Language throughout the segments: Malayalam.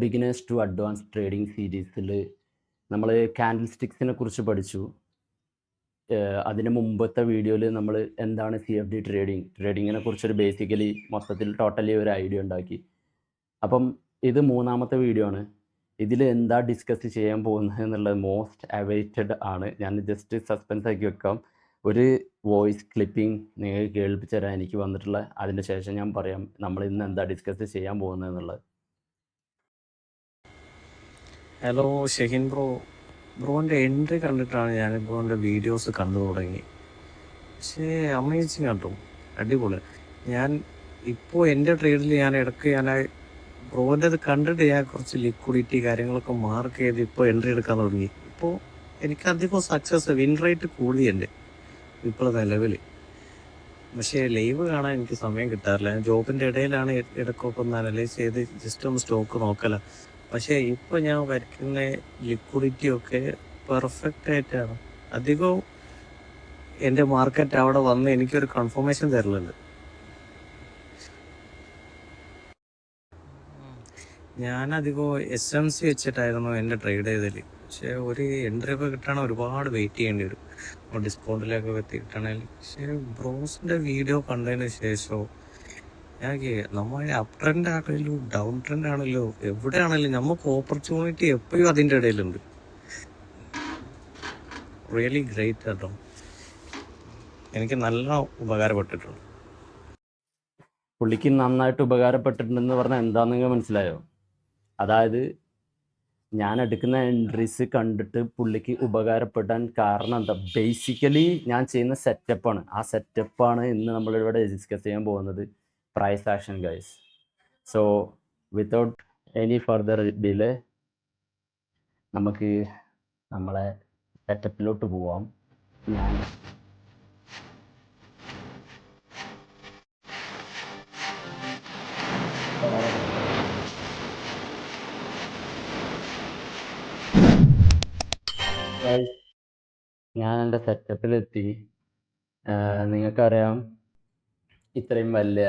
ബിഗിനേഴ്സ് ടു അഡ്വാൻസ് ട്രേഡിംഗ് സീരീസിൽ നമ്മൾ കാൻഡിൽ സ്റ്റിക്സിനെ കുറിച്ച് പഠിച്ചു. അതിന് മുമ്പത്തെ വീഡിയോയിൽ നമ്മൾ എന്താണ് CFD ട്രേഡിങ്ങിനെ കുറിച്ചൊരു ബേസിക്കലി മൊത്തത്തിൽ ടോട്ടലി ഒരു ഐഡിയ ഉണ്ടാക്കി. അപ്പം ഇത് മൂന്നാമത്തെ വീഡിയോ ആണ്. ഇതിൽ എന്താ ഡിസ്കസ് ചെയ്യാൻ പോകുന്നത് എന്നുള്ളത് മോസ്റ്റ് അവൈറ്റഡ് ആണ്. ഞാൻ ജസ്റ്റ് സസ്പെൻസ് ആക്കി വെക്കാം. ഒരു വോയിസ് ക്ലിപ്പിംഗ് നിങ്ങൾക്ക് കേൾപ്പിച്ചു തരാൻ എനിക്ക് വന്നിട്ടുള്ള, അതിന് ശേഷം ഞാൻ പറയാം നമ്മൾ ഇന്ന് എന്താ ഡിസ്കസ് ചെയ്യാൻ പോകുന്നത് എന്നുള്ളത്. ഹലോ ഷെഹിൻ ബ്രോൻ്റെ എൻട്രി കണ്ടിട്ടാണ് ഞാൻ ബ്രോൻ്റെ വീഡിയോസ് കണ്ടു തുടങ്ങി. പക്ഷേ അമേസിങ് കേട്ടോ, അടിപൊളി. ഞാൻ ഇപ്പോൾ എൻ്റെ ട്രേഡിൽ ഞാൻ ബ്രോൻ്റെ അത് കണ്ടിട്ട് ഞാൻ കുറച്ച് ലിക്വിഡിറ്റി കാര്യങ്ങളൊക്കെ മാർക്ക് ചെയ്ത് ഇപ്പോൾ എൻട്രി എടുക്കാൻ തുടങ്ങി. ഇപ്പോൾ എനിക്ക് അധികം സക്സസ്, വിൻ റേറ്റ് കൂടിയുണ്ട് ഇപ്പോൾ നിലവിൽ. പക്ഷേ ലൈവ് കാണാൻ എനിക്ക് സമയം കിട്ടാറില്ല. ഞാൻ ജോബിൻ്റെ ഇടയിലാണ് ഇടയ്ക്കൊക്കെ ഒന്ന് അനലൈസ് ചെയ്ത് ജസ്റ്റ് ഒന്ന് സ്റ്റോക്ക് നോക്കല. പക്ഷേ ഇപ്പോൾ ഞാൻ വരയ്ക്കുന്ന ലിക്വിഡിറ്റി ഒക്കെ പെർഫെക്റ്റ് ആയിട്ടാണ്. അധികവും എൻ്റെ മാർക്കറ്റ് അവിടെ വന്ന് എനിക്കൊരു കൺഫർമേഷൻ തരലുണ്ട്. ഞാനധികം SMC വെച്ചിട്ടായിരുന്നു എൻ്റെ ട്രേഡ് ചെയ്തത്. പക്ഷേ ഒരു എൻട്രി ഒക്കെ കിട്ടണ ഒരുപാട് വെയിറ്റ് ചെയ്യേണ്ടി വരും, ഡിസ്കൗണ്ടിലൊക്കെ എത്തി കിട്ടണമെങ്കിൽ. പക്ഷേ ബ്രോസിൻ്റെ വീഡിയോ കണ്ടതിന് ശേഷം നമ്മൾ അപ് ട്രെൻഡ് ആണെങ്കിലും ഡൗൺ ട്രെൻഡ് ആണല്ലോ, എവിടെയാണെങ്കിലും നമുക്ക് ഓപ്പർച്യൂണിറ്റി എപ്പോഴും അതിൻ്റെ ഇടയിലുണ്ട്. റിയലി ഗ്രേറ്റ് കേട്ടോ, എനിക്ക് നല്ല ഉപകാരപ്പെട്ടിട്ടുണ്ട്. പുള്ളിക്ക് നന്നായിട്ട് ഉപകാരപ്പെട്ടിട്ടുണ്ടെന്ന് പറഞ്ഞാൽ എന്താണെന്ന് നിങ്ങൾക്ക് മനസ്സിലായോ? അതായത് ഞാൻ എടുക്കുന്ന എൻട്രീസ് കണ്ടിട്ട് പുള്ളിക്ക് ഉപകാരപ്പെടാൻ കാരണം എന്താ? ബേസിക്കലി ഞാൻ ചെയ്യുന്ന സെറ്റപ്പാണ്. ആ സെറ്റപ്പാണ് ഇന്ന് നമ്മളിവിടെ ഡിസ്കസ് ചെയ്യാൻ പോകുന്നത്. Price action guys. So without any further delay നമുക്ക് നമ്മളെ സെറ്റപ്പിലോട്ട് പോവാം. ഞാൻ എൻ്റെ സെറ്റപ്പിലെത്തി. നിങ്ങൾക്കറിയാം, ഇത്രയും വലിയ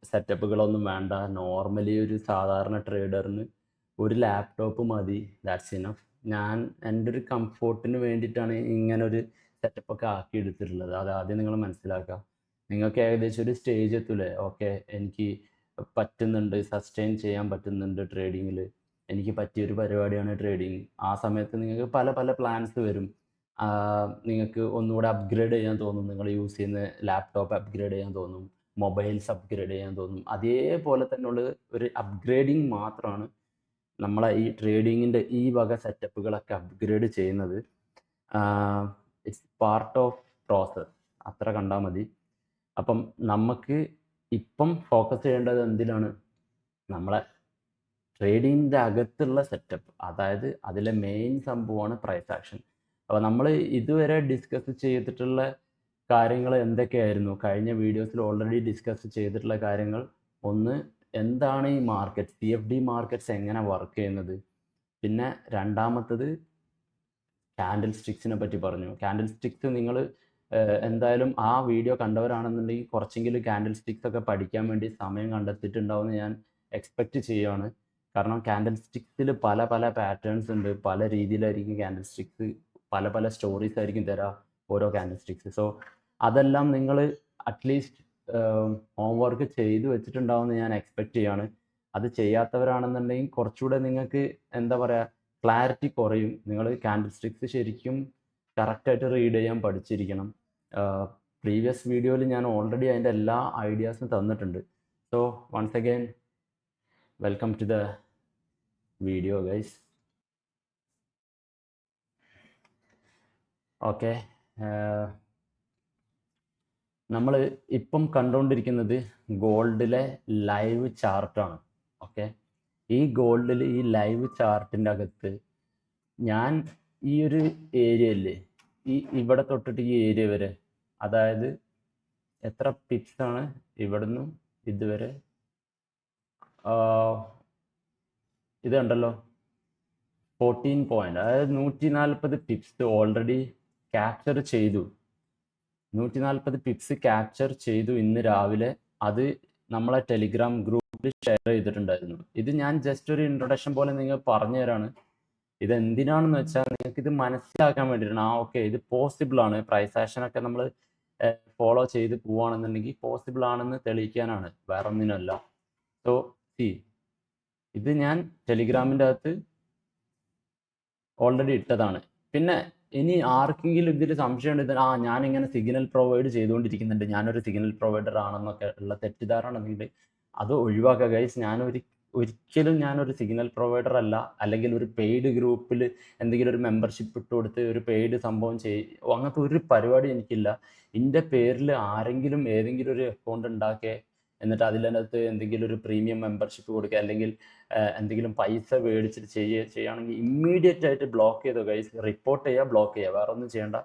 സെറ്റപ്പുകളൊന്നും വേണ്ട. നോർമലി ഒരു സാധാരണ ട്രേഡറിന് ഒരു ലാപ്ടോപ്പ് മതി, ദാറ്റ്സ് ഇനഫ്. ഞാൻ എൻ്റെ ഒരു കംഫോർട്ടിന് വേണ്ടിയിട്ടാണ് ഇങ്ങനൊരു സെറ്റപ്പൊക്കെ ആക്കി എടുത്തിട്ടുള്ളത്. അത് ആദ്യം നിങ്ങൾ മനസ്സിലാക്കുക. നിങ്ങൾക്ക് ഏകദേശം ഒരു സ്റ്റേജ് എത്തൂലേ, ഓക്കെ എനിക്ക് പറ്റുന്നുണ്ട്, സസ്റ്റെയിൻ ചെയ്യാൻ പറ്റുന്നുണ്ട് ട്രേഡിങ്ങിൽ, എനിക്ക് പറ്റിയൊരു പരിപാടിയാണ് ട്രേഡിങ്. ആ സമയത്ത് നിങ്ങൾക്ക് പല പല പ്ലാൻസ് വരും. നിങ്ങൾക്ക് ഒന്നുകൂടെ അപ്ഗ്രേഡ് ചെയ്യാൻ തോന്നും, നിങ്ങൾ യൂസ് ചെയ്യുന്ന ലാപ്ടോപ്പ് അപ്ഗ്രേഡ് ചെയ്യാൻ തോന്നും, മൊബൈൽസ് അപ്ഗ്രേഡ് ചെയ്യാൻ തോന്നും. അതേപോലെ തന്നെയുള്ള ഒരു അപ്ഗ്രേഡിങ് മാത്രമാണ് നമ്മളെ ഈ ട്രേഡിങ്ങിൻ്റെ ഈ വക സെറ്റപ്പുകളൊക്കെ അപ്ഗ്രേഡ് ചെയ്യുന്നത്. ഇറ്റ്സ് പാർട്ട് ഓഫ് പ്രോസസ്, അത്ര കണ്ടാൽ മതി. അപ്പം നമുക്ക് ഇപ്പം ഫോക്കസ് ചെയ്യേണ്ടത് എന്തിനാണ്? നമ്മളെ ട്രേഡിങ്ങിൻ്റെ അകത്തുള്ള സെറ്റപ്പ്, അതായത് അതിലെ മെയിൻ സംഭവമാണ് പ്രൈസ് ആക്ഷൻ. അപ്പോൾ നമ്മൾ ഇതുവരെ ഡിസ്കസ് ചെയ്തിട്ടുള്ള കാര്യങ്ങൾ എന്തൊക്കെയായിരുന്നു? കഴിഞ്ഞ വീഡിയോസിൽ ഓൾറെഡി ഡിസ്കസ് ചെയ്തിട്ടുള്ള കാര്യങ്ങൾ, ഒന്ന് എന്താണ് ഈ മാർക്കറ്റ്, CFD മാർക്കറ്റ്സ് എങ്ങനെ വർക്ക് ചെയ്യുന്നത്. പിന്നെ രണ്ടാമത്തത് കാൻഡിൽ സ്റ്റിക്സിനെ പറ്റി പറഞ്ഞു. കാൻഡിൽ സ്റ്റിക്സ് നിങ്ങൾ എന്തായാലും ആ വീഡിയോ കണ്ടവരാണെന്നുണ്ടെങ്കിൽ കുറച്ചെങ്കിലും കാൻഡിൽ സ്റ്റിക്സ് ഒക്കെ പഠിക്കാൻ വേണ്ടി സമയം കണ്ടെത്തിയിട്ടുണ്ടാവുമെന്ന് ഞാൻ എക്സ്പെക്റ്റ് ചെയ്യുകയാണ്. കാരണം കാൻഡിൽ സ്റ്റിക്സിൽ പല പല പാറ്റേൺസ് ഉണ്ട്, പല രീതിയിലായിരിക്കും കാൻഡിൽ സ്റ്റിക്സ്, പല പല സ്റ്റോറീസ് ആയിരിക്കും തരാം ഓരോ കാൻഡിൽ സ്റ്റിക്സ്. സോ അതെല്ലാം നിങ്ങൾ അറ്റ്ലീസ്റ്റ് ഹോംവർക്ക് ചെയ്ത് വെച്ചിട്ടുണ്ടാവുമെന്ന് ഞാൻ എക്സ്പെക്റ്റ് ചെയ്യാണ്. അത് ചെയ്യാത്തവരാണെന്നുണ്ടെങ്കിൽ കുറച്ചുകൂടെ നിങ്ങൾക്ക് എന്താ പറയുക, ക്ലാരിറ്റി കുറയും. നിങ്ങൾ കാൻഡിൽ സ്റ്റിക്സ് ശരിക്കും കറക്റ്റായിട്ട് റീഡ് ചെയ്യാൻ പഠിച്ചിരിക്കണം. പ്രീവിയസ് വീഡിയോയിൽ ഞാൻ ഓൾറെഡി അതിൻ്റെ എല്ലാ ഐഡിയാസും തന്നിട്ടുണ്ട്. So once again welcome to the video guys. Okay, നമ്മൾ ഇപ്പം കണ്ടുകൊണ്ടിരിക്കുന്നത് ഗോൾഡിലെ ലൈവ് ചാർട്ടാണ്. ഓക്കെ, ഈ ഗോൾഡിൽ ഈ ലൈവ് ചാർട്ടിൻ്റെ അകത്ത് ഞാൻ ഈ ഒരു ഏരിയയില്ലേ, ഇവിടെ തൊട്ടിട്ട് ഈ ഏരിയ വരെ, അതായത് എത്ര പിപ്സാണ് ഇവിടെ നിന്നും ഇതുവരെ, ഇത് കണ്ടല്ലോ 14 പോയിന്റ്, അതായത് 140 പിപ്സ് ഓൾറെഡി ക്യാപ്ചർ ചെയ്തു. 140 പിപ്സ് ക്യാപ്ചർ ചെയ്തു ഇന്ന് രാവിലെ. അത് നമ്മളെ ടെലിഗ്രാം ഗ്രൂപ്പ് ഗ്രൂപ്പിൽ ഷെയർ ചെയ്തിട്ടുണ്ടായിരുന്നു. ഇത് ഞാൻ ജസ്റ്റ് ഒരു ഇൻട്രൊഡക്ഷൻ പോലെ നിങ്ങൾ പറഞ്ഞു തരാണ്. ഇത് എന്തിനാണെന്ന് വെച്ചാൽ നിങ്ങൾക്ക് ഇത് മനസ്സിലാക്കാൻ വേണ്ടിയിട്ടാണ്. ഓക്കെ, ഇത് പോസിബിൾ ആണ്, പ്രൈസ് ആക്ഷനൊക്കെ നമ്മൾ ഫോളോ ചെയ്ത് പോവുകയാണെന്നുണ്ടെങ്കിൽ പോസിബിൾ ആണെന്ന് തെളിയിക്കാനാണ്, വേറെ ഒന്നിനല്ല. സോ ഇത് ഞാൻ ടെലിഗ്രാമിൻ്റെ അകത്ത് ഓൾറെഡി ഇട്ടതാണ്. പിന്നെ ഇനി ആർക്കെങ്കിലും ഇതിൽ സംശയമുണ്ട്, ഇത് ഞാനിങ്ങനെ സിഗ്നൽ പ്രൊവൈഡ് ചെയ്തുകൊണ്ടിരിക്കുന്നുണ്ട്, ഞാനൊരു സിഗ്നൽ പ്രൊവൈഡർ ആണെന്നൊക്കെ ഉള്ള തെറ്റിദ്ധാരണ ഉണ്ടെങ്കിൽ അത് ഒഴിവാക്കുക ഗൈസ്. ഒരിക്കലും ഞാനൊരു സിഗ്നൽ പ്രൊവൈഡർ അല്ല, അല്ലെങ്കിൽ ഒരു പെയ്ഡ് ഗ്രൂപ്പിൽ എന്തെങ്കിലും ഒരു മെമ്പർഷിപ്പ് ഇട്ട് കൊടുത്ത് ഒരു പെയ്ഡ് സംഭവം അങ്ങനത്തെ ഒരു പരിപാടി എനിക്കില്ല. എൻ്റെ പേരിൽ ആരെങ്കിലും ഏതെങ്കിലും ഒരു അക്കൗണ്ട് ഉണ്ടാക്കുക, എന്നിട്ട് അതിനകത്ത് എന്തെങ്കിലും ഒരു പ്രീമിയം മെമ്പർഷിപ്പ് കൊടുക്കുക, അല്ലെങ്കിൽ എന്തെങ്കിലും പൈസ മേടിച്ചിട്ട് ചെയ്യുകയാണെങ്കിൽ ഇമ്മീഡിയറ്റ് ആയിട്ട് ബ്ലോക്ക് ചെയ്തോ ഗൈസ്. റിപ്പോർട്ട് ചെയ്യുക, ബ്ലോക്ക് ചെയ്യുക, വേറെ ഒന്നും ചെയ്യേണ്ട.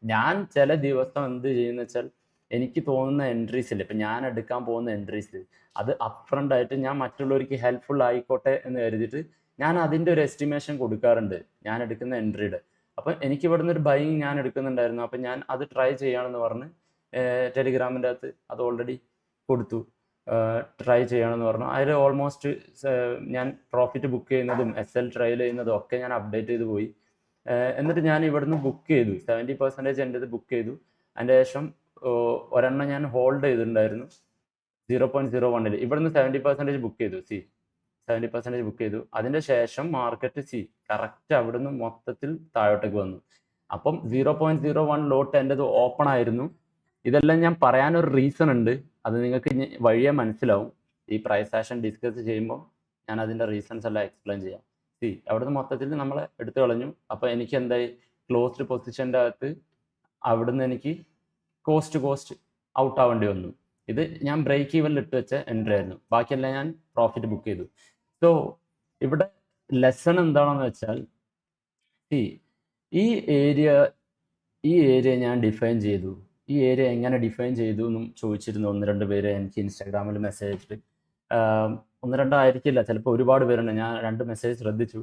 ഞാൻ ചില ദിവസം എന്ത് ചെയ്യുന്ന വെച്ചാൽ എനിക്ക് തോന്നുന്ന എൻട്രീസ് ഇല്ല, ഇപ്പം ഞാൻ എടുക്കാൻ പോകുന്ന എൻട്രീസ് അത് അപ്രണ്ട് ആയിട്ട് ഞാൻ മറ്റുള്ളവർക്ക് ഹെൽപ്ഫുൾ ആയിക്കോട്ടെ എന്ന് കരുതിയിട്ട് ഞാൻ അതിൻ്റെ ഒരു എസ്റ്റിമേഷൻ കൊടുക്കാറുണ്ട് ഞാൻ എടുക്കുന്ന എൻട്രിയുടെ. അപ്പം എനിക്ക് ഇവിടുന്ന് ഒരു ബൈങ് ഞാൻ എടുക്കുന്നുണ്ടായിരുന്നു, അപ്പം ഞാൻ അത് ട്രൈ ചെയ്യാമെന്ന് പറഞ്ഞ് ടെലിഗ്രാമിൻ്റെ അകത്ത് അത് ഓൾറെഡി കൊടുത്തു. ട്രൈ ചെയ്യണമെന്ന് പറഞ്ഞു. അതിൽ ഓൾമോസ്റ്റ് ഞാൻ പ്രോഫിറ്റ് ബുക്ക് ചെയ്യുന്നതും SL ട്രയൽ ചെയ്യുന്നതും ഒക്കെ ഞാൻ അപ്ഡേറ്റ് ചെയ്ത് പോയി. എന്നിട്ട് ഞാൻ ഇവിടുന്ന് ബുക്ക് ചെയ്തു, 70% എൻ്റെ ഇത് ബുക്ക് ചെയ്തു. അതിൻ്റെ ശേഷം ഒരെണ്ണം ഞാൻ ഹോൾഡ് ചെയ്തിട്ടുണ്ടായിരുന്നു 0.01. ഇവിടുന്ന് 70% ബുക്ക് ചെയ്തു. 70% ബുക്ക് ചെയ്തു. അതിൻ്റെ ശേഷം മാർക്കറ്റ് കറക്റ്റ് അവിടുന്ന് മൊത്തത്തിൽ താഴോട്ടേക്ക് വന്നു. അപ്പം 0.01 ലോട്ട് എൻ്റെത് ഓപ്പൺ ആയിരുന്നു. ഇതെല്ലാം ഞാൻ പറയാനൊരു റീസൺ ഉണ്ട്, അത് നിങ്ങൾക്ക് വഴിയെ മനസ്സിലാവും. ഈ പ്രൈസ് ആക്ഷൻ ഡിസ്കസ് ചെയ്യുമ്പോൾ ഞാൻ അതിൻ്റെ റീസൺസ് എല്ലാം എക്സ്പ്ലെയിൻ ചെയ്യാം. അവിടുന്ന് മൊത്തത്തിൽ നമ്മളെ എടുത്തു കളഞ്ഞു. അപ്പോൾ എനിക്ക് എന്തായി, ക്ലോസ്ഡ് പൊസിഷൻ്റെ അകത്ത് അവിടുന്ന് എനിക്ക് കോസ്റ്റ് ഔട്ട് ആവേണ്ടി വന്നു. ഇത് ഞാൻ ബ്രേക്ക് ഈവനിൽ ഇട്ട് വെച്ച എൻട്രി ആയിരുന്നു, ബാക്കിയെല്ലാം ഞാൻ പ്രോഫിറ്റ് ബുക്ക് ചെയ്തു. സോ ഇവിടെ ലെസൺ എന്താണെന്ന് വെച്ചാൽ, ഈ ഏരിയ ഞാൻ ഡിഫൈൻ ചെയ്തു. ഈ ഏരിയ എങ്ങനെ ഡിഫൈൻ ചെയ്തു എന്നും ചോദിച്ചിരുന്നു 1-2 പേര് എനിക്ക് ഇൻസ്റ്റാഗ്രാമിൽ മെസ്സേജ് അയച്ചിട്ട്. 1-2 ആയിരിക്കില്ല, ചിലപ്പോൾ ഒരുപാട് പേരുണ്ട്. ഞാൻ 2 മെസ്സേജ് ശ്രദ്ധിച്ചു.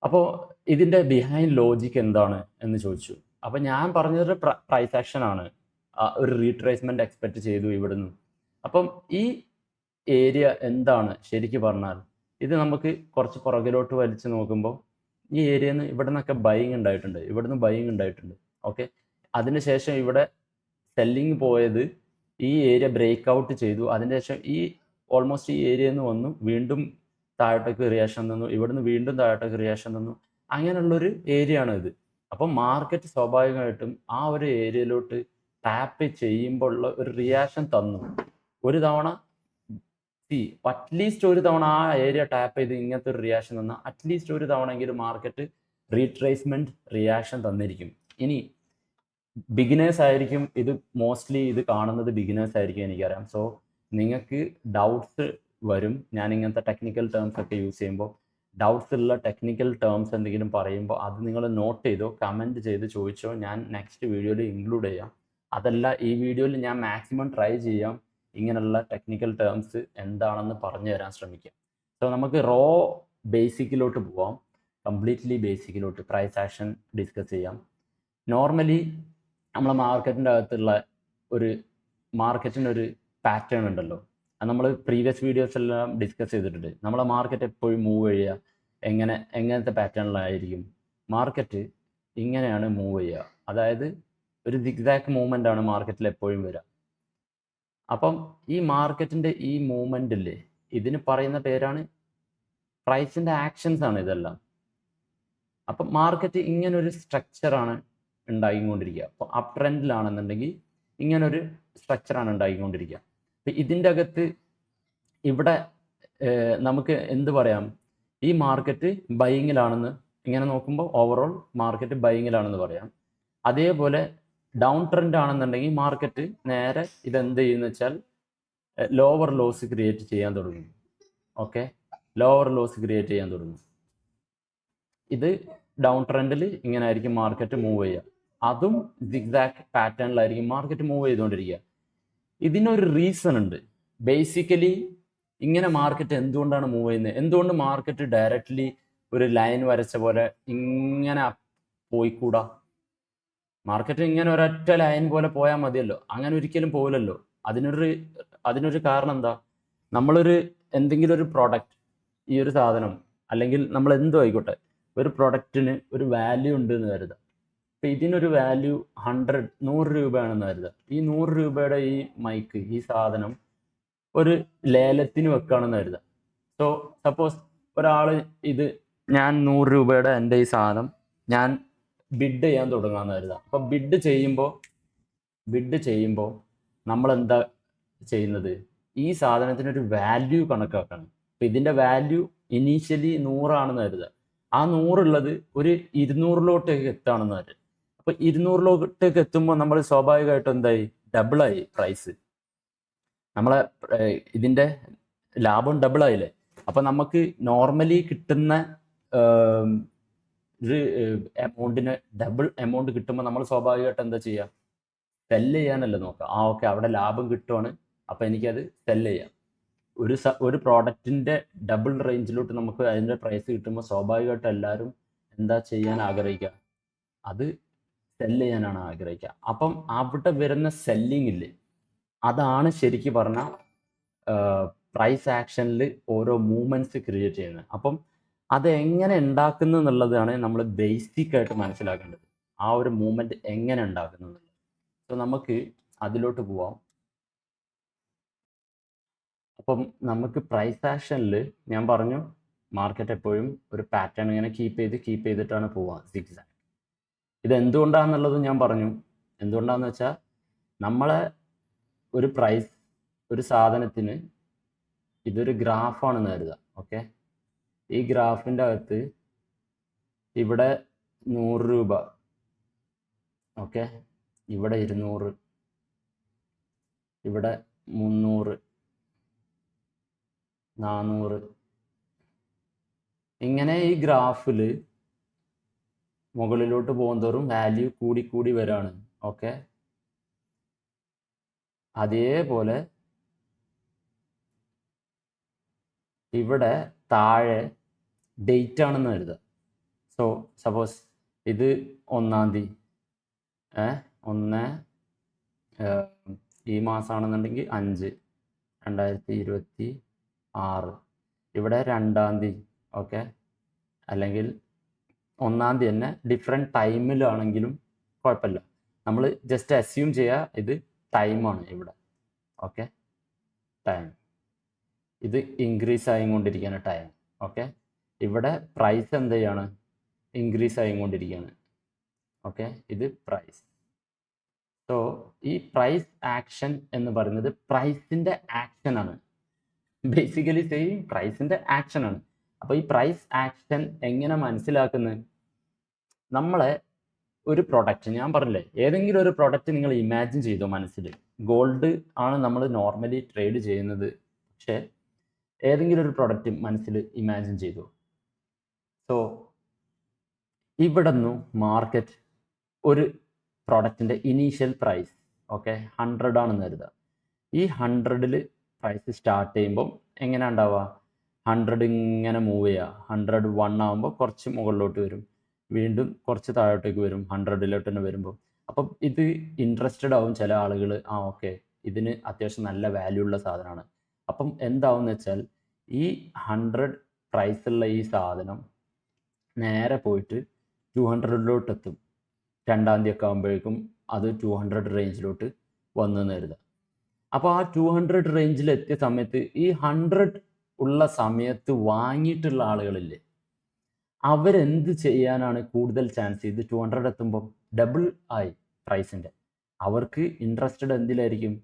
അപ്പോൾ ഇതിൻ്റെ ബിഹൈൻഡ് ലോജിക്ക് എന്താണ് എന്ന് ചോദിച്ചു. അപ്പോൾ ഞാൻ പറഞ്ഞത് പ്രൈസ് ആക്ഷൻ ആണ്, ഒരു റീട്രേസ്മെന്റ് എക്സ്പെക്ട് ചെയ്തു ഇവിടുന്ന്. അപ്പം ഈ ഏരിയ എന്താണ് ശരിക്കും പറഞ്ഞാൽ, ഇത് നമുക്ക് കുറച്ച് പുറകിലോട്ട് വലിച്ചു നോക്കുമ്പോൾ ഈ ഏരിയയിൽ നിന്ന് ഇവിടെ നിന്നൊക്കെ ബൈങ് ഉണ്ടായിട്ടുണ്ട്. ഓക്കെ, അതിനുശേഷം ഇവിടെ സെല്ലിങ് പോയത്, ഈ ഏരിയ ബ്രേക്ക് ഔട്ട് ചെയ്തു. അതിന് ശേഷം ഓൾമോസ്റ്റ് ഈ ഏരിയയിൽ നിന്ന് വന്നു, വീണ്ടും താഴോട്ടേക്ക് റിയാക്ഷൻ തന്നു, ഇവിടുന്ന് വീണ്ടും താഴോട്ടേക്ക് റിയാക്ഷൻ തന്നു. അങ്ങനെയുള്ളൊരു ഏരിയ ആണ് ഇത്. അപ്പം മാർക്കറ്റ് സ്വാഭാവികമായിട്ടും ആ ഒരു ഏരിയയിലോട്ട് ടാപ്പ് ചെയ്യുമ്പോൾ ഉള്ള ഒരു റിയാക്ഷൻ തന്നു. ഒരു തവണ അറ്റ്ലീസ്റ്റ് ഒരു തവണ ആ ഏരിയ ടാപ്പ് ചെയ്ത് ഇങ്ങനത്തെ ഒരു റിയാക്ഷൻ തന്നാൽ അറ്റ്ലീസ്റ്റ് ഒരു തവണയെങ്കിലും മാർക്കറ്റ് റീട്രേസ്മെന്റ് റിയാക്ഷൻ തന്നിരിക്കും. ഇനി ബിഗിനേഴ്സ് ആയിരിക്കും ഇത് മോസ്റ്റ്ലി ഇത് കാണുന്നത്, ബിഗിനേഴ്സ് ആയിരിക്കും എനിക്കറിയാം. സോ നിങ്ങൾക്ക് ഡൗട്ട്സ് വരും. ഞാൻ ഇങ്ങനത്തെ ടെക്നിക്കൽ ടേംസ് ഒക്കെ യൂസ് ചെയ്യുമ്പോൾ ഡൗട്ട്സ് ഉള്ള ടെക്നിക്കൽ ടേംസ് എന്തെങ്കിലും പറയുമ്പോൾ അത് നിങ്ങൾ നോട്ട് ചെയ്തോ, കമൻറ്റ് ചെയ്ത് ചോദിച്ചോ, ഞാൻ നെക്സ്റ്റ് വീഡിയോയിൽ ഇൻക്ലൂഡ് ചെയ്യാം. അതല്ല, ഈ വീഡിയോയിൽ ഞാൻ മാക്സിമം ട്രൈ ചെയ്യാം ഇങ്ങനെയുള്ള ടെക്നിക്കൽ ടേംസ് എന്താണെന്ന് പറഞ്ഞു തരാൻ ശ്രമിക്കാം. സോ നമുക്ക് ബേസിക്കിലോട്ട് പോവാം, കംപ്ലീറ്റ്ലി ബേസിക്കിലോട്ട് പ്രൈസ് ആക്ഷൻ ഡിസ്കസ് ചെയ്യാം. നോർമലി നമ്മളെ മാർക്കറ്റിൻ്റെ അകത്തുള്ള മാർക്കറ്റിൻ്റെ ഒരു പാറ്റേൺ ഉണ്ടല്ലോ, അത് നമ്മൾ പ്രീവിയസ് വീഡിയോസ് എല്ലാം ഡിസ്കസ് ചെയ്തിട്ടുണ്ട്. നമ്മളെ മാർക്കറ്റ് എപ്പോഴും മൂവ് ചെയ്യുക എങ്ങനത്തെ പാറ്റേണിലായിരിക്കും, മാർക്കറ്റ് ഇങ്ങനെയാണ് മൂവ് ചെയ്യുക. അതായത് ഒരു സിഗ്സാഗ് മൂവ്മെൻ്റ് ആണ് മാർക്കറ്റിൽ എപ്പോഴും വരിക. അപ്പം ഈ മാർക്കറ്റിൻ്റെ ഈ മൂവ്മെൻറ്റില്ലേ, ഇതിന് പറയുന്ന പേരാണ് പ്രൈസിൻ്റെ ആക്ഷൻസ് ആണ് ഇതെല്ലാം. അപ്പം മാർക്കറ്റ് ഇങ്ങനൊരു സ്ട്രക്ചറാണ് ഉണ്ടാക്കിക്കൊണ്ടിരിക്കുക. അപ്പോൾ അപ് ട്രെൻഡിലാണെന്നുണ്ടെങ്കിൽ ഇങ്ങനൊരു സ്ട്രക്ചറാണ് ഉണ്ടാക്കിക്കൊണ്ടിരിക്കുക. അപ്പം ഇതിൻ്റെ അകത്ത് ഇവിടെ നമുക്ക് എന്ത് പറയാം, ഈ മാർക്കറ്റ് ബൈയിങ്ങിലാണെന്ന് ഇങ്ങനെ നോക്കുമ്പോൾ ഓവറോൾ മാർക്കറ്റ് ബൈയിങ്ങിലാണെന്ന് പറയാം. അതേപോലെ ഡൗൺ ട്രെൻഡ് ആണെന്നുണ്ടെങ്കിൽ മാർക്കറ്റ് നേരെ ഇതെന്ത് ചെയ്യുന്ന വെച്ചാൽ ലോവർ ലോസ് ക്രിയേറ്റ് ചെയ്യാൻ തുടങ്ങും. ഓക്കെ, ലോവർ ലോസ് ക്രിയേറ്റ് ചെയ്യാൻ തുടങ്ങും. ഇത് ഡൗൺ ട്രെൻഡിൽ ഇങ്ങനെ ആയിരിക്കും മാർക്കറ്റ് മൂവ് ചെയ്യുക. അതും സിഗ്സാഗ് പാറ്റേണിലായിരിക്കും മാർക്കറ്റ് മൂവ് ചെയ്തുകൊണ്ടിരിക്കുക. ഇതിനൊരു റീസൺ ഉണ്ട്. ബേസിക്കലി ഇങ്ങനെ മാർക്കറ്റ് എന്തുകൊണ്ടാണ് മൂവ് ചെയ്യുന്നത്, എന്തുകൊണ്ട് മാർക്കറ്റ് ഡയറക്റ്റ്ലി ഒരു ലൈൻ വരച്ച പോലെ ഇങ്ങനെ പോയിക്കൂടാ? മാർക്കറ്റ് ഇങ്ങനെ ഒരൊറ്റ ലൈൻ പോലെ പോയാൽ മതിയല്ലോ, അങ്ങനെ ഒരിക്കലും പോകില്ലല്ലോ. അതിനൊരു കാരണം എന്താ, നമ്മളൊരു എന്തെങ്കിലും ഒരു പ്രോഡക്റ്റ്, ഈ ഒരു സാധനം അല്ലെങ്കിൽ നമ്മൾ എന്തോ ആയിക്കോട്ടെ, ഒരു പ്രൊഡക്റ്റിന് ഒരു വാല്യൂ ഉണ്ട് എന്ന് കരുതാം. അപ്പം ഇതിനൊരു വാല്യൂ 100 രൂപയാണെന്ന് കരുതാം. ഈ 100 രൂപയുടെ ഈ മൈക്ക്, ഈ സാധനം ഒരു ലേലത്തിന് വെക്കുകയാണെന്ന് കരുതാം. സോ സപ്പോസ് ഒരാൾ ഇത് ഞാൻ 100 രൂപയുടെ എൻ്റെ ഈ സാധനം ഞാൻ ബിഡ് ചെയ്യാൻ തുടങ്ങാമെന്ന് കരുതാം. അപ്പം ബിഡ് ചെയ്യുമ്പോൾ നമ്മൾ എന്താ ചെയ്യുന്നത്? ഈ സാധനത്തിനൊരു വാല്യൂ കണക്കാക്കണം. അപ്പം ഇതിൻ്റെ വാല്യൂ ഇനീഷ്യലി 100 ആണെന്ന് കരുതുക. ആ 100 ഉള്ളത് ഒരു 200-ലോട്ടേക്ക് എത്തുകയാണെന്ന് കരുതുക. അപ്പം 200-ലോട്ടേക്ക് എത്തുമ്പോൾ നമ്മൾ സ്വാഭാവികമായിട്ടും എന്തായി? ഡബിളായി പ്രൈസ്. നമ്മളെ ഇതിൻ്റെ ലാഭം ഡബിളായില്ലേ? അപ്പം നമുക്ക് നോർമലി കിട്ടുന്ന ഒരു എമൗണ്ടിന് ഡബിൾ എമൗണ്ട് കിട്ടുമ്പോൾ നമ്മൾ സ്വാഭാവികമായിട്ട് എന്താ ചെയ്യുക? സെല്ല് ചെയ്യാനല്ലേ നോക്കുക. ഓക്കെ, അവിടെ ലാഭം കിട്ടുവാണ്, അപ്പം എനിക്കത് സെല്ല് ചെയ്യാം. ഒരു പ്രോഡക്റ്റിൻ്റെ ഡബിൾ റേഞ്ചിലോട്ട് നമുക്ക് അതിൻ്റെ പ്രൈസ് കിട്ടുമ്പോൾ സ്വാഭാവികമായിട്ട് എല്ലാവരും എന്താ ചെയ്യാൻ ആഗ്രഹിക്കുക? അത് സെല്ല് ചെയ്യാനാണ് ആഗ്രഹിക്കുക. അപ്പം അവിടെ വരുന്ന സെല്ലിംഗ് ഇല്ലേ, അതാണ് ശരിക്കും പറഞ്ഞാൽ പ്രൈസ് ആക്ഷനിൽ ഓരോ മൂവ്മെൻറ്റ്സ് ക്രിയേറ്റ് ചെയ്യുന്നത്. അപ്പം അത് എങ്ങനെ ഉണ്ടാക്കുന്നു എന്നുള്ളതാണ് നമ്മൾ ബേസിക് ആയിട്ട് മനസ്സിലാക്കേണ്ടത്. ആ ഒരു മൂവ്മെൻറ്റ് എങ്ങനെ ഉണ്ടാക്കുന്നു എന്നുള്ളത്. സോ നമുക്ക് അതിലോട്ട് പോവാം. അപ്പം നമുക്ക് പ്രൈസ് ആക്ഷനിൽ ഞാൻ പറഞ്ഞു, മാർക്കറ്റ് എപ്പോഴും ഒരു പാറ്റേൺ ഇങ്ങനെ കീപ്പ് ചെയ്തിട്ടാണ് പോവുക, സിക്സാക്. ഇത് എന്തുകൊണ്ടാണെന്നുള്ളതും ഞാൻ പറഞ്ഞു. എന്തുകൊണ്ടാണെന്ന് വെച്ചാൽ നമ്മളെ ഒരു പ്രൈസ്, ഒരു സാധനത്തിന് ഇതൊരു ഗ്രാഫാണെന്ന് കരുതുക. ഓക്കെ, ഈ ഗ്രാഫിൻ്റെ അകത്ത് ഇവിടെ 100 രൂപ, ഓക്കെ, ഇവിടെ 200, ഇവിടെ 300, 400, ഇങ്ങനെ ഈ ഗ്രാഫിൽ മുകളിലോട്ട് പോകുന്തോറും വാല്യൂ കൂടി വരാണ്. ഓക്കെ, അതേപോലെ ഇവിടെ താഴെ ഡേറ്റ് ആണെന്ന് കരുതുക. സോ സപ്പോസ് ഇത് 1-ാം തീയതി, 1 ഈ മാസമാണെന്നുണ്ടെങ്കിൽ 5/2026. ഇവിടെ 2-ാം തീയതി, ഓക്കെ, അല്ലെങ്കിൽ 1-ാം തീയതി തന്നെ ഡിഫറെൻറ്റ് ടൈമിലാണെങ്കിലും കുഴപ്പമില്ല. നമ്മൾ ജസ്റ്റ് അസ്യൂം ചെയ്യുക ഇത് ടൈമാണ് ഇവിടെ. ഓക്കെ, ടൈം ഇത് ഇൻക്രീസ് ആയിക്കൊണ്ടിരിക്കുകയാണ് ടൈം. ഓക്കെ, ഇവിടെ പ്രൈസ് എന്ത് ചെയ്യാണ്? ഇൻക്രീസ് ആയിക്കൊണ്ടിരിക്കുകയാണ്. ഓക്കെ, ഇത് പ്രൈസ്. സോ ഈ പ്രൈസ് ആക്ഷൻ എന്ന് പറയുന്നത് പ്രൈസിൻ്റെ ആക്ഷനാണ്. Basically same പ്രൈസിൻ്റെ ആക്ഷനാണ്. അപ്പോൾ ഈ പ്രൈസ് ആക്ഷൻ എങ്ങനെ മനസ്സിലാക്കുന്നത്? നമ്മളെ ഒരു പ്രൊഡക്റ്റ്, ഞാൻ പറഞ്ഞില്ലേ, ഏതെങ്കിലും ഒരു പ്രൊഡക്റ്റ് നിങ്ങൾ ഇമാജിൻ ചെയ്തോ മനസ്സിൽ. ഗോൾഡ് ആണ് നമ്മൾ നോർമലി ട്രേഡ് ചെയ്യുന്നത്, പക്ഷേ ഏതെങ്കിലും ഒരു പ്രൊഡക്റ്റ് മനസ്സിൽ ഇമാജിൻ ചെയ്തു. സോ ഇവിടെ നിന്നും മാർക്കറ്റ് ഒരു പ്രൊഡക്റ്റിൻ്റെ ഇനീഷ്യൽ പ്രൈസ്, ഓക്കെ, 100 ആണെന്ന് കരുതുക. ഈ 100-ൽ പ്രൈസ് സ്റ്റാർട്ട് ചെയ്യുമ്പം എങ്ങനെ ഉണ്ടാവുക? 100 ഇങ്ങനെ മൂവ് ചെയ്യുക. 101 ആകുമ്പോൾ കുറച്ച് മുകളിലോട്ട് വരും, വീണ്ടും കുറച്ച് താഴോട്ടേക്ക് വരും, 100-ലോട്ട് തന്നെ വരുമ്പോൾ. അപ്പം ഇത് ഇൻട്രസ്റ്റഡ് ആവും ചില ആളുകൾ. ഓക്കെ, ഇതിന് അത്യാവശ്യം നല്ല വാല്യൂ ഉള്ള സാധനമാണ്. അപ്പം എന്താവും എന്ന് വെച്ചാൽ ഈ 100 പ്രൈസുള്ള ഈ സാധനം നേരെ പോയിട്ട് 200-ലോട്ട് എത്തും. 2-ാം തീയതി ഒക്കെ ആകുമ്പോഴേക്കും അത് 200 റേഞ്ചിലോട്ട് വന്നെന്ന് കരുതുക. അപ്പോൾ ആ 200 റേഞ്ചിൽ എത്തിയ സമയത്ത് ഈ 100 ഉള്ള സമയത്ത് വാങ്ങിയിട്ടുള്ള ആളുകളില്ലേ, അവരെന്ത് ചെയ്യാനാണ് കൂടുതൽ ചാൻസ്? ഇത് 200 എത്തുമ്പോൾ ഡബിൾ ആയി പ്രൈസിൻ്റെ. അവർക്ക് ഇൻട്രസ്റ്റഡ് എന്തിലായിരിക്കും?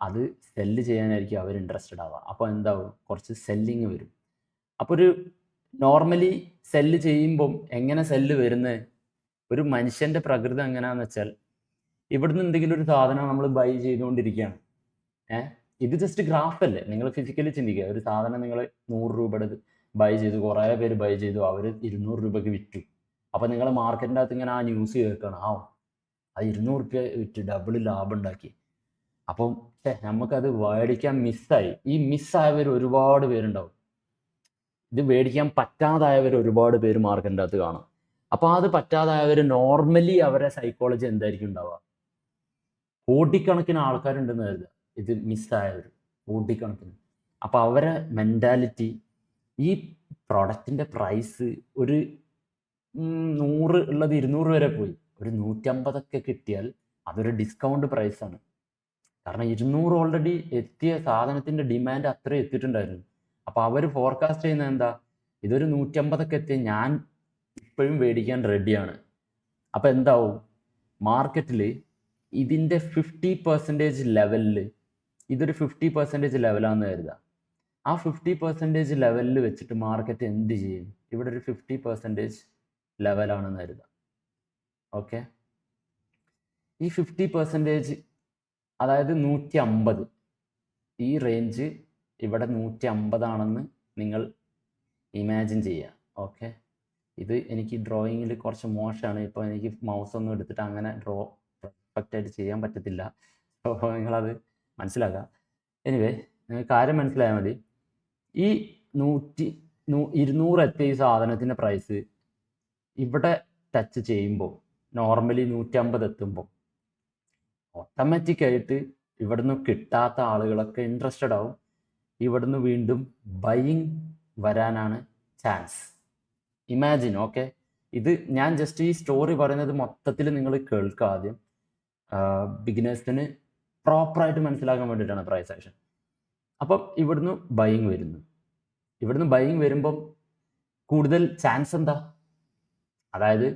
അത് സെല്ല് ചെയ്യാനായിരിക്കും അവർ ഇൻട്രസ്റ്റഡ് ആവുക. അപ്പോൾ എന്താവും? കുറച്ച് സെല്ലിങ് വരും. അപ്പോൾ ഒരു നോർമലി സെല്ല് ചെയ്യുമ്പം എങ്ങനെ സെല്ല് വരുന്നത്? ഒരു മനുഷ്യൻ്റെ പ്രകൃതി എങ്ങനെയാണെന്ന് വെച്ചാൽ, ഇവിടുന്ന് എന്തെങ്കിലും ഒരു സാധനം നമ്മൾ ബൈ ചെയ്തുകൊണ്ടിരിക്കുകയാണ്. ഇത് ജസ്റ്റ് ഗ്രാഫല്ലേ. നിങ്ങൾ ഫിസിക്കലി ചിന്തിക്കുക. ഒരു സാധനം നിങ്ങൾ 100 രൂപയുടെ ബൈ ചെയ്തു, കുറേ പേര് ബൈ ചെയ്തു, അവർ 200 രൂപയ്ക്ക് വിറ്റു. അപ്പോൾ നിങ്ങൾ മാർക്കറ്റിൻ്റെ അകത്ത് ഇങ്ങനെ ആ ന്യൂസ് കേൾക്കണം, അത് 200 രൂപ വിറ്റ് ഡബിൾ ലാഭം ഉണ്ടാക്കി. അപ്പം നമുക്കത് മേടിക്കാൻ മിസ്സായി. ഈ മിസ്സായവർ ഒരുപാട് പേരുണ്ടാവും. ഇത് മേടിക്കാൻ പറ്റാതായവർ ഒരുപാട് പേര് മാർക്കറ്റിൻ്റെ അകത്ത് കാണും. അപ്പോൾ അത് പറ്റാതായവർ നോർമലി അവരുടെ സൈക്കോളജി എന്തായിരിക്കും ഉണ്ടാവുക? കോടിക്കണക്കിന് ആൾക്കാരുണ്ടെന്ന് കരുതുക, ഇത് മിസ്സായവർ കോടിക്കണക്കിന്. അപ്പോൾ അവരെ മെൻറ്റാലിറ്റി ഈ പ്രൊഡക്റ്റിൻ്റെ പ്രൈസ് ഒരു 100 ഉള്ളത് 200 വരെ പോയി. ഒരു 150 കിട്ടിയാൽ അതൊരു ഡിസ്കൗണ്ട് പ്രൈസാണ്. കാരണം 200 ഓൾറെഡി എത്തിയ സാധനത്തിൻ്റെ ഡിമാൻഡ് അത്രയും എത്തിയിട്ടുണ്ടായിരുന്നു. അപ്പോൾ അവർ ഫോർകാസ്റ്റ് ചെയ്യുന്നത് എന്താ, ഇതൊരു 150 എത്തിയ ഞാൻ ഇപ്പോഴും മേടിക്കാൻ റെഡിയാണ്. അപ്പോൾ എന്താവും, മാർക്കറ്റിൽ ഇതിൻ്റെ 50% ലെവലിൽ, ഇതൊരു 50% ലെവലാണെന്ന് കരുതുക. ആ 50% ലെവലിൽ വെച്ചിട്ട് മാർക്കറ്റ് എന്ത് ചെയ്യും, ഇവിടെ ഒരു 50% ലെവലാണെന്ന് കരുതുക. ഓക്കെ, ഈ 50%, അതായത് 150, ഈ റേഞ്ച് ഇവിടെ 150 ആണെന്ന് നിങ്ങൾ ഇമാജിൻ ചെയ്യുക. ഓക്കെ, ഇത് എനിക്ക് ഡ്രോയിങ്ങിൽ കുറച്ച് മോശമാണ്. ഇപ്പോൾ എനിക്ക് മൗസ് ഒന്നും എടുത്തിട്ട് അങ്ങനെ ഡ്രോ പെർഫെക്റ്റായിട്ട് ചെയ്യാൻ പറ്റത്തില്ല. അപ്പോൾ നിങ്ങളത് മനസ്സിലാക്കുക. എനിവേ, നിങ്ങൾക്ക് കാര്യം മനസ്സിലായാൽ മതി. ഈ 200 എത്തിയ ഈ സാധനത്തിൻ്റെ പ്രൈസ് ഇവിടെ ടച്ച് ചെയ്യുമ്പോൾ, നോർമലി 150 എത്തുമ്പോൾ ഓട്ടോമാറ്റിക്കായിട്ട് ഇവിടുന്ന് കിട്ടാത്ത ആളുകളൊക്കെ ഇൻട്രസ്റ്റഡ് ആവും. ഇവിടുന്ന് വീണ്ടും ബൈയിങ് വരാനാണ് ചാൻസ്. ഇമാജിൻ. ഓക്കെ, ഇത് ഞാൻ ജസ്റ്റ് ഈ സ്റ്റോറി പറയുന്നത് മൊത്തത്തിൽ നിങ്ങൾ കേൾക്കുക ആദ്യം. ബിഗിനേഴ്സിന് പ്രോപ്പറായിട്ട് മനസ്സിലാക്കാൻ വേണ്ടിയിട്ടാണ് പ്രൈസ് ആക്ഷൻ. അപ്പം ഇവിടുന്ന് ബൈയിങ് വരുന്നു. ഇവിടുന്ന് ബൈയിങ് വരുമ്പം കൂടുതൽ ചാൻസ് എന്താ, അതായത്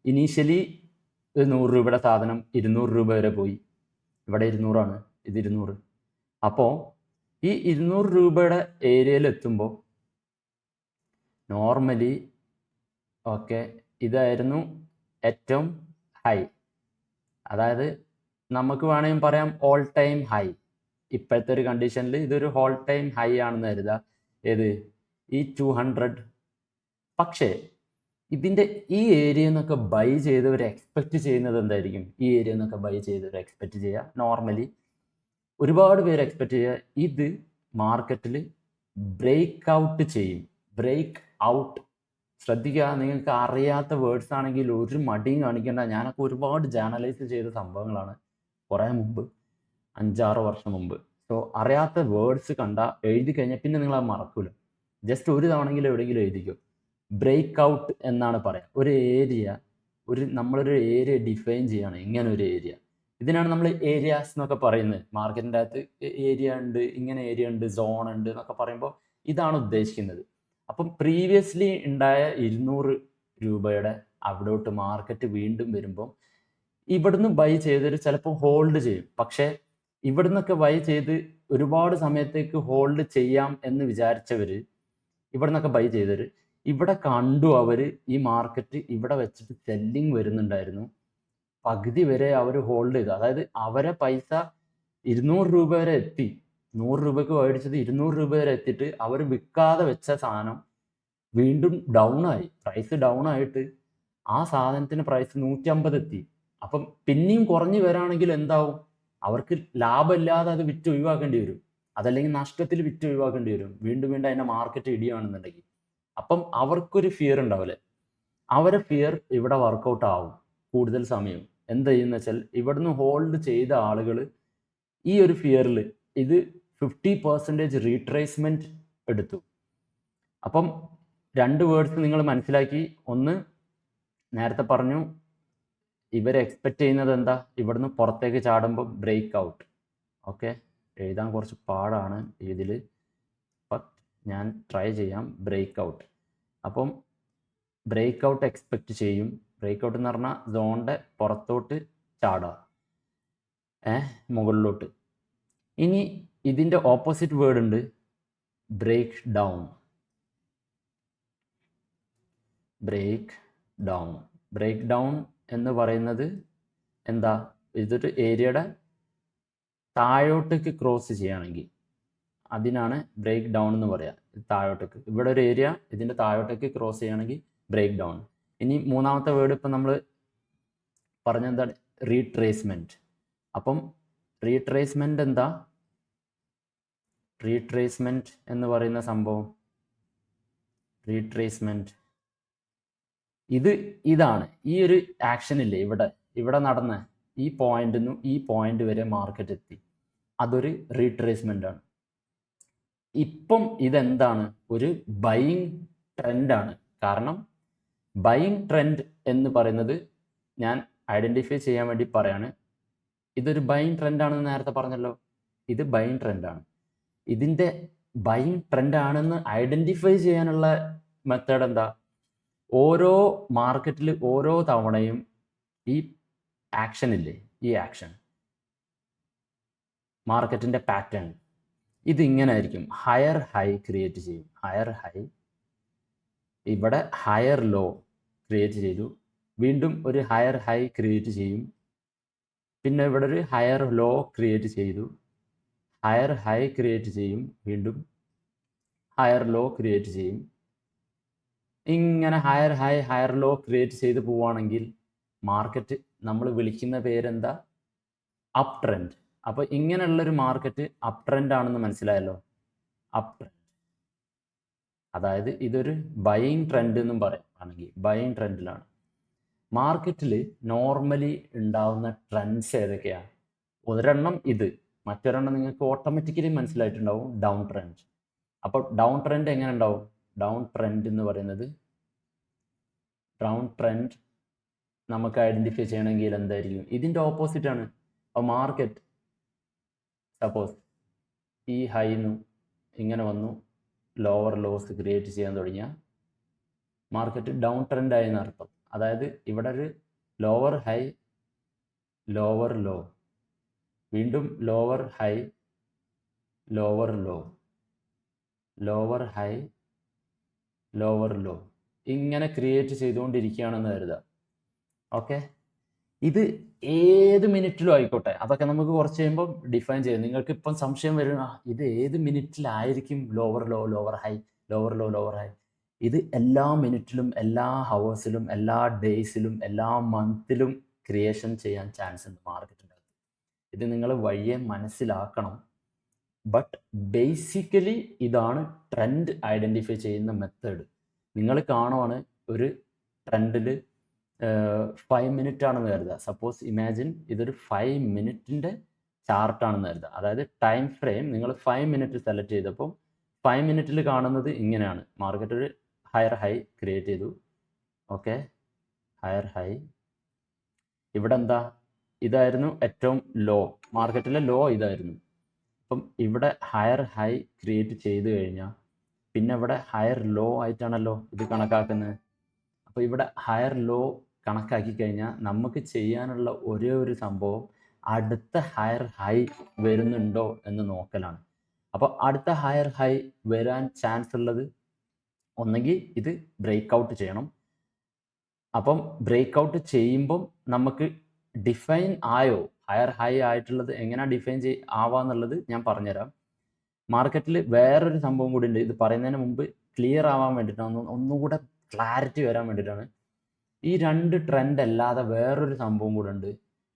ഇനീഷ്യലി 100 രൂപയുടെ സാധനം 200 രൂപ വരെ പോയി. ഇവിടെ 200 ആണ്, ഇത് 200. അപ്പോൾ ഈ 200 രൂപയുടെ ഏരിയയിൽ എത്തുമ്പോൾ നോർമലി ഓക്കെ ഇതായിരുന്നു ഏറ്റവും ഹൈ. അതായത് നമുക്ക് വേണമെങ്കിൽ പറയാം ഓൾ ടൈം ഹൈ. ഇപ്പോഴത്തെ ഒരു കണ്ടീഷനിൽ ഇതൊരു ഓൾ ടൈം ഹൈ ആണെന്ന് കരുതുക. ഏത്, ഈ 200. പക്ഷേ ഇതിൻ്റെ ഈ ഏരിയ എന്നൊക്കെ ബൈ ചെയ്തവർ എക്സ്പെക്റ്റ് ചെയ്യുന്നത് എന്തായിരിക്കും, ഈ ഏരിയ എന്നൊക്കെ ബൈ ചെയ്തവർ എക്സ്പെക്റ്റ് ചെയ്യുക, നോർമലി ഒരുപാട് പേര് എക്സ്പെക്റ്റ് ചെയ്യുക ഇത് മാർക്കറ്റിൽ ബ്രേക്ക് ഔട്ട് ചെയ്യും. ബ്രേക്ക് ഔട്ട്, ശ്രദ്ധിക്കുക, നിങ്ങൾക്ക് അറിയാത്ത വേർഡ്സ് ആണെങ്കിൽ ഒരു മടിയും കാണിക്കേണ്ട. ഞാനൊക്കെ ഒരുപാട് ജേർണലൈസ് ചെയ്ത സംഭവങ്ങളാണ് കുറേ മുമ്പ്, 5-6 വർഷം മുമ്പ്. സോ അറിയാത്ത വേർഡ്സ് കണ്ടാൽ എഴുതി കഴിഞ്ഞാൽ പിന്നെ നിങ്ങളത് മറക്കില്ല. ജസ്റ്റ് ഒരു തവണയെങ്കിലും എവിടെയെങ്കിലും എഴുതിക്കും. ബ്രേക്ക് ഔട്ട് എന്നാണ് പറയുക. ഒരു ഏരിയ, നമ്മളൊരു ഏരിയ ഡിഫൈൻ ചെയ്യണം. ഇങ്ങനെ ഒരു ഏരിയ, ഇതിനാണ് നമ്മൾ ഏരിയാസ് എന്നൊക്കെ പറയുന്നത്. മാർക്കറ്റിൻ്റെ അകത്ത് ഏരിയ ഉണ്ട്, ഇങ്ങനെ ഏരിയ ഉണ്ട്, സോൺ ഉണ്ട് എന്നൊക്കെ പറയുമ്പോൾ ഇതാണ് ഉദ്ദേശിക്കുന്നത്. അപ്പം പ്രീവിയസ്ലി ഉണ്ടായ 200 രൂപയുടെ അവിടോട്ട് മാർക്കറ്റ് വീണ്ടും വരുമ്പം ഇവിടുന്ന് ബൈ ചെയ്തൊരു ചിലപ്പോൾ ഹോൾഡ് ചെയ്യും. പക്ഷേ ഇവിടുന്നൊക്കെ ബൈ ചെയ്ത് ഒരുപാട് സമയത്തേക്ക് ഹോൾഡ് ചെയ്യാം എന്ന് വിചാരിച്ചവർ, ഇവിടുന്നൊക്കെ ബൈ ചെയ്തവർ ഇവിടെ കണ്ടു അവർ ഈ മാർക്കറ്റ് ഇവിടെ വെച്ചിട്ട് സെല്ലിങ് വരുന്നുണ്ടായിരുന്നു. പകുതി വരെ അവർ ഹോൾഡ് ചെയ്തു. അതായത് അവരെ പൈസ 200 രൂപ വരെ എത്തി. 100 രൂപയ്ക്ക് മേടിച്ചത് 200 രൂപ വരെ എത്തിയിട്ട് അവർ വിൽക്കാതെ വെച്ച സാധനം വീണ്ടും ഡൗൺ ആയി. പ്രൈസ് ഡൗൺ ആയിട്ട് ആ സാധനത്തിന് പ്രൈസ് 150 എത്തി. അപ്പം പിന്നെയും കുറഞ്ഞു വരാണെങ്കിൽ എന്താവും, അവർക്ക് ലാഭമില്ലാതെ അത് വിറ്റ് ഒഴിവാക്കേണ്ടി വരും. അതല്ലെങ്കിൽ നഷ്ടത്തിൽ വിറ്റ് ഒഴിവാക്കേണ്ടി വരും. വീണ്ടും വീണ്ടും അതിൻ്റെ മാർക്കറ്റ് ഇടിയാണെന്നുണ്ടെങ്കിൽ. അപ്പം അവർക്കൊരു ഫിയർ ഉണ്ടാവില്ലേ, അവരെ ഫിയർ ഇവിടെ വർക്കൗട്ട് ആവും കൂടുതൽ സമയം. എന്താ ചെയ്യുന്ന വെച്ചാൽ ഇവിടുന്ന് ഹോൾഡ് ചെയ്ത ആളുകൾ ഈ ഒരു ഫിയറിൽ ഇത് 50% റീട്രേസ്മെൻറ്റ് എടുത്തു. അപ്പം 2 വേർഡ്സ് നിങ്ങൾ മനസ്സിലാക്കി. ഒന്ന്, നേരത്തെ പറഞ്ഞു ഇവർ എക്സ്പെക്റ്റ് ചെയ്യുന്നത് എന്താ, ഇവിടുന്ന് പുറത്തേക്ക് ചാടുമ്പോൾ ബ്രേക്ക് ഔട്ട്. ഓക്കെ, എഴുതാൻ കുറച്ച് പാടാണ് ഇതിൽ, ബട്ട് ഞാൻ ട്രൈ ചെയ്യാം. Break out. അപ്പം ബ്രേക്ക് ഔട്ട് എക്സ്പെക്റ്റ് ചെയ്യും. ബ്രേക്ക് ഔട്ട് എന്ന് പറഞ്ഞാൽ സോണിൻ്റെ പുറത്തോട്ട് ചാടുക, മുകളിലോട്ട്. ഇനി ഇതിൻ്റെ ഓപ്പോസിറ്റ് വേർഡ് ഉണ്ട്, break down. Break down. Break down എന്ന് പറയുന്നത് എന്താ, ഇതൊരു ഏരിയയുടെ താഴോട്ടേക്ക് ക്രോസ് ചെയ്യുകയാണെങ്കിൽ അതിനാണ് ബ്രേക്ക് ഡൗൺ എന്ന് പറയുക. താഴോട്ടേക്ക്, ഇവിടെ ഒരു ഏരിയ ഇതിൻ്റെ താഴോട്ടേക്ക് ക്രോസ് ചെയ്യുകയാണെങ്കിൽ ബ്രേക്ക് ഡൗൺ. ഇനി മൂന്നാമത്തെ വേർഡ് ഇപ്പം നമ്മൾ പറഞ്ഞെന്താണ്, റീട്രേസ്മെൻറ്റ്. അപ്പം റീട്രേസ്മെൻറ്റ് എന്താ, റീട്രേസ്മെൻറ്റ് എന്ന് പറയുന്ന സംഭവം, റീട്രേസ്മെൻറ്റ് ഇതാണ് ഈ ഒരു ആക്ഷൻ ഇല്ലേ, ഇവിടെ നടന്ന ഈ പോയിന്റിൽ നിന്നും ഈ പോയിന്റ് വരെ മാർക്കറ്റ് എത്തി, അതൊരു റീട്രേസ്മെൻ്റ് ആണ്. ഇപ്പം ഇതെന്താണ്? ഒരു ബൈയിങ് ട്രെൻഡാണ്. കാരണം ബൈയിങ് ട്രെൻഡ് എന്ന് പറയുന്നത് ഞാൻ ഐഡൻറ്റിഫൈ ചെയ്യാൻ വേണ്ടി പറയാണ്. ഇതൊരു ബൈയിങ് ട്രെൻഡാണെന്ന് നേരത്തെ പറഞ്ഞല്ലോ. ഇത് ബൈയിങ് ട്രെൻഡാണ്. ഇതിൻ്റെ ബൈയിങ് ട്രെൻഡാണെന്ന് ഐഡൻറ്റിഫൈ ചെയ്യാനുള്ള മെത്തേഡ് എന്താ? ഓരോ മാർക്കറ്റിൽ ഓരോ തവണയും ഈ ആക്ഷൻ ഇല്ലേ, ഈ ആക്ഷൻ മാർക്കറ്റിൻ്റെ പാറ്റേൺ ഇതിങ്ങനെ ആയിരിക്കും. ഹയർ ഹൈ ക്രിയേറ്റ് ചെയ്യും. ഹയർ ഹൈ, ഇവിടെ ഹയർ ലോ ക്രിയേറ്റ് ചെയ്തു, വീണ്ടും ഒരു ഹയർ ഹൈ ക്രിയേറ്റ് ചെയ്യും, പിന്നെ ഇവിടെ ഒരു ഹയർ ലോ ക്രിയേറ്റ് ചെയ്തു, ഹയർ ഹൈ ക്രിയേറ്റ് ചെയ്യും, വീണ്ടും ഹയർ ലോ ക്രിയേറ്റ് ചെയ്യും. ഇങ്ങനെ higher high higher low create ചെയ്ത് പോവുകയാണെങ്കിൽ മാർക്കറ്റ് നമ്മൾ വിളിക്കുന്ന പേരെന്താ? Up trend. അപ്പോൾ ഇങ്ങനെയുള്ളൊരു മാർക്കറ്റ് അപ് ട്രെൻഡ് ആണെന്ന് മനസ്സിലായല്ലോ. അപ് ട്രെൻഡ്, അതായത് ഇതൊരു ബൈയിങ് ട്രെൻഡ് എന്നും പറയുകയാണെങ്കിൽ ബൈയിങ് ട്രെൻഡിലാണ്. മാർക്കറ്റിൽ നോർമലി ഉണ്ടാവുന്ന ട്രെൻഡ്സ് ഏതൊക്കെയാണ്? ഒരെണ്ണം ഇത്, മറ്റൊരെണ്ണം നിങ്ങൾക്ക് ഓട്ടോമാറ്റിക്കലി മനസ്സിലായിട്ടുണ്ടാവും, ഡൗൺ ട്രെൻഡ്. അപ്പോൾ ഡൗൺ ട്രെൻഡ് എങ്ങനെ ഉണ്ടാവും? ഡൗൺ ട്രെൻഡ് എന്ന് പറയുന്നത്, ഡൗൺ ട്രെൻഡ് നമുക്ക് ഐഡൻറ്റിഫൈ ചെയ്യണമെങ്കിൽ എന്തായിരിക്കും? ഇതിൻ്റെ ഓപ്പോസിറ്റ് ആണ്. അപ്പോൾ മാർക്കറ്റ് സപ്പോസ് ഈ ഹൈന്ന് ഇങ്ങനെ വന്നു ലോവർ ലോസ് ക്രിയേറ്റ് ചെയ്യാൻ തുടങ്ങിയ മാർക്കറ്റ് ഡൗൺ ട്രെൻഡ് ആയി എന്നർത്ഥം. അതായത് ഇവിടെ ഒരു ലോവർ ഹൈ ലോവർ ലോ, വീണ്ടും lower high lower low, lower high lower low, ഇങ്ങനെ ക്രിയേറ്റ് ചെയ്തുകൊണ്ടിരിക്കുകയാണെന്ന് കരുതുക. ഓക്കെ, ഇത് ഏത് മിനിറ്റിലും ആയിക്കോട്ടെ, അതൊക്കെ നമുക്ക് കുറച്ച് കഴിയുമ്പോൾ ഡിഫൈൻ ചെയ്യാം. നിങ്ങൾക്ക് ഇപ്പം സംശയം വരും, ഇത് ഏത് മിനിറ്റിലായിരിക്കും lower low lower high lower low lower high? ഇത് എല്ലാ മിനിറ്റിലും എല്ലാ ഹവേഴ്സിലും എല്ലാ ഡേയ്സിലും എല്ലാ മന്തിലും ക്രിയേഷൻ ചെയ്യാൻ ചാൻസ് ഉണ്ട് മാർക്കറ്റിൻ്റെ അകത്ത്. ഇത് നിങ്ങൾ വഴിയെ മനസ്സിലാക്കണം. ബട്ട് ബേസിക്കലി ഇതാണ് ട്രെൻഡ് ഐഡൻറ്റിഫൈ ചെയ്യുന്ന മെത്തേഡ്. നിങ്ങൾ കാണുവാണ് ഒരു ട്രെൻഡിൽ 5 മിനിറ്റ് ആണെന്ന് കരുതുക. സപ്പോസ് ഇമാജിൻ ഇതൊരു 5 മിനിറ്റിൻ്റെ ചാർട്ടാണെന്ന് കരുതുക. അതായത് ടൈം ഫ്രെയിം നിങ്ങൾ 5 മിനിറ്റ് സെലക്ട് ചെയ്തപ്പോൾ 5 മിനിറ്റിൽ കാണുന്നത് ഇങ്ങനെയാണ്. മാർക്കറ്റ് ഒരു ഹയർ ഹൈ ക്രിയേറ്റ് ചെയ്തു. ഓക്കെ, ഹയർ ഹൈ, ഇവിടെ എന്താ? ഇതായിരുന്നു ഏറ്റവും ലോ, മാർക്കറ്റിലെ ലോ ഇതായിരുന്നു. അപ്പം ഇവിടെ ഹയർ ഹൈ ക്രിയേറ്റ് ചെയ്ത് കഴിഞ്ഞാൽ പിന്നെ ഇവിടെ ഹയർ ലോ ആയിട്ടാണല്ലോ ഇത് കണക്കാക്കുന്നത്. അപ്പോൾ ഇവിടെ ഹയർ ലോ കണക്കാക്കി കഴിഞ്ഞാൽ നമുക്ക് ചെയ്യാനുള്ള ഒരേ ഒരു സംഭവം അടുത്ത ഹയർ ഹൈ വരുന്നുണ്ടോ എന്ന് നോക്കലാണ്. അപ്പോൾ അടുത്ത ഹയർ ഹൈ വരാൻ ചാൻസ് ഉള്ളത് ഒന്നെങ്കിൽ ഇത് ബ്രേക്ക് ഔട്ട് ചെയ്യണം. അപ്പം ബ്രേക്ക് ഔട്ട് ചെയ്യുമ്പം നമുക്ക് ഡിഫൈൻ ആയോ ഹയർ ഹൈ ആയിട്ടുള്ളത്? എങ്ങനെ ഡിഫൈൻ ആവാന്നുള്ളത് ഞാൻ പറഞ്ഞുതരാം. മാർക്കറ്റിൽ വേറൊരു സംഭവം കൂടി ഉണ്ട്. ഇത് പറയുന്നതിന് മുമ്പ് ക്ലിയർ ആവാൻ വേണ്ടിയിട്ടാണ്, ഒന്നുകൂടെ ക്ലാരിറ്റി വരാൻ വേണ്ടിയിട്ടാണ്. ഈ രണ്ട് ട്രെൻഡ് അല്ലാതെ വേറൊരു സംഭവം കൂടെ ഉണ്ട്,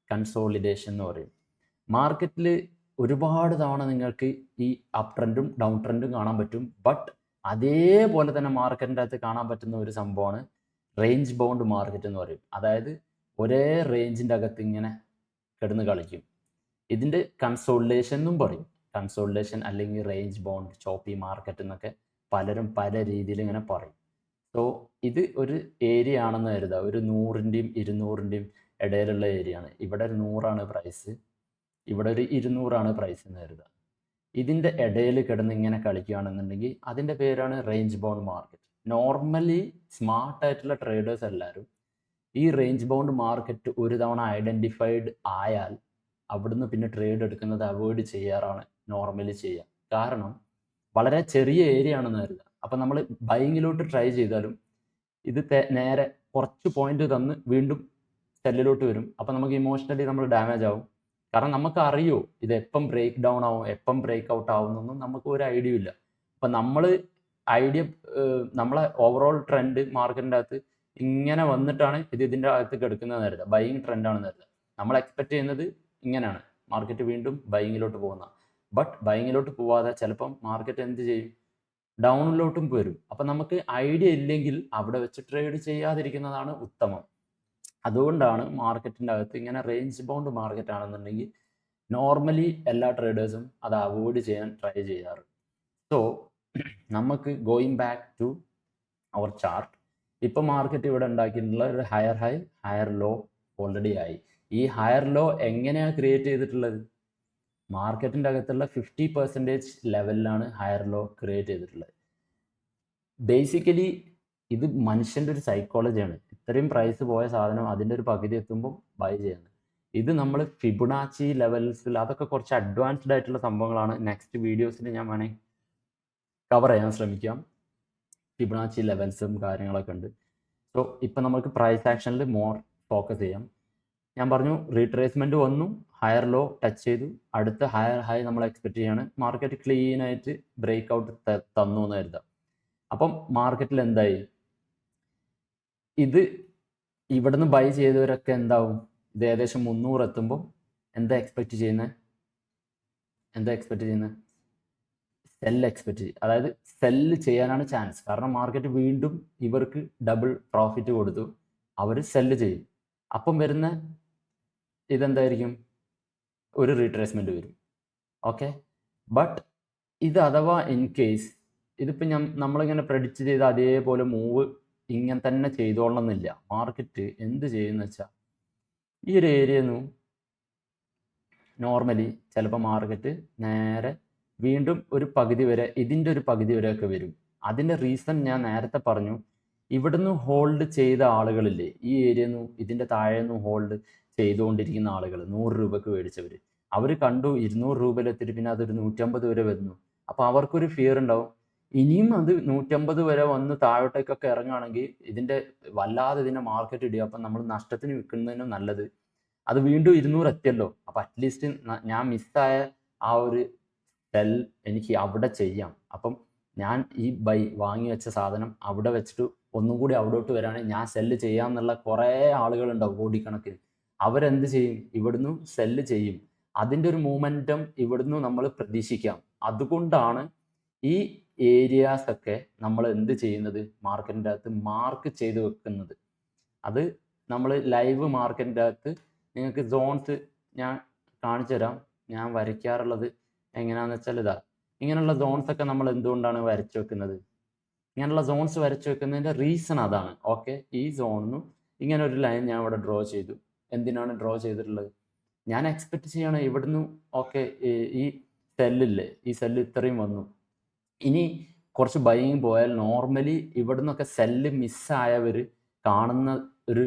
കൺസോളിഡേഷൻ എന്ന് പറയും. മാർക്കറ്റിൽ ഒരുപാട് തവണ നിങ്ങൾക്ക് ഈ അപ് ട്രെൻഡും ഡൗൺ ട്രെൻഡും കാണാൻ പറ്റും. ബട്ട് അതേപോലെ തന്നെ മാർക്കറ്റിൻ്റെ അകത്ത് കാണാൻ പറ്റുന്ന ഒരു സംഭവമാണ് റേഞ്ച് ബൗണ്ട് മാർക്കറ്റ് എന്ന് പറയും. അതായത് ഒരേ റേഞ്ചിൻ്റെ അകത്ത് ഇങ്ങനെ കിടന്ന് കളിക്കും. ഇതിൻ്റെ കൺസോളിഡേഷൻ എന്നും പറയും. കൺസോളിഡേഷൻ അല്ലെങ്കിൽ റേഞ്ച് ബൗണ്ട്, ചോപ്പി മാർക്കറ്റ് എന്നൊക്കെ പലരും പല രീതിയിൽ ഇങ്ങനെ പറയും. സോ ഇത് ഒരു ഏരിയ ആണെന്ന് കരുതുക. ഒരു 100ൻ്റെയും 200ൻ്റെയും ഇടയിലുള്ള ഏരിയ ആണ്. ഇവിടെ ഒരു 100 പ്രൈസ്, ഇവിടെ ഒരു 200 പ്രൈസ് എന്ന് കരുതുക. ഇതിൻ്റെ ഇടയിൽ കിടന്ന് ഇങ്ങനെ കളിക്കുകയാണെന്നുണ്ടെങ്കിൽ അതിൻ്റെ പേരാണ് റേഞ്ച് ബൗണ്ട് മാർക്കറ്റ്. നോർമലി സ്മാർട്ടായിട്ടുള്ള ട്രേഡേഴ്സ് എല്ലാവരും ഈ റേഞ്ച് ബൗണ്ട് മാർക്കറ്റ് ഒരു തവണ ഐഡൻറ്റിഫൈഡ് ആയാൽ അവിടുന്ന് പിന്നെ ട്രേഡ് എടുക്കുന്നത് അവോയ്ഡ് ചെയ്യാറാണ് നോർമലി ചെയ്യുക. കാരണം വളരെ ചെറിയ ഏരിയ ആണെന്ന് കരുതുക. അപ്പം നമ്മൾ ബൈങ്ങിലോട്ട് ട്രൈ ചെയ്താലും ഇത് നേരെ കുറച്ച് പോയിന്റ് തന്ന് വീണ്ടും സെല്ലിലോട്ട് വരും. അപ്പം നമുക്ക് ഇമോഷണലി നമ്മൾ ഡാമേജ് ആവും. കാരണം നമുക്ക് അറിയോ ഇത് എപ്പം ബ്രേക്ക് ഡൗൺ ആവും എപ്പം ബ്രേക്ക് ഔട്ട് ആവുന്നൊന്നും നമുക്ക് ഒരു ഐഡിയ ഇല്ല. അപ്പം നമ്മൾ നമ്മളെ ഓവറോൾ ട്രെൻഡ് മാർക്കറ്റിൻ്റെ അകത്ത് ഇങ്ങനെ വന്നിട്ടാണ് ഇതിൻ്റെ അകത്ത് കിടക്കുന്നത് കരുതുക. ബൈയിങ് ട്രെൻഡാണെന്ന് കരുതുക. നമ്മൾ എക്സ്പെക്ട് ചെയ്യുന്നത് ഇങ്ങനെയാണ്, മാർക്കറ്റ് വീണ്ടും ബൈങ്ങിലോട്ട് പോകുന്ന. ബട്ട് ബൈങ്ങിലോട്ട് പോവാതെ ചിലപ്പം മാർക്കറ്റ് എന്ത് ചെയ്യും? ഡൗണിലോട്ടും വരും. അപ്പം നമുക്ക് ഐഡിയ ഇല്ലെങ്കിൽ അവിടെ വെച്ച് ട്രേഡ് ചെയ്യാതിരിക്കുന്നതാണ് ഉത്തമം. അതുകൊണ്ടാണ് മാർക്കറ്റിൻ്റെ അകത്ത് ഇങ്ങനെ റേഞ്ച് ബൗണ്ട് മാർക്കറ്റ് ആണെന്നുണ്ടെങ്കിൽ നോർമലി എല്ലാ ട്രേഡേഴ്സും അത് അവോയ്ഡ് ചെയ്യാൻ ട്രൈ ചെയ്യാറ്. സോ നമുക്ക് going back to our chart, ഇപ്പം മാർക്കറ്റ് ഇവിടെ ഉണ്ടാക്കിയിട്ടുള്ള ഒരു higher high higher low already ആയി. ഈ ഹയർ ലോ എങ്ങനെയാണ് ക്രിയേറ്റ് ചെയ്തിട്ടുള്ളത്? മാർക്കറ്റിൻ്റെ അകത്തുള്ള 50% ലെവലിലാണ് ഹയർ ലോ ക്രിയേറ്റ് ചെയ്തിട്ടുള്ളത്. ബേസിക്കലി ഇത് മനുഷ്യൻ്റെ ഒരു സൈക്കോളജിയാണ്. ഇത്രയും പ്രൈസ് പോയ സാധനം അതിൻ്റെ ഒരു പകുതി എത്തുമ്പോൾ ബൈ ചെയ്യുന്നത്. ഇത് നമ്മൾ ഫിബൊനാച്ചി ലെവൽസിൽ, അതൊക്കെ കുറച്ച് അഡ്വാൻസ്ഡ് ആയിട്ടുള്ള സംഭവങ്ങളാണ്. നെക്സ്റ്റ് വീഡിയോസിൽ ഞാൻ വേണമെങ്കിൽ കവർ ചെയ്യാൻ ശ്രമിക്കാം. ഫിബൊനാച്ചി ലെവൽസും കാര്യങ്ങളൊക്കെ ഉണ്ട്. സോ ഇപ്പം നമുക്ക് പ്രൈസ് ആക്ഷനിൽ മോർ ഫോക്കസ് ചെയ്യാം. ഞാൻ പറഞ്ഞു റീട്രേസ്മെൻറ്റ് വന്നു, ഹയർ ലോ ടച്ച് ചെയ്തു, അടുത്ത ഹയർ ഹൈ നമ്മൾ എക്സ്പെക്റ്റ് ചെയ്യാണ്. മാർക്കറ്റ് ക്ലീൻ ആയിട്ട് ബ്രേക്ക് ഔട്ട് തന്നു എന്ന് കരുതാം. അപ്പം മാർക്കറ്റിൽ എന്തായി? ഇത് ഇവിടുന്ന് ബൈ ചെയ്തവരൊക്കെ എന്താവും? ഇത് ഏകദേശം 300 എത്തുമ്പോൾ എന്താ എക്സ്പെക്റ്റ് ചെയ്യുന്നത്? സെല്ല് എക്സ്പെക്റ്റ് ചെയ്യും. അതായത് സെല്ല് ചെയ്യാനാണ് ചാൻസ്. കാരണം മാർക്കറ്റ് വീണ്ടും ഇവർക്ക് ഡബിൾ പ്രോഫിറ്റ് കൊടുത്തു, അവർ സെല്ല് ചെയ്യും. അപ്പം വരുന്ന ഇതെന്തായിരിക്കും? ഒരു റീട്രേസ്മെൻറ്റ് വരും. ഓക്കെ, ബട്ട് ഇത് അഥവാ ഇൻ കേസ് ഇതിപ്പോൾ നമ്മളിങ്ങനെ പ്രെഡിക്റ്റ് ചെയ്ത് അതേപോലെ മൂവ് ഇങ്ങനെ തന്നെ ചെയ്തോളണമെന്നില്ല. മാർക്കറ്റ് എന്ത് ചെയ്യുന്ന വെച്ചാൽ ഈ ഒരു ഏരിയയിൽ നിന്നും നോർമലി ചിലപ്പോൾ മാർക്കറ്റ് നേരെ വീണ്ടും ഒരു പകുതി വരെ, ഇതിൻ്റെ ഒരു പകുതി വരെയൊക്കെ വരും. അതിൻ്റെ റീസൺ ഞാൻ നേരത്തെ പറഞ്ഞു. ഇവിടുന്ന് ഹോൾഡ് ചെയ്ത ആളുകളില്ലേ, ഈ ഏരിയയിൽ നിന്നും ഇതിൻ്റെ താഴെ നിന്നും ഹോൾഡ് ചെയ്തുകൊണ്ടിരിക്കുന്ന ആളുകൾ, 100 രൂപക്ക് മേടിച്ചവർ, അവർ കണ്ടു 200 രൂപയിലെത്തിയിട്ട് പിന്നെ അതൊരു 150 വരെ വരുന്നു. അപ്പോൾ അവർക്കൊരു ഫിയർ ഉണ്ടാവും, ഇനിയും അത് 150 വരെ വന്ന് താഴോട്ടേക്കൊക്കെ ഇറങ്ങുകയാണെങ്കിൽ വല്ലാതെ ഇതിൻ്റെ മാർക്കറ്റ് ഇടുക, അപ്പം നമ്മൾ നഷ്ടത്തിന് വിൽക്കുന്നതിനും നല്ലത് അത് വീണ്ടും 200 എത്തിയല്ലോ, അപ്പോൾ അറ്റ്ലീസ്റ്റ് ഞാൻ മിസ്സായ ആ ഒരു സെൽ എനിക്ക് അവിടെ ചെയ്യാം. അപ്പം ഞാൻ ഈ വാങ്ങി വെച്ച സാധനം അവിടെ വെച്ചിട്ട് ഒന്നും കൂടി അവിടോട്ട് വരാണെങ്കിൽ ഞാൻ സെല്ല് ചെയ്യാമെന്നുള്ള കുറേ ആളുകളുണ്ടാവും, കോടിക്കണക്കിന്. അവരെന്ത് ചെയ്യും? ഇവിടുന്ന് സെല്ല് ചെയ്യും. അതിൻ്റെ ഒരു മൂമെൻറ്റം ഇവിടുന്ന് നമ്മൾ പ്രതീക്ഷിക്കാം. അതുകൊണ്ടാണ് ഈ ഏരിയാസൊക്കെ നമ്മൾ എന്ത് ചെയ്യുന്നത്? മാർക്കറ്റിൻ്റെ അകത്ത് മാർക്ക് ചെയ്ത് വെക്കുന്നത്. അത് നമ്മൾ ലൈവ് മാർക്കറ്റിൻ്റെ അകത്ത് നിങ്ങൾക്ക് സോൺസ് ഞാൻ കാണിച്ചു തരാം. ഞാൻ വരയ്ക്കാറുള്ളത് എങ്ങനെയാണെന്ന് വെച്ചാൽ ഇങ്ങനെയുള്ള സോൺസൊക്കെ നമ്മൾ എന്തുകൊണ്ടാണ് വരച്ചു വെക്കുന്നത്? ഇങ്ങനെയുള്ള സോൺസ് വരച്ചു വെക്കുന്നതിൻ്റെ റീസൺ അതാണ്. ഓക്കെ, ഈ സോണിനും ഇങ്ങനെ ഒരു ലൈൻ ഞാൻ ഇവിടെ ഡ്രോ ചെയ്തു. എന്തിനാണ് ഡ്രോ ചെയ്തിട്ടുള്ളത്? ഞാൻ എക്സ്പെക്റ്റ് ചെയ്യണം ഇവിടുന്ന് ഓക്കെ ഈ സെല്ലില്ലേ, ഈ സെല്ല് ഇത്രയും വന്നു, ഇനി കുറച്ച് ബൈയിങ് പോയാൽ നോർമലി ഇവിടുന്നൊക്കെ സെല്ല് മിസ്സായവർ കാണുന്ന ഒരു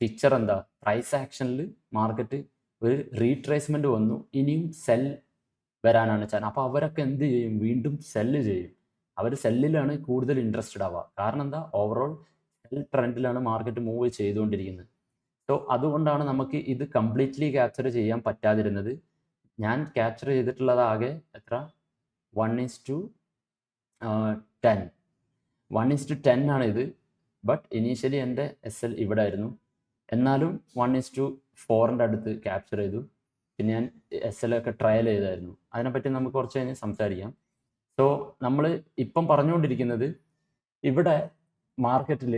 പിക്ചർ എന്താ? പ്രൈസ് ആക്ഷനിൽ മാർക്കറ്റ് ഒരു റീട്രേസ്മെൻറ്റ് വന്നു, ഇനിയും സെൽ വരാനാണ് ചാൻസ്. അപ്പോൾ അവരൊക്കെ എന്ത് ചെയ്യും? വീണ്ടും സെല്ല് ചെയ്യും. അവർ സെല്ലിലാണ് കൂടുതൽ ഇൻട്രസ്റ്റഡ് ആവുക. കാരണം എന്താ? ഓവറോൾ സെൽ ട്രെൻഡിലാണ് മാർക്കറ്റ് മൂവ് ചെയ്തുകൊണ്ടിരിക്കുന്നത്. സോ അതുകൊണ്ടാണ് നമുക്ക് ഇത് കംപ്ലീറ്റ്ലി ക്യാപ്ചർ ചെയ്യാൻ പറ്റാതിരുന്നത്. ഞാൻ ക്യാപ്ചർ ചെയ്തിട്ടുള്ളത് എത്ര? 1:10. 1:10 ആണ് ഇത്. ബട്ട് ഇനീഷ്യലി എൻ്റെ SL ഇവിടെ ആയിരുന്നു. എന്നാലും 1:4 അടുത്ത് ക്യാപ്ചർ ചെയ്തു. പിന്നെ ഞാൻ SL ഒക്കെ ട്രയൽ ചെയ്തായിരുന്നു. അതിനെപ്പറ്റി നമുക്ക് കുറച്ച് കഴിഞ്ഞ് സംസാരിക്കാം. സോ നമ്മൾ ഇപ്പം പറഞ്ഞുകൊണ്ടിരിക്കുന്നത് ഇവിടെ മാർക്കറ്റിൽ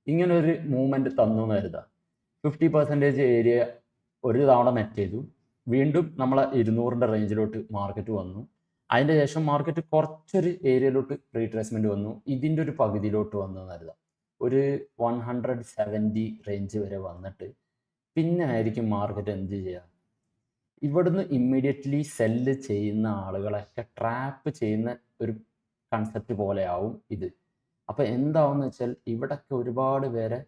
ഇങ്ങനെ ഒരു മൂവ്മെൻറ്റ് തന്നു എന്ന് കരുതാം. 50% ഏരിയ ഒരു തവണ മെറ്റ് ചെയ്തു, വീണ്ടും നമ്മൾ 200ൻ്റെ റേഞ്ചിലോട്ട് മാർക്കറ്റ് വന്നു. അതിൻ്റെ ശേഷം മാർക്കറ്റ് കുറച്ചൊരു ഏരിയയിലോട്ട് റീട്രേസ്മെൻറ്റ് വന്നു, ഇതിൻ്റെ ഒരു പകുതിയിലോട്ട് വന്നു എന്ന് കരുതാം. ഒരു 170 റേഞ്ച് വരെ വന്നിട്ട് പിന്നെ ആയിരിക്കും മാർക്കറ്റ് എന്ത് ചെയ്യുക? ഇവിടുന്ന് ഇമ്മീഡിയറ്റ്ലി സെല്ല് ചെയ്യുന്ന ആളുകളൊക്കെ ട്രാപ്പ് ചെയ്യുന്ന ഒരു കൺസെപ്റ്റ് പോലെയാവും ഇത്. അപ്പോൾ എന്താവെന്ന് വെച്ചാൽ ഇവിടൊക്കെ ഒരുപാട് പേരെ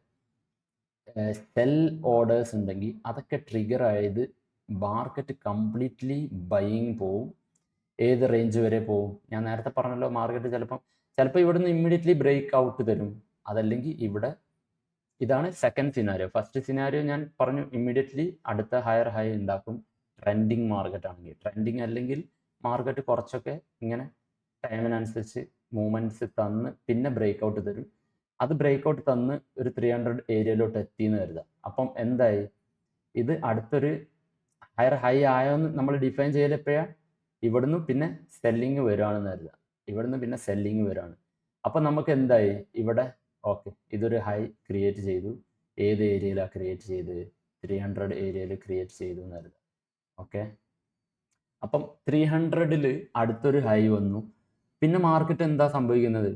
സെൽ ഓർഡേഴ്സ് ഉണ്ടെങ്കിൽ അതൊക്കെ ട്രിഗർ ആയത് മാർക്കറ്റ് കംപ്ലീറ്റ്ലി ബൈയിങ് പോവും. ഏത് റേഞ്ച് വരെ പോവും? ഞാൻ നേരത്തെ പറഞ്ഞല്ലോ, മാർക്കറ്റ് ചിലപ്പോൾ ഇവിടുന്ന് ഇമ്മീഡിയറ്റ്ലി ബ്രേക്ക് ഔട്ട് തരും. അതല്ലെങ്കിൽ ഇവിടെ ഇതാണ് സെക്കൻഡ് സിനാരിയോ. ഫസ്റ്റ് സിനാരിയോ ഞാൻ പറഞ്ഞു, ഇമ്മീഡിയറ്റ്ലി അടുത്ത ഹയർ ഹൈ ഉണ്ടാക്കും ട്രെൻഡിങ് മാർക്കറ്റ് ആണെങ്കിൽ. ട്രെൻഡിങ് അല്ലെങ്കിൽ മാർക്കറ്റ് കുറച്ചൊക്കെ ഇങ്ങനെ ടൈമിനനുസരിച്ച് മൂവ്മെൻറ്റ്സ് തന്ന് പിന്നെ ബ്രേക്ക് ഔട്ട് തരും. അത് ബ്രേക്ക് ഔട്ട് തന്ന് ഒരു 300 ഏരിയയിലോട്ട് എത്തിയെന്ന് കരുതാം. അപ്പം എന്തായി? ഇത് അടുത്തൊരു ഹയർ ഹൈ ആയോന്ന് നമ്മൾ ഡിഫൈൻ ചെയ്തപ്പോഴാണ് ഇവിടുന്ന് പിന്നെ സെല്ലിങ് വരുവാണെന്ന് കരുതാം. ഇവിടുന്ന് പിന്നെ സെല്ലിങ് വരുവാണ്. അപ്പം നമുക്ക് എന്തായി? ഇവിടെ ഓക്കെ, ഇതൊരു ഹൈ ക്രിയേറ്റ് ചെയ്തു. ഏത് ഏരിയയിലാണ് ക്രിയേറ്റ് ചെയ്ത്? 300 ഏരിയയിൽ ക്രിയേറ്റ് ചെയ്തു എന്ന് കരുതാം. ഓക്കെ, അപ്പം 300ൽ അടുത്തൊരു ഹൈ വന്നു, പിന്നെ മാർക്കറ്റ് എന്താ സംഭവിക്കുന്നത്,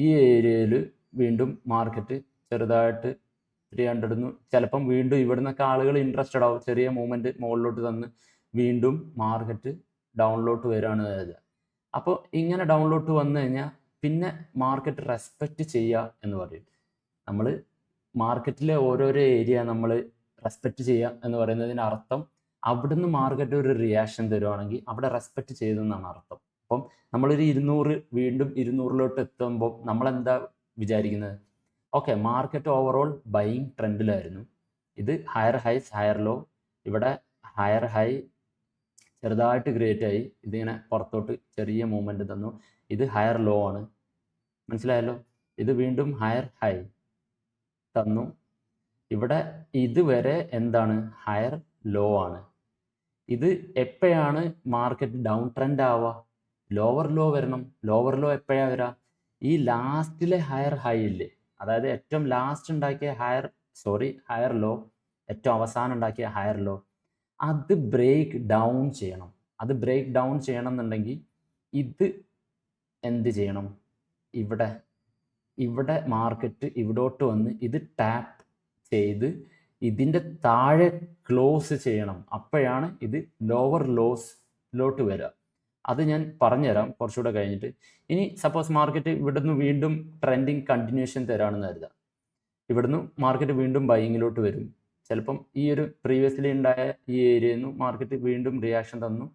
ഈ ഏരിയയിൽ വീണ്ടും മാർക്കറ്റ് ചെറുതായിട്ട് 300 ചിലപ്പം വീണ്ടും ഇവിടുന്നൊക്കെ ആളുകൾ ഇൻട്രസ്റ്റഡ് ആവും, ചെറിയ മൂവ്മെൻറ്റ് മുകളിലോട്ട് തന്ന് വീണ്ടും മാർക്കറ്റ് ഡൗണിലോട്ട് വരികയാണ് കരുതുക. അപ്പോൾ ഇങ്ങനെ ഡൗണിലോട്ട് വന്നു കഴിഞ്ഞാൽ പിന്നെ മാർക്കറ്റ് റെസ്പെക്റ്റ് ചെയ്യുക എന്ന് പറയും. നമ്മൾ മാർക്കറ്റിലെ ഓരോരോ ഏരിയ നമ്മൾ റെസ്പെക്റ്റ് ചെയ്യുക എന്ന് പറയുന്നതിന് അർത്ഥം അവിടുന്ന് മാർക്കറ്റ് ഒരു റിയാക്ഷൻ തരുവാണെങ്കിൽ അവിടെ റെസ്പെക്റ്റ് ചെയ്തെന്നാണ് അർത്ഥം. അപ്പം നമ്മളൊരു 200 വീണ്ടും 200 എത്തുമ്പോൾ നമ്മളെന്താ വിചാരിക്കുന്നത്, ഓക്കെ മാർക്കറ്റ് ഓവറോൾ ബൈയിങ് ട്രെൻഡിലായിരുന്നു, ഇത് ഹയർ ഹൈസ് ഹയർ ലോ, ഇവിടെ ഹയർ ഹൈ ചെറുതായിട്ട് ക്രിയേറ്റ് ആയി, ഇതിങ്ങനെ പുറത്തോട്ട് ചെറിയ മൂവ്മെൻറ്റ് തന്നു, ഇത് ഹയർ ലോ ആണ്, മനസ്സിലായല്ലോ. ഇത് വീണ്ടും ഹയർ ഹൈ തന്നു, ഇവിടെ ഇതുവരെ എന്താണ് ഹയർ ലോ ആണ്. ഇത് എപ്പോഴാണ് മാർക്കറ്റ് ഡൗൺ ട്രെൻഡ് ആവുക, ലോവർ ലോ വരണം. ലോവർ ലോ എപ്പോഴാണ് വരിക, ഈ ലാസ്റ്റിലെ ഹയർ ഹൈ ഇല്ലേ, അതായത് ഏറ്റവും ലാസ്റ്റ് ഉണ്ടാക്കിയ ഹയർ ലോ, ഏറ്റവും അവസാനം ഉണ്ടാക്കിയ ഹയർ ലോ, അത് ബ്രേക്ക് ഡൗൺ ചെയ്യണം. അത് ബ്രേക്ക് ഡൗൺ ചെയ്യണം എന്നുണ്ടെങ്കിൽ ഇത് എന്ത് ചെയ്യണം, ഇവിടെ മാർക്കറ്റ് ഇവിടോട്ട് വന്ന് ഇത് ടാപ്പ് ചെയ്ത് ഇതിൻ്റെ താഴെ ക്ലോസ് ചെയ്യണം. അപ്പോഴാണ് ഇത് ലോവർ ലോസിലോട്ട് വരിക. അത് ഞാൻ പറഞ്ഞുതരാം കുറച്ചുകൂടെ കഴിഞ്ഞിട്ട്. ഇനി സപ്പോസ് മാർക്കറ്റ് ഇവിടുന്ന് വീണ്ടും ട്രെൻഡിങ് കണ്ടിന്യൂഷൻ തരാണെന്ന് കരുതാം, ഇവിടുന്ന് മാർക്കറ്റ് വീണ്ടും ബൈയിങ്ങിലോട്ട് വരും. ചിലപ്പം ഈ ഒരു പ്രീവിയസ്ലി ഉണ്ടായ ഈ ഏരിയയിൽ നിന്ന് മാർക്കറ്റ് വീണ്ടും റിയാക്ഷൻ തന്നു,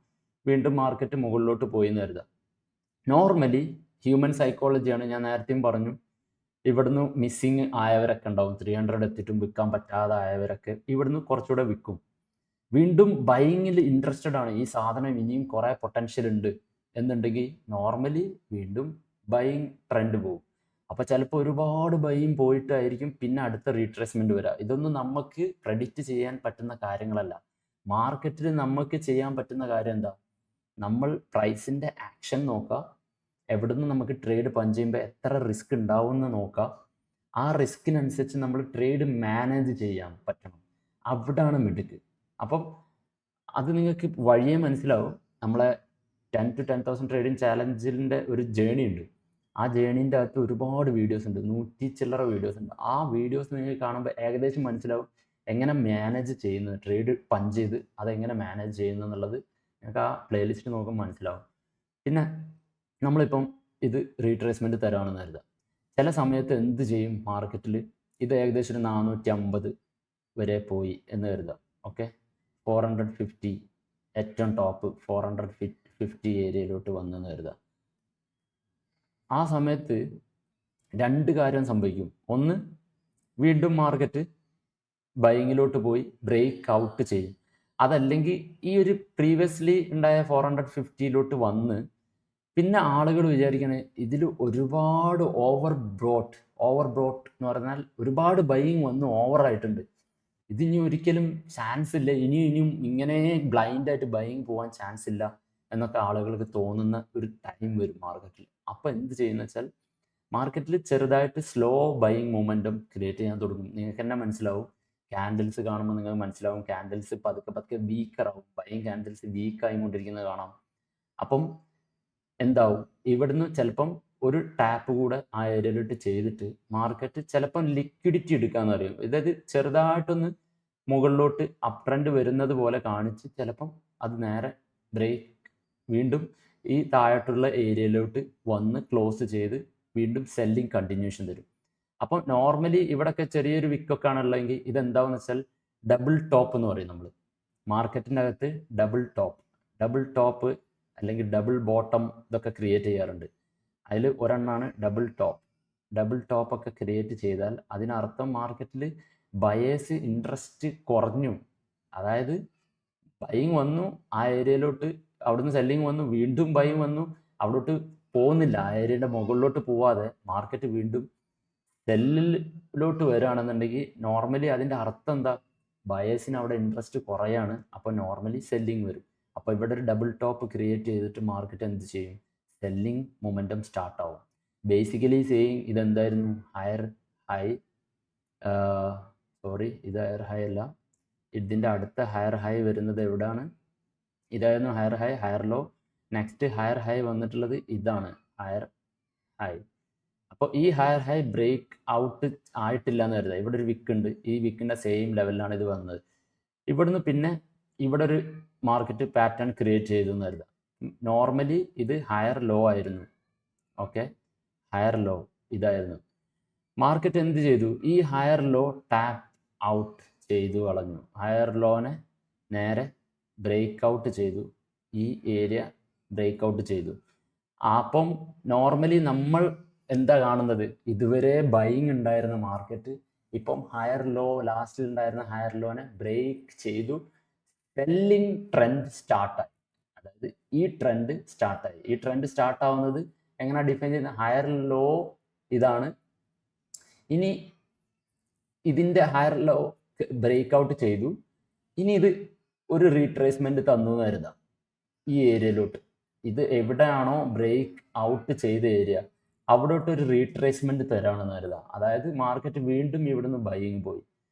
വീണ്ടും മാർക്കറ്റ് മുകളിലോട്ട് പോയി എന്ന് കരുതാം. നോർമലി ഹ്യൂമൻ സൈക്കോളജിയാണ്, ഞാൻ നേരത്തെയും പറഞ്ഞു, ഇവിടുന്ന് മിസ്സിങ് ആയവരൊക്കെ ഉണ്ടാവും, 300 എത്തിയിട്ടും വിൽക്കാൻ പറ്റാതെ ആയവരൊക്കെ ഇവിടുന്ന് കുറച്ചുകൂടെ വിൽക്കും. വീണ്ടും ബൈയിങ്ങിൽ ഇൻട്രസ്റ്റഡ് ആണ്, ഈ സാധനം ഇനിയും കുറേ പൊട്ടൻഷ്യൽ ഉണ്ട് എന്നുണ്ടെങ്കിൽ നോർമലി വീണ്ടും ബൈയിങ് ട്രെൻഡ് പോകും. അപ്പോൾ ചിലപ്പോൾ ഒരുപാട് ബൈയിങ് പോയിട്ടായിരിക്കും പിന്നെ അടുത്ത റീട്രേസ്മെൻറ്റ് വരിക. ഇതൊന്നും നമുക്ക് പ്രെഡിക്റ്റ് ചെയ്യാൻ പറ്റുന്ന കാര്യങ്ങളല്ല. മാർക്കറ്റിൽ നമുക്ക് ചെയ്യാൻ പറ്റുന്ന കാര്യം എന്താ, നമ്മൾ പ്രൈസിൻ്റെ ആക്ഷൻ നോക്കുക, എവിടുന്ന് നമുക്ക് ട്രേഡ് പഞ്ച് ചെയ്യുമ്പോൾ എത്ര റിസ്ക് ഉണ്ടാവും എന്ന് നോക്കുക, ആ റിസ്കിനനുസരിച്ച് നമ്മൾ ട്രേഡ് മാനേജ് ചെയ്യാൻ പറ്റണം, അവിടാണ് മിടുക്ക്. അപ്പം അത് നിങ്ങൾക്ക് വഴിയേ മനസ്സിലാവും. നമ്മളെ 10 to 10,000 ട്രേഡിംഗ് ചാലഞ്ചിൻ്റെ ഒരു ജേണി ഉണ്ട്. ആ ജേണീൻ്റെ അകത്ത് ഒരുപാട് വീഡിയോസ് ഉണ്ട്, 100 ചില്ലറ വീഡിയോസ് ഉണ്ട്. ആ വീഡിയോസ് നിങ്ങൾക്ക് കാണുമ്പോൾ ഏകദേശം മനസ്സിലാവും എങ്ങനെ മാനേജ് ചെയ്യുന്നത്, ട്രേഡ് പഞ്ച് ചെയ്ത് അതെങ്ങനെ മാനേജ് ചെയ്യുന്നു എന്നുള്ളത് നിങ്ങൾക്ക് ആ പ്ലേലിസ്റ്റ് നോക്കുമ്പോൾ മനസ്സിലാവും. പിന്നെ നമ്മളിപ്പം ഇത് റീട്രേസ്മെൻറ്റ് തരാമെന്ന് കരുതാം. ചില സമയത്ത് എന്ത് ചെയ്യും മാർക്കറ്റിൽ, ഇത് ഏകദേശം ഒരു 450 വരെ പോയി എന്ന് കരുതാം. ഓക്കെ, 450 ഏറ്റവും ടോപ്പ് 450 ഏരിയയിലോട്ട് വന്നെന്ന് കരുതാം. ആ സമയത്ത് 2 കാര്യം സംഭവിക്കും. ഒന്ന്, വീണ്ടും മാർക്കറ്റ് ബൈയിങ്ങിലോട്ട് പോയി ബ്രേക്ക് ഔട്ട് ചെയ്യും. അതല്ലെങ്കിൽ ഈ ഒരു പ്രീവിയസ്ലി ഉണ്ടായ 450 വന്ന് പിന്നെ ആളുകൾ വിചാരിക്കണേ ഇതിൽ ഒരുപാട് ഓവർ ബ്രോട്ട് എന്ന് പറഞ്ഞാൽ ഒരുപാട് ബൈയിങ് വന്ന് ഓവറായിട്ടുണ്ട്, ഇതിനി ഒരിക്കലും ചാൻസ് ഇല്ല, ഇനിയും ഇങ്ങനെ ബ്ലൈൻഡായിട്ട് ബൈയിങ് പോകാൻ ചാൻസ് ഇല്ല എന്നൊക്കെ ആളുകൾക്ക് തോന്നുന്ന ഒരു ടൈം വരും മാർക്കറ്റിൽ. അപ്പോൾ എന്ത് ചെയ്യുന്ന വെച്ചാൽ മാർക്കറ്റിൽ ചെറുതായിട്ട് സ്ലോ ബൈയിങ് മൊമെൻറ്റം ക്രിയേറ്റ് ചെയ്യാൻ തുടങ്ങും. നിങ്ങൾക്ക് തന്നെ മനസ്സിലാവും, ക്യാൻഡിൽസ് കാണുമ്പോൾ നിങ്ങൾക്ക് മനസ്സിലാവും, ക്യാൻഡിൽസ് പതുക്കെ വീക്കറാവും, ബൈയിങ് ക്യാൻഡിൽസ് വീക്കായിക്കൊണ്ടിരിക്കുന്നത് കാണാം. അപ്പം എന്താവും, ഇവിടുന്ന് ചിലപ്പം ഒരു ടാപ്പ് കൂടെ ആ ഏരിയയിലോട്ട് ചെയ്തിട്ട് മാർക്കറ്റ് ചിലപ്പം ലിക്വിഡിറ്റി എടുക്കാമെന്ന് അറിയും. അതായത് ചെറുതായിട്ടൊന്ന് മുകളിലോട്ട് അപ് ട്രെൻഡ് വരുന്നത് പോലെ കാണിച്ച് ചിലപ്പം അത് നേരെ ബ്രേക്ക് വീണ്ടും ഈ താഴോട്ടുള്ള ഏരിയയിലോട്ട് വന്ന് ക്ലോസ് ചെയ്ത് വീണ്ടും സെല്ലിങ് കണ്ടിന്യൂഷൻ തരും. അപ്പം നോർമലി ഇവിടെയൊക്കെ ചെറിയൊരു വിക്കൊക്കെ ആണുള്ളതെങ്കിൽ ഇതെന്താവെന്ന് വെച്ചാൽ ഡബിൾ ടോപ്പ് എന്ന് പറയും നമ്മൾ മാർക്കറ്റിൻ്റെ അകത്ത്. ഡബിൾ ടോപ്പ് അല്ലെങ്കിൽ ഡബിൾ ബോട്ടം ഇതൊക്കെ ക്രിയേറ്റ് ചെയ്യാറുണ്ട്. അതിൽ ഒരെണ്ണമാണ് ഡബിൾ ടോപ്പൊക്കെ ക്രിയേറ്റ് ചെയ്താൽ അതിനർത്ഥം മാർക്കറ്റിൽ ബയേഴ്സ് ഇൻട്രസ്റ്റ് കുറഞ്ഞു. അതായത് ബൈയിങ് വന്നു ആ ഏരിയയിലോട്ട്, അവിടുന്ന് സെല്ലിങ് വന്നു, വീണ്ടും ബൈയിങ് വന്നു, അവിടോട്ട് പോകുന്നില്ല, ആ ഏരിയയുടെ മുകളിലോട്ട് പോവാതെ മാർക്കറ്റ് വീണ്ടും സെല്ലിലോട്ട് വരികയാണെന്നുണ്ടെങ്കിൽ നോർമലി അതിൻ്റെ അർത്ഥം എന്താ, ബയേഴ്സിന് അവിടെ ഇൻട്രസ്റ്റ് കുറയാണ്, അപ്പോൾ നോർമലി സെല്ലിങ് വരും. അപ്പോൾ ഇവിടെ ഒരു ഡബിൾ ടോപ്പ് ക്രിയേറ്റ് ചെയ്തിട്ട് മാർക്കറ്റ് എന്ത് ചെയ്യും, സെല്ലിങ് മൊമെൻറ്റം സ്റ്റാർട്ട് ആവും. ബേസിക്കലി സെയിങ് ഇതെന്തായിരുന്നു, ഇത് ഹയർ ഹൈ അല്ല, ഇതിൻ്റെ അടുത്ത ഹയർ ഹൈ വരുന്നത് എവിടെയാണ്, ഇതായിരുന്നു higher high, higher low. Next higher high വന്നിട്ടുള്ളത് ഇതാണ്, ഹയർ ഹൈ. അപ്പോൾ ഈ ഹയർ ഹൈ ബ്രേക്ക് ഔട്ട് ആയിട്ടില്ല എന്ന് കരുതുക. ഇവിടെ ഒരു വിക്ക് ഉണ്ട്, ഈ വിക്കിൻ്റെ സെയിം ലെവലിലാണ് ഇത് വന്നത്. ഇവിടുന്ന് പിന്നെ ഇവിടെ ഒരു മാർക്കറ്റ് പാറ്റേൺ ക്രിയേറ്റ് ചെയ്തു എന്ന് കരുതുക. നോർമലി ഇത് ഹയർ ലോ ആയിരുന്നു. ഓക്കെ, ഹയർ ലോ ഇതായിരുന്നു. മാർക്കറ്റ് എന്ത് ചെയ്തു? ഈ ഹയർ ലോ ടാപ്പ് ഔട്ട് ചെയ്തു കളഞ്ഞു. ഹയർ ലോനെ നേരെ ബ്രേക്ക് ഔട്ട് ചെയ്തു, ഈ ഏരിയ ബ്രേക്ക് ഔട്ട് ചെയ്തു. അപ്പം നോർമലി നമ്മൾ എന്താ കാണുന്നത്? ഇതുവരെ ബൈങ് ഉണ്ടായിരുന്ന മാർക്കറ്റ് ഇപ്പം ഹയർ ലോ, ലാസ്റ്റിൽ ഉണ്ടായിരുന്ന ഹയർ ലോനെ ബ്രേക്ക് ചെയ്തു, സെല്ലിംഗ് ട്രെൻഡ് സ്റ്റാർട്ടായി. അതായത് ഈ ട്രെൻഡ് സ്റ്റാർട്ടായി. ഈ ട്രെൻഡ് സ്റ്റാർട്ട് ആവുന്നത് എങ്ങനെ ഡിഫൈൻ ചെയ്യുന്നത്? ഹയർ ലോ ഇതാണ്. ഇനി ഇതിൻ്റെ ഹയർ ലോ ബ്രേക്ക് ഔട്ട് ചെയ്തു. ഇനി ഇത് ഒരു റീട്രേസ്മെൻറ്റ് തന്നു എന്ന് കരുതാം ഈ ഏരിയയിലോട്ട്. ഇത് എവിടെയാണോ ബ്രേക്ക് ഔട്ട് ചെയ്ത ഏരിയ അവിടോട്ട് ഒരു റീട്രേസ്മെൻറ്റ് തരാണെന്ന് കരുതാം. അതായത് മാർക്കറ്റ് വീണ്ടും ഇവിടുന്ന് ബൈയിങ് പോയി.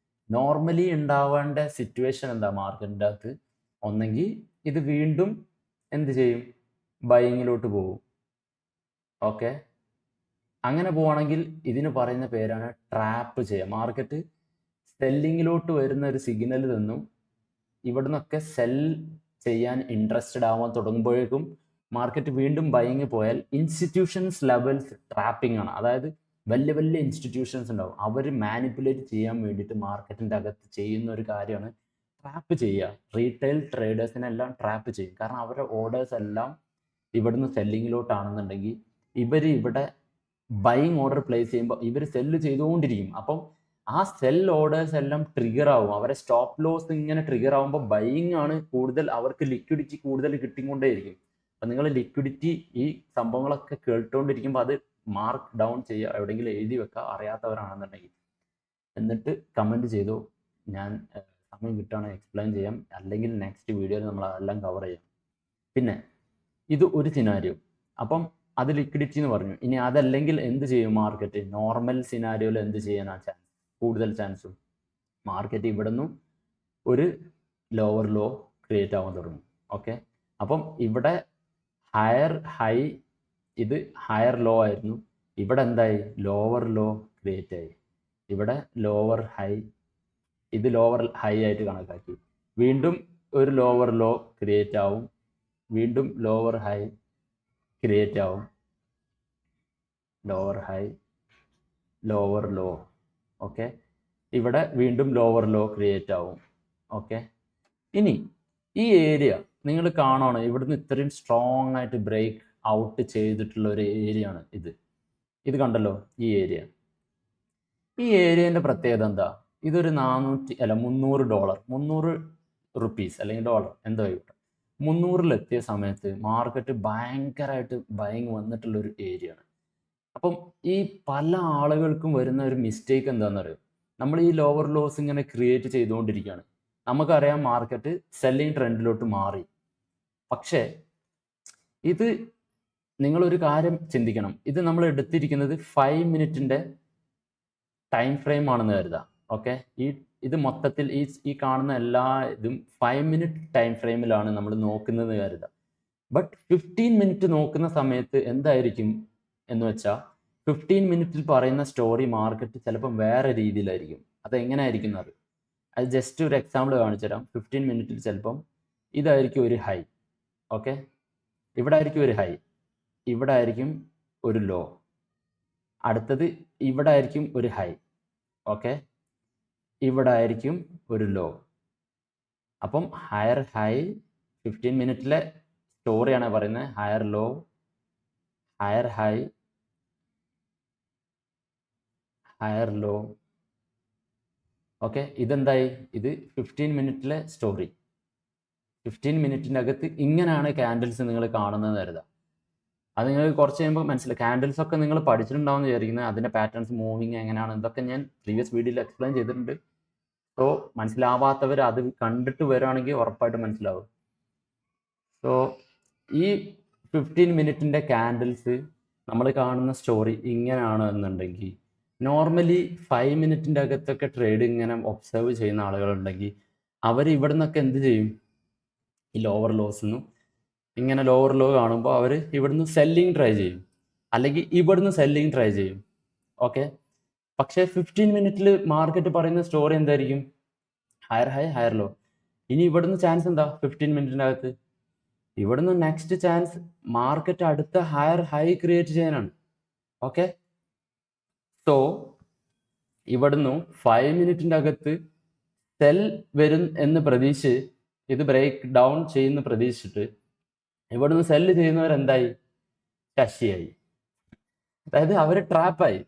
നോർമലി ഉണ്ടാവേണ്ട സിറ്റുവേഷൻ എന്താ മാർക്കറ്റിൻ്റെ അകത്ത്? ഒന്നെങ്കിൽ ഇത് വീണ്ടും എന്ത് ചെയ്യും? ബൈയിങ്ങിലോട്ട് പോകും. ഓക്കെ, അങ്ങനെ പോവാണെങ്കിൽ ഇതിന് പറയുന്ന പേരാണ് ട്രാപ്പ് ചെയ്യുക. മാർക്കറ്റ് സെല്ലിങ്ങിലോട്ട് വരുന്ന ഒരു സിഗ്നൽ തന്നു, ഇവിടുന്നൊക്കെ സെൽ ചെയ്യാൻ ഇൻട്രസ്റ്റഡ് ആവാൻ തുടങ്ങുമ്പോഴേക്കും മാർക്കറ്റ് വീണ്ടും ബൈയിങ് പോയാൽ ഇൻസ്റ്റിറ്റ്യൂഷൻസ് ലെവൽസ് ട്രാപ്പിംഗ് ആണ്. അതായത് വലിയ വലിയ ഇൻസ്റ്റിറ്റ്യൂഷൻസ് ഉണ്ടാവും, അവർ മാനിപ്പുലേറ്റ് ചെയ്യാൻ വേണ്ടിയിട്ട് മാർക്കറ്റിൻ്റെ അകത്ത് ചെയ്യുന്ന ഒരു കാര്യമാണ് ട്രാപ്പ് ചെയ്യുക. റീറ്റെയിൽ ട്രേഡേഴ്സിനെല്ലാം ട്രാപ്പ് ചെയ്യും. കാരണം അവരുടെ ഓർഡേഴ്സ് എല്ലാം ഇവിടുന്ന് സെല്ലിങ്ങിലോട്ടാണെന്നുണ്ടെങ്കിൽ ഇവർ ഇവിടെ ബൈയിങ് ഓർഡർ പ്ലേസ് ചെയ്യുമ്പോൾ ഇവർ സെല്ല് ചെയ്തുകൊണ്ടിരിക്കും. അപ്പം ആ സെൽ ഓർഡേഴ്സ് എല്ലാം ട്രിഗർ ആവും. അവരെ സ്റ്റോപ്പ് ലോസ് ഇങ്ങനെ ട്രിഗർ ആവുമ്പോൾ ബൈയിങ് ആണ് കൂടുതൽ, അവർക്ക് ലിക്വിഡിറ്റി കൂടുതൽ കിട്ടിക്കൊണ്ടേയിരിക്കും. അപ്പം നിങ്ങൾ ലിക്വിഡിറ്റി ഈ സംഭവങ്ങളൊക്കെ കേട്ടുകൊണ്ടിരിക്കുമ്പോൾ അത് മാർക്ക് ഡൗൺ ചെയ്യുക, എവിടെയെങ്കിലും എഴുതി വെക്കുക അറിയാത്തവരാണെന്നുണ്ടെങ്കിൽ. എന്നിട്ട് കമൻറ്റ് ചെയ്തു, ഞാൻ സമയം കിട്ടുകയാണെങ്കിൽ എക്സ്പ്ലെയിൻ ചെയ്യാം, അല്ലെങ്കിൽ നെക്സ്റ്റ് വീഡിയോയിൽ നമ്മൾ അതെല്ലാം കവർ ചെയ്യാം. പിന്നെ ഇത് ഒരു സിനാരിയോ. അപ്പം അത് ലിക്വിഡിറ്റി എന്ന് പറഞ്ഞു. ഇനി അതല്ലെങ്കിൽ എന്ത് ചെയ്യും മാർക്കറ്റ്? നോർമൽ സിനാരിയോയിൽ എന്ത് ചെയ്യാനാണ് ചാൻസ്? കൂടുതൽ ചാൻസും മാർക്കറ്റ് ഇവിടെ നിന്നും ഒരു ലോവർ ലോ ക്രിയേറ്റ് ആവാൻ തുടങ്ങും. ഓക്കെ, അപ്പം ഇവിടെ ഹയർ ഹൈ, ഇത് ഹയർ ലോ ആയിരുന്നു, ഇവിടെ എന്തായി? ലോവർ ലോ ക്രിയേറ്റ് ആയി. ഇവിടെ ലോവർ ഹൈ, ഇത് ലോവർ ഹൈ ആയിട്ട് കണക്കാക്കി. വീണ്ടും ഒരു ലോവർ ലോ ക്രിയേറ്റ് ആവും, വീണ്ടും ലോവർ ഹൈ ക്രിയേറ്റ് ആവും, lower high, lower low. Okay, ഇവിടെ വീണ്ടും ലോവർ ലോ ക്രിയേറ്റ് ആവും. ഓക്കെ, ഇനി ഈ ഏരിയ നിങ്ങൾ കാണണം, ഇവിടുന്ന് ഇത്രയും സ്ട്രോങ് ആയിട്ട് ബ്രേക്ക് ഔട്ട് ചെയ്തിട്ടുള്ള ഒരു ഏരിയ ആണ് ഇത്. ഇത് കണ്ടല്ലോ ഈ ഏരിയ. ഈ ഏരിയൻ്റെ പ്രത്യേകത എന്താ? ഇതൊരു $300, 300 റുപ്പീസ് അല്ലെങ്കിൽ ഡോളർ എന്തോ ആയിക്കോട്ടെ, 300-ലെത്തിയ സമയത്ത് മാർക്കറ്റ് ഭയങ്കരമായിട്ട് ബൈങ് വന്നിട്ടുള്ളൊരു ഏരിയ ആണ്. അപ്പം ഈ പല ആളുകൾക്കും വരുന്ന ഒരു മിസ്റ്റേക്ക് എന്താണെന്ന് അറിയോ? നമ്മൾ ഈ ലോവർ ലോസ് ഇങ്ങനെ ക്രിയേറ്റ് ചെയ്തുകൊണ്ടിരിക്കുകയാണ്. നമുക്കറിയാം മാർക്കറ്റ് സെല്ലിങ് ട്രെൻഡിലോട്ട് മാറി. പക്ഷേ ഇത് നിങ്ങളൊരു കാര്യം ചിന്തിക്കണം, ഇത് നമ്മൾ എടുത്തിരിക്കുന്നത് 5 മിനിറ്റിൻ്റെ ടൈം ഫ്രെയിം ആണെന്ന് കരുതാം. ഓക്കെ, ഇത് മൊത്തത്തിൽ ഈ കാണുന്ന എല്ലാ ഇതും 5 മിനിറ്റ് ടൈം ഫ്രെയിമിലാണ് നമ്മൾ നോക്കുന്നത് കരുതാം. ബട്ട് 15 മിനിറ്റ് നോക്കുന്ന സമയത്ത് എന്തായിരിക്കും എന്ന് വെച്ചാൽ 15 മിനിറ്റിൽ പറയുന്ന സ്റ്റോറി മാർക്കറ്റ് ചിലപ്പം വേറെ രീതിയിലായിരിക്കും. അതെങ്ങനെ ആയിരിക്കും അത് ജസ്റ്റ് ഒരു എക്സാമ്പിൾ കാണിച്ചു തരാം. 15 മിനിറ്റിൽ ചിലപ്പം ഇതായിരിക്കും ഒരു ഹൈ. ഓക്കെ, ഇവിടെ ആയിരിക്കും ഒരു ഹൈ, ഇവിടെ ആയിരിക്കും ഒരു ലോ, അടുത്തത് ഇവിടെ ആയിരിക്കും ഒരു ഹൈ. ഓക്കെ, ഇവിടെ ആയിരിക്കും ഒരു ലോ. അപ്പം ഹയർ ഹൈ 15 മിനിറ്റിലെ സ്റ്റോറിയാണ് പറയുന്നത്. Higher low, higher high, higher low. Okay, ഇതെന്തായി? ഇത് 15 മിനിറ്റിലെ സ്റ്റോറി. 15 മിനിറ്റിൻ്റെ അകത്ത് ഇങ്ങനെയാണ് ക്യാൻഡിൽസ് നിങ്ങൾ കാണുന്നതെന്ന് കരുതാം. അത് നിങ്ങൾക്ക് കുറച്ച് കഴിയുമ്പോൾ മനസ്സിലായി. ക്യാൻഡിൽസ് ഒക്കെ നിങ്ങൾ പഠിച്ചിട്ടുണ്ടാവും എന്ന് വിചാരിക്കുന്നത്. അതിൻ്റെ പാറ്റേൺസ്, മൂവിങ് എങ്ങനെയാണ്, ഇതൊക്കെ ഞാൻ പ്രീവിയസ് വീഡിയോയിൽ എക്സ്പ്ലെയിൻ ചെയ്തിട്ടുണ്ട്. സോ മനസ്സിലാവാത്തവർ അത് കണ്ടിട്ട് വരികയാണെങ്കിൽ ഉറപ്പായിട്ട് മനസ്സിലാവും. സോ ഈ 15 മിനിറ്റിൻ്റെ ക്യാൻഡിൽസ് നമ്മൾ കാണുന്ന സ്റ്റോറി ഇങ്ങനെയാണ് എന്നുണ്ടെങ്കിൽ, നോർമലി 5 മിനിറ്റിൻ്റെ അകത്തൊക്കെ ട്രേഡ് ഇങ്ങനെ ഒബ്സർവ് ചെയ്യുന്ന ആളുകളുണ്ടെങ്കിൽ അവർ ഇവിടെ നിന്നൊക്കെ എന്ത് ചെയ്യും? ഈ ലോവർ ലോസ് നിന്നും ഇങ്ങനെ ലോവർ ലോ കാണുമ്പോൾ അവർ ഇവിടുന്ന് സെല്ലിങ് ട്രൈ ചെയ്യും. അല്ലെങ്കിൽ ഇവിടുന്ന് സെല്ലിങ് ട്രൈ ചെയ്യും. ഓക്കെ, പക്ഷേ 15 മിനിറ്റിൽ മാർക്കറ്റ് പറയുന്ന സ്റ്റോറി എന്തായിരിക്കും? Higher high higher low. ഇനി ഇവിടുന്ന് ചാൻസ് എന്താ 15 മിനിറ്റിൻ്റെ അകത്ത്? ഇവിടുന്ന് നെക്സ്റ്റ് ചാൻസ് മാർക്കറ്റ് അടുത്ത ഹയർ ഹൈ ക്രിയേറ്റ് ചെയ്യാനാണ്. ഓക്കെ, സോ ഇവിടുന്ന് 5 മിനിറ്റിൻ്റെ അകത്ത് സെൽ വരും എന്ന് പ്രതീക്ഷിച്ച് ഇത് ബ്രേക്ക് ഡൗൺ ചെയ്യുന്ന പ്രതീക്ഷിച്ചിട്ട് ഇവിടുന്ന് സെല്ല് ചെയ്യുന്നവരെന്തായി? ശശിയായി. അതായത് അവർ ട്രാപ്പായി.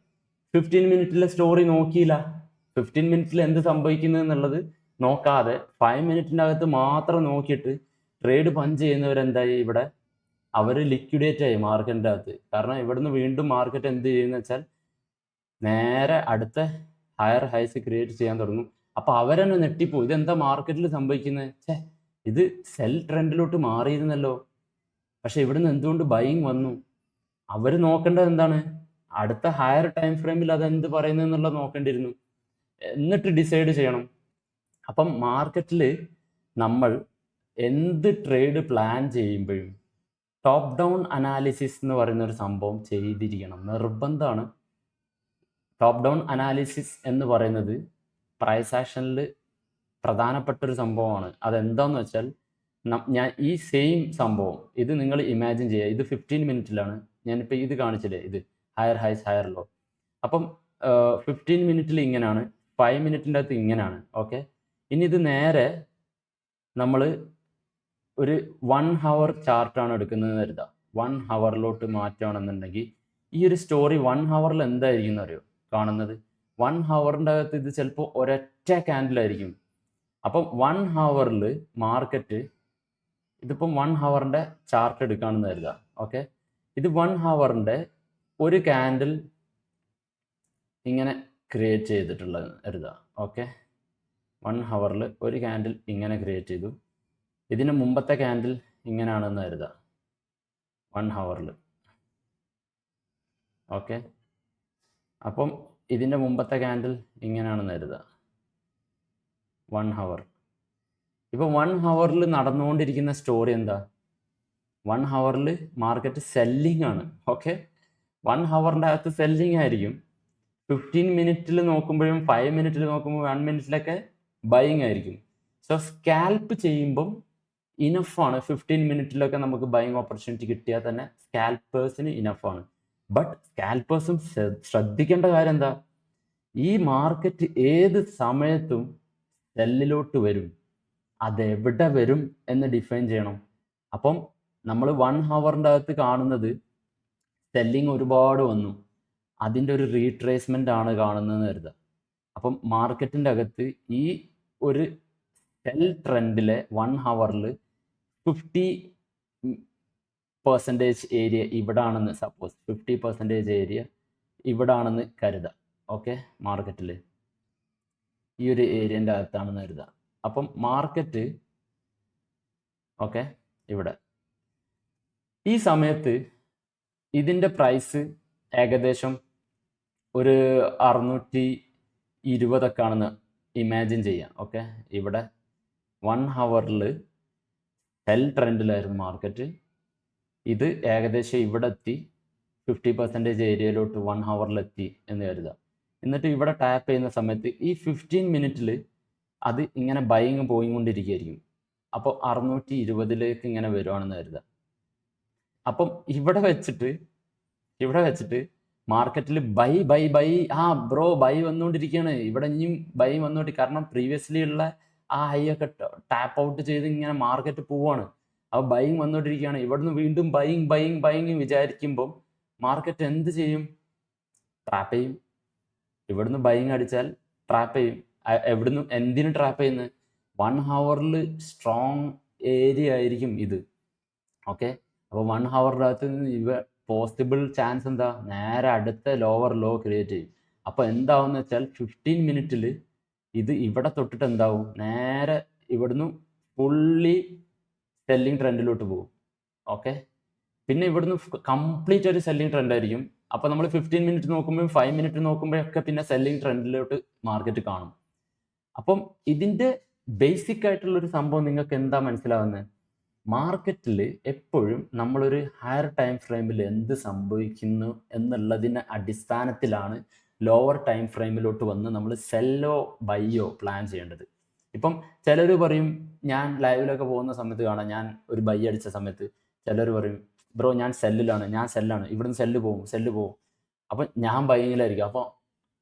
15 മിനിറ്റിലെ സ്റ്റോറി നോക്കിയില്ല, 15 മിനിറ്റിൽ എന്ത് സംഭവിക്കുന്നു എന്നുള്ളത് നോക്കാതെ 5 മിനിറ്റിൻ്റെ അകത്ത് മാത്രം നോക്കിയിട്ട് ട്രേഡ് പഞ്ച് ചെയ്യുന്നവരെന്തായി? ഇവിടെ അവർ ലിക്വിഡേറ്റ് ആയി മാർക്കറ്റിൻ്റെ അകത്ത്. കാരണം ഇവിടുന്ന് വീണ്ടും മാർക്കറ്റ് എന്ത് ചെയ്യുന്ന വെച്ചാൽ നേരെ അടുത്ത ഹയർ ഹൈസ് ക്രിയേറ്റ് ചെയ്യാൻ തുടങ്ങും. അപ്പോൾ അവരെന്നെ നെട്ടിപ്പോവും, ഇതെന്താ മാർക്കറ്റിൽ സംഭവിക്കുന്നത്? ഛേ, ഇത് സെൽ ട്രെൻഡിലോട്ട് മാറിയിരുന്നല്ലോ, പക്ഷെ ഇവിടുന്ന് എന്തുകൊണ്ട് ബൈയിങ് വന്നു? അവർ നോക്കേണ്ടത് എന്താണ്? അടുത്ത ഹയർ ടൈം ഫ്രെയിമിൽ അതെന്ത് പറയുന്നത് എന്നുള്ളത് നോക്കേണ്ടിയിരുന്നു, എന്നിട്ട് ഡിസൈഡ് ചെയ്യണം. അപ്പം മാർക്കറ്റിൽ നമ്മൾ എന്ത് ട്രേഡ് പ്ലാൻ ചെയ്യുമ്പോഴും ടോപ്പ് ഡൗൺ അനാലിസിസ് എന്ന് പറയുന്ന ഒരു സംഭവം ചെയ്തിരിക്കണം, നിർബന്ധമാണ്. ടോപ്പ് ഡൗൺ അനാലിസിസ് എന്ന് പറയുന്നത് പ്രൈസ് ആക്ഷനിൽ പ്രധാനപ്പെട്ടൊരു സംഭവമാണ്. അതെന്താന്ന് വെച്ചാൽ ഞാൻ ഈ സെയിം സംഭവം ഇത് നിങ്ങൾ ഇമാജിൻ ചെയ്യുക. ഇത് 15 മിനിറ്റിലാണ് ഞാനിപ്പോൾ ഇത് കാണിച്ചില്ലേ, ഇത് ഹയർ ഹൈസ് ഹയർ ലോ. അപ്പം 15 മിനിറ്റിൽ ഇങ്ങനെയാണ്, 5 മിനിറ്റിൻ്റെ അകത്ത് ഇങ്ങനെയാണ്. ഓക്കെ, ഇനി ഇത് നേരെ നമ്മൾ ഒരു 1 ഹവർ ചാർട്ടാണ് എടുക്കുന്നതെന്ന് കരുതുക. 1 ഹവറിലോട്ട് മാറ്റുകയാണെന്നുണ്ടെങ്കിൽ ഈ ഒരു സ്റ്റോറി 1 ഹവറിൽ എന്തായിരിക്കും എന്ന് അറിയോ കാണുന്നത്? 1 ഹവറിൻ്റെ അകത്ത് ഇത് ചിലപ്പോൾ ഒരൊറ്റ ക്യാൻഡിലായിരിക്കും. അപ്പം 1 ഹവറിൽ മാർക്കറ്റ്, ഇതിപ്പം 1 ഹവറിൻ്റെ ചാർട്ട് എടുക്കുകയാണെന്ന് കരുതുക. ഓക്കെ, ഇത് 1 ഹവറിൻ്റെ ഒരു ക്യാൻഡിൽ ഇങ്ങനെ ക്രിയേറ്റ് ചെയ്തിട്ടുള്ളത് കരുതുക. ഓക്കെ, 1 ഹവറിൽ ഒരു ക്യാൻഡിൽ ഇങ്ങനെ ക്രിയേറ്റ് ചെയ്തു. ഇതിന് മുമ്പത്തെ ക്യാൻഡിൽ ഇങ്ങനെയാണെന്ന് കരുതുക 1 ഹവറിൽ. ഓക്കെ, അപ്പം ഇതിൻ്റെ മുമ്പത്തെ ക്യാൻഡിൽ ഇങ്ങനെയാണെന്ന് കരുതുക 1 ഹവർ. ഇപ്പം 1 ഹവറിൽ നടന്നുകൊണ്ടിരിക്കുന്ന സ്റ്റോറി എന്താ? 1 ഹവറിൽ മാർക്കറ്റ് സെല്ലിംഗ് ആണ്. ഓക്കെ, 1 ഹവറിൻ്റെ അകത്ത് സെല്ലിംഗ് ആയിരിക്കും. 15 മിനിറ്റിൽ നോക്കുമ്പോഴും 5 മിനിറ്റിൽ നോക്കുമ്പോൾ 1 മിനിറ്റിലൊക്കെ ബൈയിങ് ആയിരിക്കും. സോ സ്കാൽപ്പ് ചെയ്യുമ്പം ഇനഫാണ്. 15 മിനിറ്റിലൊക്കെ നമുക്ക് ബൈയിങ് ഓപ്പർച്യൂണിറ്റി കിട്ടിയാൽ തന്നെ സ്കാൽപ്പേഴ്സിന് ഇനഫാണ്. ബട്ട് സ്കാൽപ്പേഴ്സും ശ്രദ്ധിക്കേണ്ട കാര്യം എന്താ? ഈ മാർക്കറ്റ് ഏത് സമയത്തും സെല്ലിലോട്ട് വരും, അതെവിടെ വരും എന്ന് ഡിഫൈൻ ചെയ്യണം. അപ്പം നമ്മൾ 1 ഹവറിൻ്റെ അകത്ത് കാണുന്നത് സെല്ലിങ് ഒരുപാട് വന്നു, അതിൻ്റെ ഒരു റീട്രേസ്മെൻ്റ് ആണ് കാണുന്നതെന്ന് കരുതുക. അപ്പം മാർക്കറ്റിൻ്റെ അകത്ത് ഈ ഒരു സെൽ ട്രെൻഡിലെ 1 ഹവറിൽ 50% ഏരിയ ഇവിടെ ആണെന്ന് സപ്പോസ്, 50% ഏരിയ ഇവിടെ ആണെന്ന് കരുതാം. ഓക്കെ, മാർക്കറ്റിൽ ഈ ഒരു ഏരിയൻ്റെ അകത്താണെന്ന് കരുതുക. അപ്പം മാർക്കറ്റ് ഓക്കെ ഇവിടെ ഈ സമയത്ത് ഇതിൻ്റെ പ്രൈസ് ഏകദേശം ഒരു 620 ആണെന്ന് ഇമാജിൻ ചെയ്യാം. ഓക്കെ, ഇവിടെ 1 ഹവറിൽ സെൽ ട്രെൻഡിലായിരുന്നു മാർക്കറ്റ്. ഇത് ഏകദേശം ഇവിടെ എത്തി, 50% ഏരിയയിലോട്ട് 1 ഹവറിലെത്തി എന്ന് കരുതുക. എന്നിട്ട് ഇവിടെ ടാപ്പ് ചെയ്യുന്ന സമയത്ത് ഈ 15 മിനിറ്റിൽ അത് ഇങ്ങനെ ബൈയിങ് പോയിക്കൊണ്ടിരിക്കുകയായിരിക്കും. അപ്പോൾ 620 ഇങ്ങനെ വരുവാണെന്ന് കരുതുക. അപ്പം ഇവിടെ വെച്ചിട്ട് മാർക്കറ്റിൽ bye bye bye bro bye വന്നുകൊണ്ടിരിക്കുകയാണ്, ഇവിടെ ഇനിയും ബൈ വന്നുകൊണ്ട്, കാരണം പ്രീവിയസ്ലി ഉള്ള ആ ഹൈ ഒക്കെ ടാപ്പ് ഔട്ട് ചെയ്ത് ഇങ്ങനെ മാർക്കറ്റ് പോവാണ്. അപ്പോൾ ബൈയിങ് വന്നുകൊണ്ടിരിക്കുകയാണ്. ഇവിടുന്ന് വീണ്ടും ബൈയിങ് വിചാരിക്കുമ്പം മാർക്കറ്റ് എന്ത് ചെയ്യും? ട്രാപ്പ് ചെയ്യും. ഇവിടുന്ന് ബൈയിങ് അടിച്ചാൽ ട്രാപ്പ് ചെയ്യും. എവിടുന്ന് എന്തിനു ട്രാപ്പ് ചെയ്യുന്നത്? 1 ഹവറിൽ സ്ട്രോങ് ഏരിയ ആയിരിക്കും ഇത്. ഓക്കെ, അപ്പോൾ 1 ഹവറിൻ്റെ അകത്ത് പോസിബിൾ ചാൻസ് എന്താ? നേരെ അടുത്ത ലോവർ ലോ ക്രിയേറ്റ് ചെയ്യും. അപ്പോൾ എന്താവും വെച്ചാൽ 15 മിനിറ്റിൽ ഇത് ഇവിടെ തൊട്ടിട്ട് എന്താവും? നേരെ ഇവിടുന്ന് ഫുള്ളി സെല്ലിംഗ് ട്രെൻഡിലോട്ട് പോകും. ഓക്കെ, പിന്നെ ഇവിടുന്ന് കംപ്ലീറ്റ് ഒരു സെല്ലിംഗ് ട്രെൻഡ് ആയിരിക്കും. അപ്പോൾ നമ്മൾ 15 മിനിറ്റ് നോക്കുമ്പോഴും 5 മിനിറ്റ് നോക്കുമ്പോഴൊക്കെ പിന്നെ സെല്ലിംഗ് ട്രെൻഡിലോട്ട് മാർക്കറ്റ് കാണും. അപ്പം ഇതിൻ്റെ ബേസിക് ആയിട്ടുള്ളൊരു സംഭവം നിങ്ങൾക്ക് എന്താ മനസ്സിലാവുന്നത്? മാർക്കറ്റിൽ എപ്പോഴും നമ്മളൊരു ഹയർ ടൈം ഫ്രെയിമിൽ എന്ത് സംഭവിക്കുന്നു എന്നുള്ളതിൻ്റെ അടിസ്ഥാനത്തിലാണ് ലോവർ ടൈം ഫ്രെയിമിലോട്ട് വന്ന് നമ്മൾ സെല്ലോ ബൈയോ പ്ലാൻ ചെയ്യേണ്ടത്. ഇപ്പം ചിലർ പറയും, ഞാൻ ലൈവിലൊക്കെ പോകുന്ന സമയത്ത് കാണാം, ഞാൻ ഒരു ബൈ അടിച്ച സമയത്ത് ചിലർ പറയും, ബ്രോ ഞാൻ സെല്ലാണ്, ഇവിടുന്ന് സെല്ല് പോകും. അപ്പം ഞാൻ ബൈയിങ്ങിലായിരിക്കും. അപ്പോൾ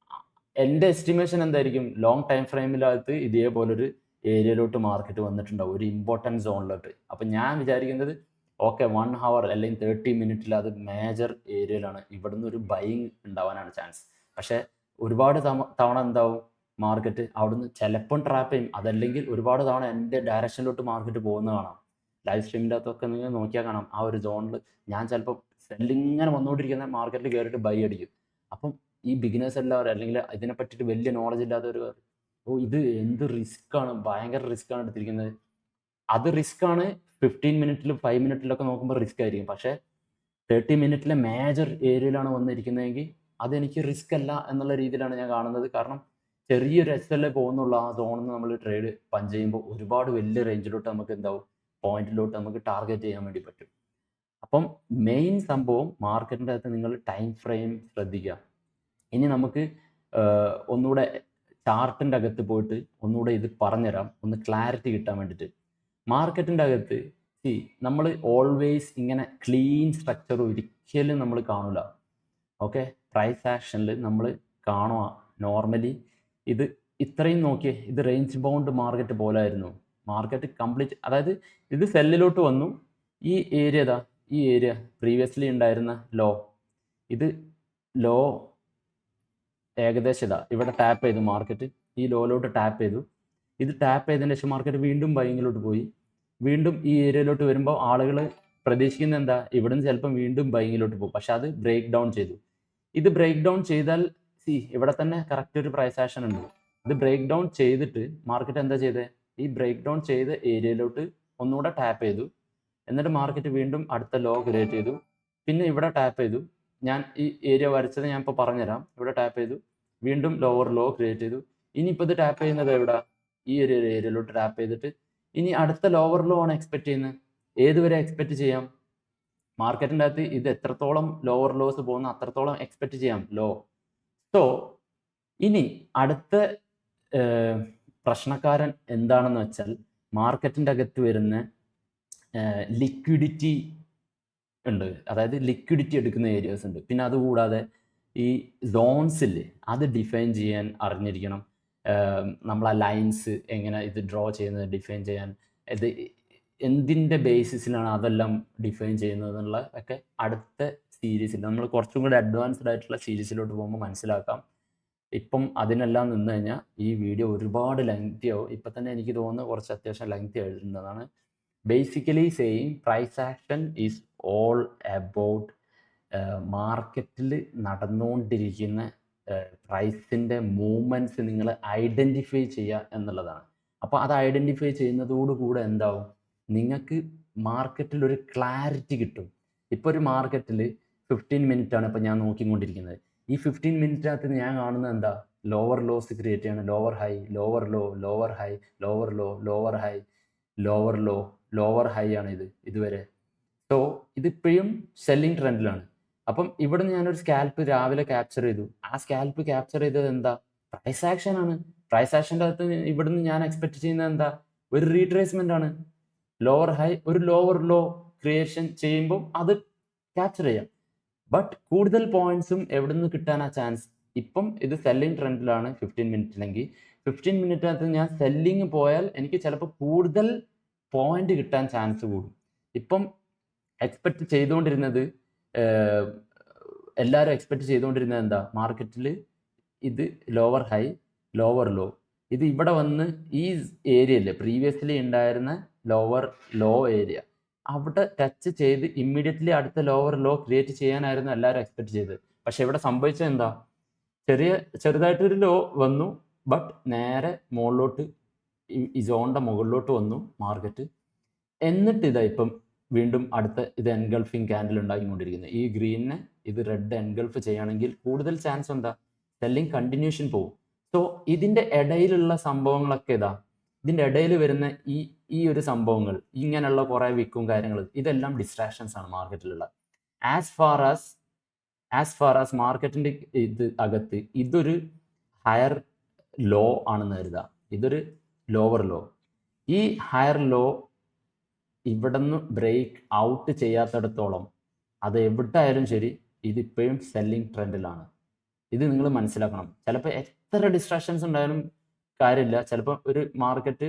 എൻ്റെ എസ്റ്റിമേഷൻ എന്തായിരിക്കും, ലോങ് ടൈം ഫ്രെയിമിനകത്ത് ഇതേപോലൊരു ഏരിയയിലോട്ട് മാർക്കറ്റ് വന്നിട്ടുണ്ടാവും, ഒരു ഇമ്പോർട്ടൻറ്റ് സോണിലോട്ട്. അപ്പം ഞാൻ വിചാരിക്കുന്നത് ഓക്കെ 1 hour അല്ലെങ്കിൽ 30 മിനിറ്റിൽ അത് മേജർ ഏരിയയിലാണ്, ഇവിടുന്ന് ഒരു ബൈയിങ് ഉണ്ടാവാനാണ് ചാൻസ്. പക്ഷേ ഒരുപാട് തവണ എന്താവും മാർക്കറ്റ് അവിടുന്ന് ചിലപ്പം ട്രാപ്പ് ചെയ്യും, അതല്ലെങ്കിൽ ഒരുപാട് തവണ എൻ്റെ ഡയറക്ഷനിലോട്ട് മാർക്കറ്റ് പോകുന്നത് കാണാം. ലൈവ് സ്ട്രീമിൻ്റെ അകത്തൊക്കെ നിങ്ങൾ നോക്കിയാൽ കാണാം, ആ ഒരു സോണിൽ ഞാൻ ചിലപ്പോൾ സെല്ലിങ്ങനെ വന്നുകൊണ്ടിരിക്കുന്ന മാർക്കറ്റിൽ കയറിയിട്ട് ബൈ അടിക്കും. അപ്പം ഈ ബിഗിനേഴ്സ് എല്ലാവരും അല്ലെങ്കിൽ ഇതിനെ പറ്റിയിട്ട് വലിയ നോളജ് ഇല്ലാത്തവർ ഇത് എന്ത് റിസ്ക്കാണ്, ഭയങ്കര റിസ്ക്കാണ് എടുത്തിരിക്കുന്നത്. അത് റിസ്ക്കാണ് 15 മിനിറ്റിലും 5 മിനിറ്റിലൊക്കെ നോക്കുമ്പോൾ റിസ്ക് ആയിരിക്കും. പക്ഷേ 30 മിനിറ്റിലെ മേജർ ഏരിയയിലാണ് വന്നിരിക്കുന്നതെങ്കിൽ അതെനിക്ക് റിസ്ക് അല്ല എന്നുള്ള രീതിയിലാണ് ഞാൻ കാണുന്നത്. കാരണം ചെറിയൊരു SLA പോകുന്നുള്ള ആ സോണിൽ നിന്ന് നമ്മൾ ട്രേഡ് പഞ്ച് ചെയ്യുമ്പോൾ ഒരുപാട് വലിയ റേഞ്ചിലോട്ട് നമുക്ക് എന്താവും, പോയിന്റിലോട്ട് നമുക്ക് ടാർഗറ്റ് ചെയ്യാൻ വേണ്ടി പറ്റും. അപ്പം മെയിൻ സംഭവം മാർക്കറ്റിൻ്റെ അകത്ത് നിങ്ങൾ ടൈം ഫ്രെയിം ശ്രദ്ധിക്കുക. ഇനി നമുക്ക് ഒന്നുകൂടെ ചാർട്ടിൻ്റെ അകത്ത് പോയിട്ട് ഒന്നുകൂടെ ഇത് പറഞ്ഞുതരാം, ഒന്ന് ക്ലാരിറ്റി കിട്ടാൻ വേണ്ടിയിട്ട്. മാർക്കറ്റിൻ്റെ അകത്ത് നമ്മൾ ഓൾവേസ് ഇങ്ങനെ ക്ലീൻ സ്ട്രക്ചർ ഒരിക്കലും നമ്മൾ കാണില്ല. ഓക്കെ, പ്രൈസ് ആക്ഷനിൽ നമ്മൾ കാണുക നോർമലി ഇത് ഇത്രയും നോക്കിയേ, ഇത് റേഞ്ച് ബൗണ്ട് മാർക്കറ്റ് പോലെ ആയിരുന്നു. മാർക്കറ്റ് കംപ്ലീറ്റ്, അതായത് ഇത് സെല്ലിലോട്ട് വന്നു, ഈ ഏരിയ പ്രീവിയസ്ലി ഉണ്ടായിരുന്ന ലോ, ഇത് ലോ ഏകദേശം ഇവിടെ ടാപ്പ് ചെയ്തു മാർക്കറ്റ്, ഈ ലോയിലോട്ട് ടാപ്പ് ചെയ്തു. ഇത് ടാപ്പ് ചെയ്തതിന് ശേഷം മാർക്കറ്റ് വീണ്ടും ബൈങ്ങിലോട്ട് പോയി. വീണ്ടും ഈ ഏരിയയിലോട്ട് വരുമ്പോൾ ആളുകൾ പ്രതീക്ഷിക്കുന്നത് എന്താ, ഇവിടുന്ന് ചിലപ്പം വീണ്ടും ബൈങ്ങിലോട്ട് പോകും. പക്ഷെ അത് ബ്രേക്ക് ഡൗൺ ചെയ്തു. ഇത് ബ്രേക്ക് ഡൗൺ ചെയ്താൽ ഇവിടെ തന്നെ കറക്റ്റ് ഒരു പ്രൈസ് ആക്ഷൻ ഉണ്ട്. ഇത് ബ്രേക്ക് ഡൗൺ ചെയ്തിട്ട് മാർക്കറ്റ് എന്താ ചെയ്തത്, ഈ ബ്രേക്ക് ഡൗൺ ചെയ്ത ഏരിയയിലോട്ട് ഒന്നുകൂടെ ടാപ്പ് ചെയ്തു. എന്നിട്ട് മാർക്കറ്റ് വീണ്ടും അടുത്ത ലോ ക്രിയേറ്റ് ചെയ്തു. പിന്നെ ഇവിടെ ടാപ്പ് ചെയ്തു. ഞാൻ ഈ ഏരിയ വരച്ചത് ഞാൻ ഇപ്പോൾ പറഞ്ഞുതരാം. ഇവിടെ ടാപ്പ് ചെയ്തു, വീണ്ടും ലോവർ ലോ ക്രിയേറ്റ് ചെയ്തു. ഇനിയിപ്പോൾ ഇത് ടാപ്പ് ചെയ്യുന്നത് എവിടെ, ഈ ഒരു ഏരിയയിലോട്ട് ടാപ്പ് ചെയ്തിട്ട് ഇനി അടുത്ത ലോവർ ലോ ആണ് എക്സ്പെക്ട് ചെയ്യുന്നത്. ഏതുവരെ എക്സ്പെക്ട് ചെയ്യാം, മാർക്കറ്റിൻ്റെ അകത്ത് ഇത് എത്രത്തോളം ലോവർ ലോസ് പോകുന്ന അത്രത്തോളം എക്സ്പെക്ട് ചെയ്യാം ലോ. സോ ഇനി അടുത്ത പ്രശ്നക്കാരൻ എന്താണെന്ന് വെച്ചാൽ, മാർക്കറ്റിൻ്റെ അകത്ത് വരുന്ന ലിക്വിഡിറ്റി ഉണ്ട്, അതായത് ലിക്വിഡിറ്റി എടുക്കുന്ന ഏരിയാസ് ഉണ്ട്. പിന്നെ അതുകൂടാതെ ഈ സോൺസിൽ അത് ഡിഫൈൻ ചെയ്യാൻ അറിഞ്ഞിരിക്കണം. നമ്മളെ ലൈൻസ് എങ്ങനെ ഇത് ഡ്രോ ചെയ്യുന്നത് ഡിഫൈൻ ചെയ്യാൻ, ഇത് എന്തിൻ്റെ ബേസിസിലാണ് അതെല്ലാം ഡിഫൈൻ ചെയ്യുന്നത് എന്നുള്ള ഒക്കെ അടുത്ത സീരീസിൽ നമ്മൾ കുറച്ചും കൂടി അഡ്വാൻസ്ഡ് ആയിട്ടുള്ള സീരീസിലോട്ട് പോകുമ്പോൾ മനസ്സിലാക്കാം. ഇപ്പം അതിനെല്ലാം നിന്ന് കഴിഞ്ഞാൽ ഈ വീഡിയോ ഒരുപാട് ലെങ്തി ആവും. ഇപ്പം തന്നെ എനിക്ക് തോന്നുന്നു കുറച്ച് അത്യാവശ്യം ലെങ്തി ആയിട്ടുണ്ടെന്നാണ്. Basically same price action is all about മാർക്കറ്റിൽ നടന്നുകൊണ്ടിരിക്കുന്ന പ്രൈസിൻ്റെ മൂവ്മെൻറ്റ്സ് നിങ്ങൾ ഐഡൻറ്റിഫൈ ചെയ്യുക എന്നുള്ളതാണ്. അപ്പോൾ അത് ഐഡൻറ്റിഫൈ ചെയ്യുന്നതോടുകൂടെ എന്താവും, നിങ്ങൾക്ക് മാർക്കറ്റിൽ ഒരു ക്ലാരിറ്റി കിട്ടും. ഇപ്പോൾ ഒരു മാർക്കറ്റിൽ 15 മിനിറ്റാണ് ഇപ്പോൾ ഞാൻ നോക്കിക്കൊണ്ടിരിക്കുന്നത്. ഈ 15 മിനിറ്റിനകത്ത് ഞാൻ കാണുന്നത് എന്താ, ലോവർ ലോസ് ക്രിയേറ്റ് ചെയ്യണം, lower high, lower low, lower high, lower low, lower high, lower low, lower high ആണ് ഇതുവരെ. സോ ഇതിപ്പോഴും സെല്ലിംഗ് ട്രെൻഡിലാണ്. അപ്പം ഇവിടെ നിന്ന് ഞാനൊരു സ്കാൽപ്പ് രാവിലെ ക്യാപ്ചർ ചെയ്തു. ആ സ്കാൽപ്പ് ക്യാപ്ചർ ചെയ്തത് എന്താ, പ്രൈസ് ആക്ഷൻ ആണ്. പ്രൈസ് ആക്ഷൻ്റെ അകത്ത് ഇവിടുന്ന് ഞാൻ എക്സ്പെക്ട് ചെയ്യുന്നത് എന്താ, ഒരു റീട്രേസ്മെന്റ് ആണ്. ലോവർ ഹൈ, ഒരു ലോവർ ലോ ക്രിയേഷൻ ചെയ്യുമ്പോൾ അത് ക്യാപ്ചർ ചെയ്യാം. ബട്ട് കൂടുതൽ പോയിന്റ്സും എവിടെ നിന്ന് കിട്ടാനാ ചാൻസ്, ഇപ്പം ഇത് സെല്ലിംഗ് ട്രെൻഡിലാണ് 15 മിനിറ്റിലെങ്കിൽ 15 മിനിറ്റിനകത്ത് ഞാൻ സെല്ലിങ് പോയാൽ എനിക്ക് ചിലപ്പോൾ കൂടുതൽ പോയിന്റ് കിട്ടാൻ ചാൻസ് കൂടും. ഇപ്പം എക്സ്പെക്ട് ചെയ്തുകൊണ്ടിരുന്നത് എല്ലാവരും എക്സ്പെക്ട് ചെയ്തുകൊണ്ടിരുന്നത് എന്താ, മാർക്കറ്റിൽ ഇത് ലോവർ ഹൈ, ലോവർ ലോ, ഇത് ഇവിടെ വന്ന് ഈ ഏരിയയിൽ പ്രീവിയസ്ലി ഉണ്ടായിരുന്ന ലോവർ ലോ ഏരിയ അവിടെ ടച്ച് ചെയ്ത് ഇമ്മീഡിയറ്റ്ലി അടുത്ത ലോവർ ലോ ക്രിയേറ്റ് ചെയ്യാനായിരുന്നു എല്ലാവരും എക്സ്പെക്ട് ചെയ്തത്. പക്ഷെ ഇവിടെ സംഭവിച്ചത് എന്താ, ചെറുതായിട്ടൊരു ലോ വന്നു, ബട്ട് നേരെ മുകളിലോട്ട് ഈ സോണിൻ്റെ മുകളിലോട്ട് വന്നു മാർക്കറ്റ്. എന്നിട്ട് ഇതാ ഇപ്പം വീണ്ടും അടുത്ത ഇത് എൻഗൾഫിങ് ക്യാൻഡിൽ ഉണ്ടാക്കിക്കൊണ്ടിരിക്കുന്നത്. ഈ ഗ്രീനിനെ ഇത് റെഡ് എൻഗൾഫ് ചെയ്യുകയാണെങ്കിൽ കൂടുതൽ ചാൻസ് എന്താ, സെല്ലിംഗ് കണ്ടിന്യൂഷൻ പോകും. സോ ഇതിൻ്റെ ഇടയിലുള്ള സംഭവങ്ങളൊക്കെ ഇതാ, ഇതിൻ്റെ ഇടയിൽ വരുന്ന ഈ ഈ ഒരു സംഭവങ്ങൾ, ഇങ്ങനെയുള്ള കുറേ വിക്കും കാര്യങ്ങൾ, ഇതെല്ലാം ഡിസ്ട്രാക്ഷൻസ് ആണ് മാർക്കറ്റിലുള്ള. ആസ് ഫാർ ആസ് മാർക്കറ്റിൻ്റെ ഇത് അകത്ത് ഇതൊരു ഹയർ ലോ ആണെന്ന് കരുതുക, ഇതൊരു ലോവർ ലോ. ഈ ഹയർ ലോ ഇവിടുന്ന് ബ്രേക്ക് ഔട്ട് ചെയ്യാത്തിടത്തോളം അത് എവിടെയായാലും ശരി ഇതിപ്പോഴും സെല്ലിംഗ് ട്രെൻഡിലാണ്. ഇത് നിങ്ങൾ മനസ്സിലാക്കണം. ചിലപ്പോൾ എത്ര ഡിസ്ട്രാക്ഷൻസ് ഉണ്ടായാലും കാര്യമില്ല. ചിലപ്പോൾ ഒരു മാർക്കറ്റ്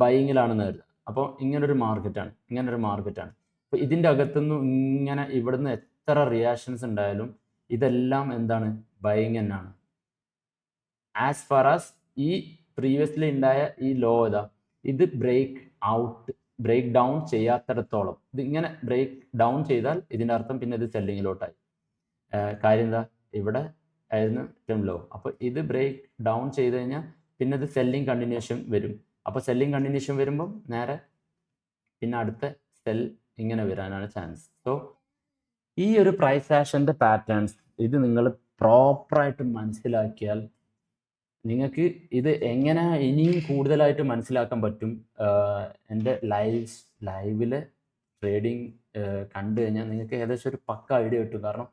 ബൈയിങ്ങിലാണെന്ന് കരുതുക. അപ്പോൾ ഇങ്ങനൊരു മാർക്കറ്റാണ്. അപ്പോൾ ഇതിൻ്റെ അകത്തുനിന്ന് ഇങ്ങനെ ഇവിടുന്ന് എത്ര റിയാക്ഷൻസ് ഉണ്ടായാലും ഇതെല്ലാം എന്താണ്? ബൈയിങ് തന്നെയാണ്. ആസ് ഫാർ ആസ് ഈ പ്രീവിയസ്ലി ഉണ്ടായ ഈ ലോ ഇത് ബ്രേക്ക് ഡൗൺ ചെയ്യാത്തിടത്തോളം, ഇത് ഇങ്ങനെ ബ്രേക്ക് ഡൗൺ ചെയ്താൽ ഇതിൻ്റെ അർത്ഥം പിന്നെ ഇത് സെല്ലിങ്ങിലോട്ടായി. കാര്യം എന്താ? ഇവിടെ ആയിരുന്നു ഏറ്റവും ലോ. അപ്പോൾ ഇത് ബ്രേക്ക് ഡൗൺ ചെയ്ത് കഴിഞ്ഞാൽ പിന്നെ ഇത് സെല്ലിംഗ് കണ്ടിന്യൂഷൻ വരും. അപ്പോൾ സെല്ലിംഗ് കണ്ടിന്യൂഷൻ വരുമ്പം നേരെ പിന്നെ അടുത്ത സെൽ ഇങ്ങനെ വരാനാണ് ചാൻസ്. സോ ഈ ഒരു പ്രൈസ് ആക്ഷൻ്റെ പാറ്റേൺസ് ഇത് നിങ്ങൾ പ്രോപ്പറായിട്ട് മനസ്സിലാക്കിയാൽ നിങ്ങൾക്ക് ഇത് എങ്ങനെ ഇനിയും കൂടുതലായിട്ട് മനസ്സിലാക്കാൻ പറ്റും. എൻ്റെ ലൈവിൽ ട്രേഡിങ് കണ്ടു കഴിഞ്ഞാൽ നിങ്ങൾക്ക് ഏകദേശം ഒരു പക്ക ഐഡിയ കിട്ടും. കാരണം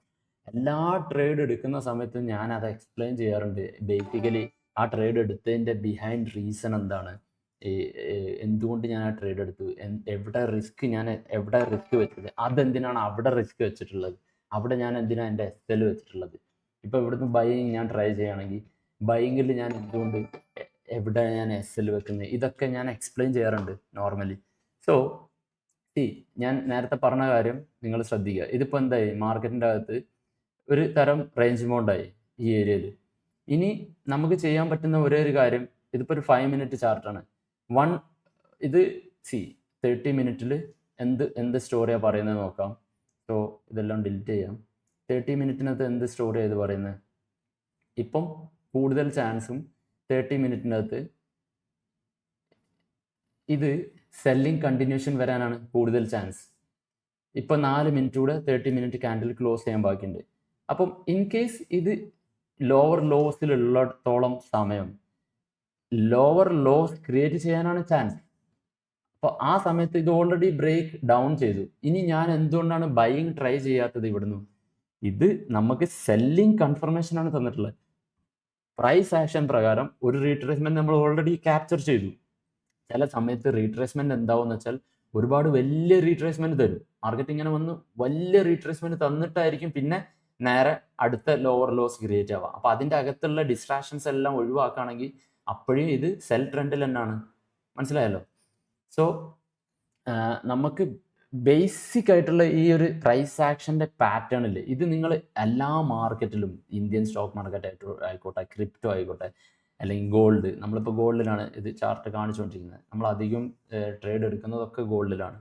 എല്ലാ ട്രേഡ് എടുക്കുന്ന സമയത്തും ഞാൻ അത് എക്സ്പ്ലെയിൻ ചെയ്യാറുണ്ട്. ബേസിക്കലി ആ ട്രേഡ് എടുത്തതിൻ്റെ ബിഹൈൻഡ് റീസൺ എന്താണ്, എന്തുകൊണ്ട് ഞാൻ ആ ട്രേഡ് എടുത്തു, എവിടെ റിസ്ക് വെച്ചത്, അതെന്തിനാണ് അവിടെ റിസ്ക് വെച്ചിട്ടുള്ളത്, അവിടെ ഞാൻ എന്തിനാണ് എൻ്റെ SL വെച്ചിട്ടുള്ളത്. ഇപ്പോൾ ഇവിടുന്ന് ബൈയിങ് ഞാൻ ട്രൈ ചെയ്യുകയാണെങ്കിൽ ബൈയിങ്ങിൽ ഞാൻ എന്തുകൊണ്ട് എവിടെ ഞാൻ SL വെക്കുന്നത്, ഇതൊക്കെ ഞാൻ എക്സ്പ്ലെയിൻ ചെയ്യാറുണ്ട് നോർമലി. സോ ഞാൻ നേരത്തെ പറഞ്ഞ കാര്യം നിങ്ങൾ ശ്രദ്ധിക്കുക. ഇതിപ്പോൾ എന്തായി? മാർക്കറ്റിൻ്റെ അകത്ത് ഒരു തരം റേഞ്ച് ബൗണ്ടായി ഈ ഏരിയയിൽ. ഇനി നമുക്ക് ചെയ്യാൻ പറ്റുന്ന ഒരേ ഒരു കാര്യം, ഇതിപ്പോൾ ഒരു 5 മിനിറ്റ് ചാർട്ടാണ്. ഇത് 30 മിനിറ്റിൽ എന്ത് സ്റ്റോറിയാണ് പറയുന്നത് നോക്കാം. സോ ഇതെല്ലാം ഡിലീറ്റ് ചെയ്യാം. 30 മിനിറ്റിനകത്ത് എന്ത് സ്റ്റോറിയാണ് ഇത് പറയുന്നത്? ഇപ്പം കൂടുതൽ ചാൻസും 30 മിനിറ്റിനകത്ത് ഇത് സെല്ലിംഗ് കണ്ടിന്യൂഷൻ വരാനാണ് കൂടുതൽ ചാൻസ്. ഇപ്പം 4 മിനിറ്റ് കൂടെ 30 മിനിറ്റ് ക്യാൻഡിൽ ക്ലോസ് ചെയ്യാൻ ബാക്കിയുണ്ട്. അപ്പം ഇൻ കേസ് ഇത് ലോവർ ലോസിലുള്ളിടത്തോളം സമയം ലോവർ ലോസ് ക്രിയേറ്റ് ചെയ്യാനാണ് ചാൻസ്. അപ്പോൾ ആ സമയത്ത് ഇത് ഓൾറെഡി ബ്രേക്ക് ഡൗൺ ചെയ്തു. ഇനി ഞാൻ എന്തുകൊണ്ടാണ് ബൈയിങ് ട്രൈ ചെയ്യാത്തത്? ഇവിടുന്ന് ഇത് നമുക്ക് സെല്ലിംഗ് കൺഫർമേഷനാണ് തന്നിട്ടുള്ളത്. പ്രൈസ് ആക്ഷൻ പ്രകാരം ഒരു റീട്രേസ്മെന്റ് നമ്മൾ ഓൾറെഡി ക്യാപ്ചർ ചെയ്തു. ചില സമയത്ത് റീട്രേസ്മെന്റ് എന്താവെന്ന് വെച്ചാൽ ഒരുപാട് വലിയ റീട്രേസ്മെന്റ് തരും. മാർക്കറ്റ് ഇങ്ങനെ വന്ന് വലിയ റീട്രേസ്മെന്റ് തന്നിട്ടായിരിക്കും പിന്നെ നേരെ അടുത്ത ലോവർ ലോസ് ക്രിയേറ്റ് ആവുക. അപ്പോൾ അതിൻ്റെ അകത്തുള്ള ഡിസ്ട്രാക്ഷൻസ് എല്ലാം ഒഴിവാക്കുകയാണെങ്കിൽ അപ്പോഴും ഇത് സെൽ ട്രെൻഡിൽ തന്നെയാണ്. മനസ്സിലായല്ലോ? സോ നമുക്ക് ബേസിക് ആയിട്ടുള്ള ഈ ഒരു പ്രൈസ് ആക്ഷൻ്റെ പാറ്റേണിൽ ഇത് നിങ്ങൾ എല്ലാ മാർക്കറ്റിലും, ഇന്ത്യൻ സ്റ്റോക്ക് മാർക്കറ്റ് ആയിക്കോട്ടെ, ക്രിപ്റ്റോ ആയിക്കോട്ടെ, അല്ലെങ്കിൽ ഗോൾഡ്, നമ്മളിപ്പോൾ ഗോൾഡിലാണ് ഇത് ചാർട്ട് കാണിച്ചുകൊണ്ടിരിക്കുന്നത്. നമ്മൾ അധികം ട്രേഡ് എടുക്കുന്നതൊക്കെ ഗോൾഡിലാണ്.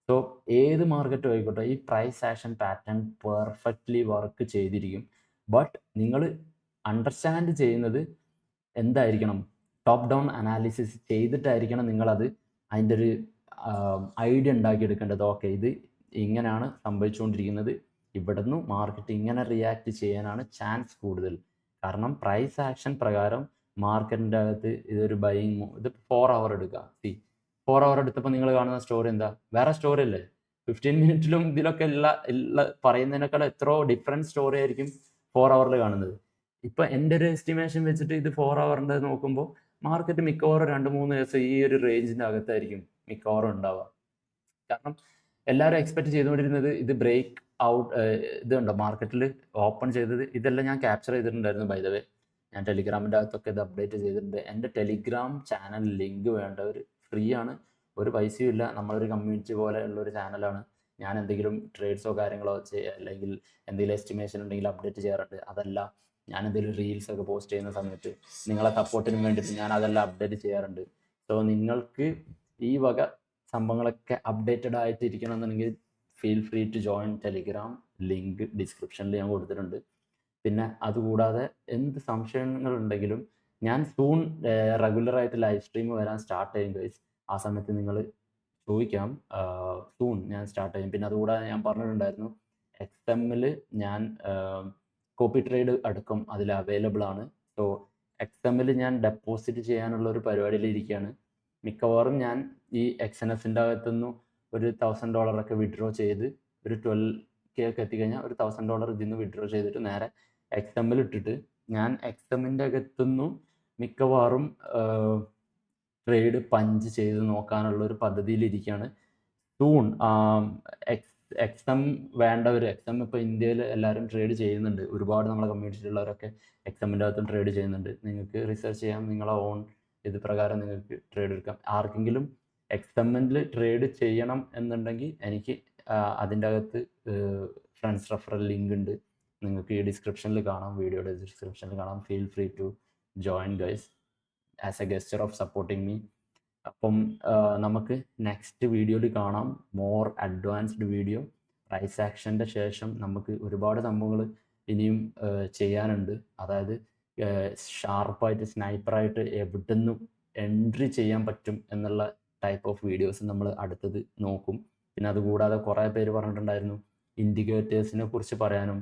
സോ ഏത് മാർക്കറ്റും ആയിക്കോട്ടെ ഈ price action pattern perfectly work ചെയ്തിരിക്കും. ബട്ട് നിങ്ങൾ അണ്ടർസ്റ്റാൻഡ് ചെയ്യുന്നത് എന്തായിരിക്കണം? ടോപ്പ് ഡൗൺ അനാലിസിസ് ചെയ്തിട്ടായിരിക്കണം നിങ്ങളത് അതിൻ്റെ ഒരു ഐഡിയ ഉണ്ടാക്കിയെടുക്കേണ്ടത്. ഓക്കെ, ഇത് ഇങ്ങനെയാണ് സംഭവിച്ചുകൊണ്ടിരിക്കുന്നത്, ഇവിടുന്ന് മാർക്കറ്റ് ഇങ്ങനെ റിയാക്ട് ചെയ്യാനാണ് ചാൻസ് കൂടുതൽ. കാരണം പ്രൈസ് ആക്ഷൻ പ്രകാരം മാർക്കറ്റിൻ്റെ അകത്ത് ഇതൊരു ബൈയിങ്, ഇത് 4 അവർ എടുക്കുക. 4 അവർ എടുത്തപ്പോൾ നിങ്ങൾ കാണുന്ന സ്റ്റോറി എന്താ? വേറെ സ്റ്റോറി അല്ലേ? 15 മിനിറ്റിലും ഇതിലൊക്കെ പറയുന്നതിനേക്കാൾ എത്രയോ ഡിഫറെൻറ്റ് സ്റ്റോറി ആയിരിക്കും 4 അവറിൽ കാണുന്നത്. ഇപ്പം എൻ്റെ ഒരു എസ്റ്റിമേഷൻ വെച്ചിട്ട് ഇത് 4 അവറിൻ്റെ നോക്കുമ്പോൾ മാർക്കറ്റ് മിക്കവാറും 2-3 ദിവസം ഈ ഒരു റേഞ്ചിൻ്റെ അകത്തായിരിക്കും മിക്കവാറും ഉണ്ടാവുക. കാരണം എല്ലാവരും എക്സ്പെക്ട് ചെയ്തുകൊണ്ടിരുന്നത് ഇത് ബ്രേക്ക് ഔട്ട്, ഇതുണ്ടോ മാർക്കറ്റിൽ ഓപ്പൺ ചെയ്തത്, ഇതെല്ലാം ഞാൻ ക്യാപ്ചർ ചെയ്തിട്ടുണ്ടായിരുന്നു. ബൈ ദ വേ ഞാൻ ടെലിഗ്രാമിൻ്റെ അകത്തൊക്കെ ഇത് അപ്ഡേറ്റ് ചെയ്തിട്ടുണ്ട്. എൻ്റെ ടെലിഗ്രാം ചാനൽ ലിങ്ക് വേണ്ടവർ ഫ്രീ ആണ്, ഒരു പൈസയും ഇല്ല. നമ്മളൊരു കമ്മ്യൂണിറ്റി പോലെ ഉള്ളൊരു ചാനലാണ്. ഞാൻ എന്തെങ്കിലും ട്രേഡ്സോ കാര്യങ്ങളോ അല്ലെങ്കിൽ എന്തെങ്കിലും എസ്റ്റിമേഷൻ ഉണ്ടെങ്കിൽ അപ്ഡേറ്റ് ചെയ്യാറുണ്ട്. അതല്ല, ഞാൻ എന്തെങ്കിലും റീൽസൊക്കെ പോസ്റ്റ് ചെയ്യുന്ന സമയത്ത് നിങ്ങളെ സപ്പോർട്ടിന് വേണ്ടിയിട്ട് ഞാൻ അതെല്ലാം അപ്ഡേറ്റ് ചെയ്യാറുണ്ട്. സോ നിങ്ങൾക്ക് ഈ വക സംഭവങ്ങളൊക്കെ അപ്ഡേറ്റഡ് ആയിട്ട് ഇരിക്കണമെന്നുണ്ടെങ്കിൽ feel free to join Telegram. Link ഡിസ്ക്രിപ്ഷനിൽ ഞാൻ കൊടുത്തിട്ടുണ്ട്. പിന്നെ അതുകൂടാതെ എന്ത് സംശയങ്ങളുണ്ടെങ്കിലും ഞാൻ സൂൺ റെഗുലറായിട്ട് ലൈവ് സ്ട്രീം വരാൻ സ്റ്റാർട്ട് ചെയ്യും ഗൈസ്. ആ സമയത്ത് നിങ്ങൾ ചോദിക്കാം, സൂൺ ഞാൻ സ്റ്റാർട്ട് ചെയ്യും. പിന്നെ അതുകൂടാതെ ഞാൻ പറഞ്ഞിട്ടുണ്ടായിരുന്നു XMൽ ഞാൻ കോപ്പി ട്രേഡ് അടക്കം അതിൽ അവൈലബിൾ ആണ്. സോ XMൽ ഞാൻ ഡെപ്പോസിറ്റ് ചെയ്യാനുള്ള ഒരു പരിപാടിയിൽ ഇരിക്കുകയാണ്. മിക്കവാറും ഞാൻ ഈ XNFൻ്റെ അകത്തുനിന്ന് ഒരു $1000 വിഡ്രോ ചെയ്ത് ഒരു 12K ഒക്കെ എത്തിക്കഴിഞ്ഞാൽ ഒരു $1000 ഇതിൽ നിന്ന് വിഡ്രോ ചെയ്തിട്ട് നേരെ XMൽ ഇട്ടിട്ട് ഞാൻ XMൻ്റെ അകത്തുനിന്നും മിക്കവാറും ട്രേഡ് പഞ്ച് ചെയ്ത് നോക്കാനുള്ള ഒരു പദ്ധതിയിലിരിക്കുകയാണ്. സൂൺ XM വേണ്ടവർ, XM ഇപ്പോൾ ഇന്ത്യയിൽ എല്ലാവരും ട്രേഡ് ചെയ്യുന്നുണ്ട്. ഒരുപാട് നമ്മളെ കമ്മ്യൂണിറ്റിയിലുള്ളവരൊക്കെ XMൻ്റെ അകത്തും ട്രേഡ് ചെയ്യുന്നുണ്ട്. നിങ്ങൾക്ക് റിസർച്ച് ചെയ്യാം, നിങ്ങളെ ഓൺ ഇത് പ്രകാരം നിങ്ങൾക്ക് ട്രേഡ് എടുക്കാം. ആർക്കെങ്കിലും XMൽ ട്രേഡ് ചെയ്യണം എന്നുണ്ടെങ്കിൽ എനിക്ക് അതിൻ്റെ അകത്ത് ഫ്രണ്ട്സ് റെഫറൽ ലിങ്ക് ഉണ്ട്, നിങ്ങൾക്ക് ഈ ഡിസ്ക്രിപ്ഷനിൽ കാണാം, വീഡിയോയുടെ ഡിസ്ക്രിപ്ഷനിൽ കാണാം. Feel free to join guys as a gesture of supporting me. അപ്പം നമുക്ക് നെക്സ്റ്റ് വീഡിയോയിൽ കാണാം, മോർ അഡ്വാൻസ്ഡ് വീഡിയോ. പ്രൈസ് ആക്ഷൻ്റെ ശേഷം നമുക്ക് ഒരുപാട് സംഭവങ്ങൾ ഇനിയും ചെയ്യാനുണ്ട്. അതായത് ഷാർപ്പായിട്ട് സ്നൈപ്പറായിട്ട് എവിടുന്നും എൻട്രി ചെയ്യാൻ പറ്റും എന്നുള്ള ടൈപ്പ് ഓഫ് വീഡിയോസ് നമ്മൾ അടുത്തത് നോക്കും. പിന്നെ അതുകൂടാതെ കുറേ പേര് പറഞ്ഞിട്ടുണ്ടായിരുന്നു ഇൻഡിക്കേറ്റേഴ്സിനെ കുറിച്ച് പറയാനും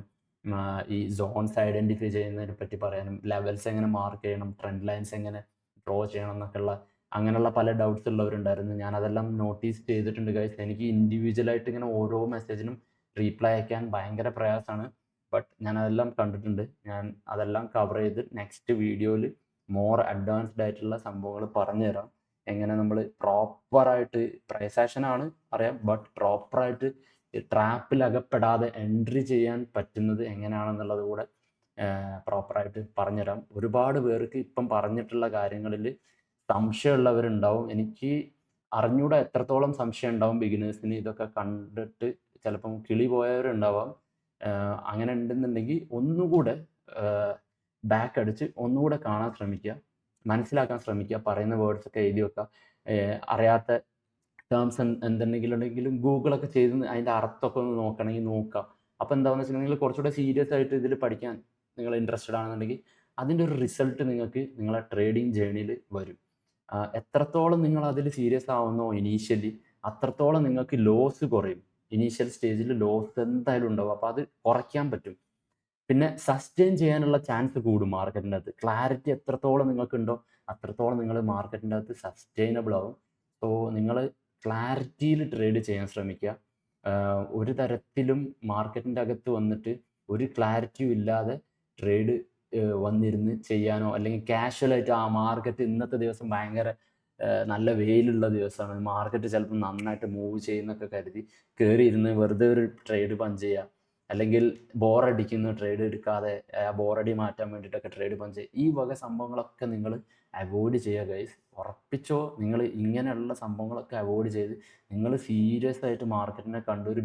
ഈ സോൺസ് ഐഡൻറ്റിഫൈ ചെയ്യുന്നതിനെ പറ്റി പറയാനും ലെവൽസ് എങ്ങനെ മാർക്ക് ചെയ്യണം, ട്രെൻഡ് ലൈൻസ് എങ്ങനെ ഡ്രോ ചെയ്യണം എന്നൊക്കെയുള്ള അങ്ങനെയുള്ള പല ഡൗട്ട്സ് ഉള്ളവരുണ്ടായിരുന്നു. ഞാൻ അതെല്ലാം നോട്ടീസ് ചെയ്തിട്ടുണ്ട് ഗൈസ്. എനിക്ക് ഇൻഡിവിജ്വലായിട്ട് ഇങ്ങനെ ഓരോ മെസ്സേജിനും റീപ്ലൈ അയക്കാൻ ഭയങ്കര പ്രയാസമാണ്. ബട്ട് ഞാൻ അതെല്ലാം കണ്ടിട്ടുണ്ട്. ഞാൻ അതെല്ലാം കവർ ചെയ്ത് നെക്സ്റ്റ് വീഡിയോയിൽ മോർ അഡ്വാൻസ്ഡ് ആയിട്ടുള്ള സംഭവങ്ങൾ പറഞ്ഞുതരാം. എങ്ങനെ നമ്മൾ പ്രോപ്പറായിട്ട് പ്രൈസ് ആക്ഷനാണ് അറിയാം, ബട്ട് പ്രോപ്പറായിട്ട് ട്രാപ്പിൽ അകപ്പെടാതെ എൻട്രി ചെയ്യാൻ പറ്റുന്നത് എങ്ങനെയാണെന്നുള്ളത് കൂടെ പ്രോപ്പറായിട്ട് പറഞ്ഞുതരാം. ഒരുപാട് പേർക്ക് ഇപ്പം പറഞ്ഞിട്ടുള്ള കാര്യങ്ങളിൽ സംശയമുള്ളവരുണ്ടാവും. എനിക്ക് അറിഞ്ഞൂടെ എത്രത്തോളം സംശയം ഉണ്ടാവും ബിഗിനേഴ്സിന്. ഇതൊക്കെ കണ്ടിട്ട് ചിലപ്പം കിളി പോയവരുണ്ടാവാം. അങ്ങനെ ഉണ്ടെന്നുണ്ടെങ്കിൽ ഒന്നുകൂടെ ബാക്ക് അടിച്ച് ഒന്നുകൂടെ കാണാൻ ശ്രമിക്കുക, മനസ്സിലാക്കാൻ ശ്രമിക്കുക, പറയുന്ന വേർഡ്സ് ഒക്കെ എഴുതി വെക്കുക. അറിയാത്ത ടേംസ് എന്തെങ്കിലും ഉണ്ടെങ്കിലും ഗൂഗിളൊക്കെ ചെയ്ത് അതിൻ്റെ അർത്ഥമൊക്കെ ഒന്ന് നോക്കണമെങ്കിൽ നോക്കുക. അപ്പോൾ എന്താണെന്ന് വെച്ചിട്ടുണ്ടെങ്കിൽ നിങ്ങൾ കുറച്ചുകൂടെ സീരിയസ് ആയിട്ട് ഇതിൽ പഠിക്കാൻ നിങ്ങൾ ഇൻട്രസ്റ്റഡ് ആണെന്നുണ്ടെങ്കിൽ അതിൻ്റെ ഒരു റിസൾട്ട് നിങ്ങൾക്ക് നിങ്ങളെ ട്രേഡിങ് ജേണിയിൽ വരും. എത്രത്തോളം നിങ്ങൾ അതിൽ സീരിയസ് ആവുന്നോ ഇനീഷ്യലി, അത്രത്തോളം നിങ്ങൾക്ക് ലോസ് കുറയും. ഇനീഷ്യൽ സ്റ്റേജിൽ ലോസ് എന്തായാലും ഉണ്ടാവും, അപ്പോൾ അത് കുറയ്ക്കാൻ പറ്റും. പിന്നെ സസ്റ്റെയിൻ ചെയ്യാനുള്ള ചാൻസ് കൂടും മാർക്കറ്റിൻ്റെ അകത്ത്. ക്ലാരിറ്റി എത്രത്തോളം നിങ്ങൾക്കുണ്ടോ അത്രത്തോളം നിങ്ങൾ മാർക്കറ്റിൻ്റെ അകത്ത് സസ്റ്റെയിനബിൾ ആവും. സോ നിങ്ങൾ ക്ലാരിറ്റിയിൽ ട്രേഡ് ചെയ്യാൻ ശ്രമിക്കുക. ഒരു തരത്തിലും മാർക്കറ്റിൻ്റെ അകത്ത് വന്നിട്ട് ഒരു ക്ലാരിറ്റിയും ഇല്ലാതെ ട്രേഡ് വന്നിരുന്ന് ചെയ്യാനോ അല്ലെങ്കിൽ കാഷ്വലായിട്ട് ആ മാർക്കറ്റ് ഇന്നത്തെ ദിവസം ഭയങ്കര നല്ല വെയിലുള്ള ദിവസമാണ്, മാർക്കറ്റ് ചിലപ്പോൾ നന്നായിട്ട് മൂവ് ചെയ്യുന്നൊക്കെ കരുതി കയറിയിരുന്ന് വെറുതെ ഒരു ട്രേഡ് പഞ്ച് ചെയ്യുക, അല്ലെങ്കിൽ ബോറടിക്കുന്ന ട്രേഡ് എടുക്കാതെ ബോറടി മാറ്റാൻ വേണ്ടിയിട്ടൊക്കെ ട്രേഡ് പഞ്ച് ചെയ്യുക. ഈ വക സംഭവങ്ങളൊക്കെ നിങ്ങൾ അവോയ്ഡ് ചെയ്യുക ഗൈസ്. ഉറപ്പിച്ചോ, നിങ്ങൾ ഇങ്ങനെയുള്ള സംഭവങ്ങളൊക്കെ അവോയ്ഡ് ചെയ്ത് നിങ്ങൾ സീരിയസ് ആയിട്ട് മാർക്കറ്റിനെ കണ്ട് ഒരു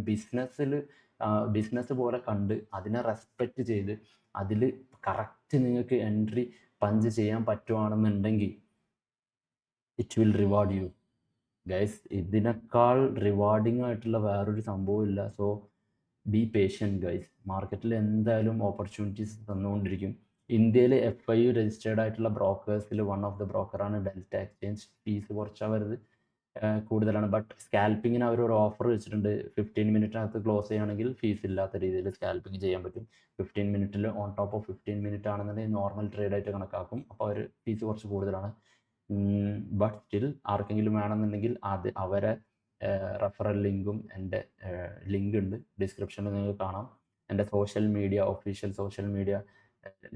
ബിസിനസ് പോലെ കണ്ട് അതിനെ റെസ്പെക്റ്റ് ചെയ്ത് അതിൽ കറക്റ്റ് നിങ്ങൾക്ക് എൻട്രി പഞ്ച് ചെയ്യാൻ പറ്റുവാണെന്നുണ്ടെങ്കിൽ it will reward you guys. ഇതിനേക്കാൾ റിവാർഡിങ് ആയിട്ടുള്ള വേറൊരു സംഭവം ഇല്ല. So be patient guys. മാർക്കറ്റിൽ എന്തായാലും ഓപ്പർച്യൂണിറ്റീസ് തന്നുകൊണ്ടിരിക്കും. ഇന്ത്യയിൽ FIU രജിസ്റ്റേർഡ് ആയിട്ടുള്ള ബ്രോക്കേഴ്സിൽ വൺ ഓഫ് ദ ബ്രോക്കറാണ് ഡെൽറ്റ എക്സ്ചേഞ്ച്. ഫീസ് കുറച്ചാൽ വരുന്നത് കൂടുതലാണ്, ബട്ട് സ്കാൽപ്പിങ്ങിന് അവർ ഒരു ഓഫർ വെച്ചിട്ടുണ്ട്. 15 മിനിറ്റിനകത്ത് ക്ലോസ് ചെയ്യുകയാണെങ്കിൽ ഫീസ് ഇല്ലാത്ത രീതിയിൽ സ്കാൽപ്പിംഗ് ചെയ്യാൻ പറ്റും. 15 മിനിറ്റിൽ ഓൺ ടോപ്പ് ഓഫ് 15 മിനിറ്റ് ആണെന്നുണ്ടെങ്കിൽ നോർമൽ ട്രേഡായിട്ട് കണക്കാക്കും. അപ്പോൾ അവർ ഫീസ് കുറച്ച് കൂടുതലാണ്. ബട്ട് സ്റ്റിൽ ആർക്കെങ്കിലും വേണമെന്നുണ്ടെങ്കിൽ അവരെ റെഫറൽ ലിങ്കും എൻ്റെ ലിങ്ക് ഉണ്ട് ഡിസ്ക്രിപ്ഷനിൽ നിങ്ങൾക്ക് കാണാം. എൻ്റെ ഒഫീഷ്യൽ സോഷ്യൽ മീഡിയ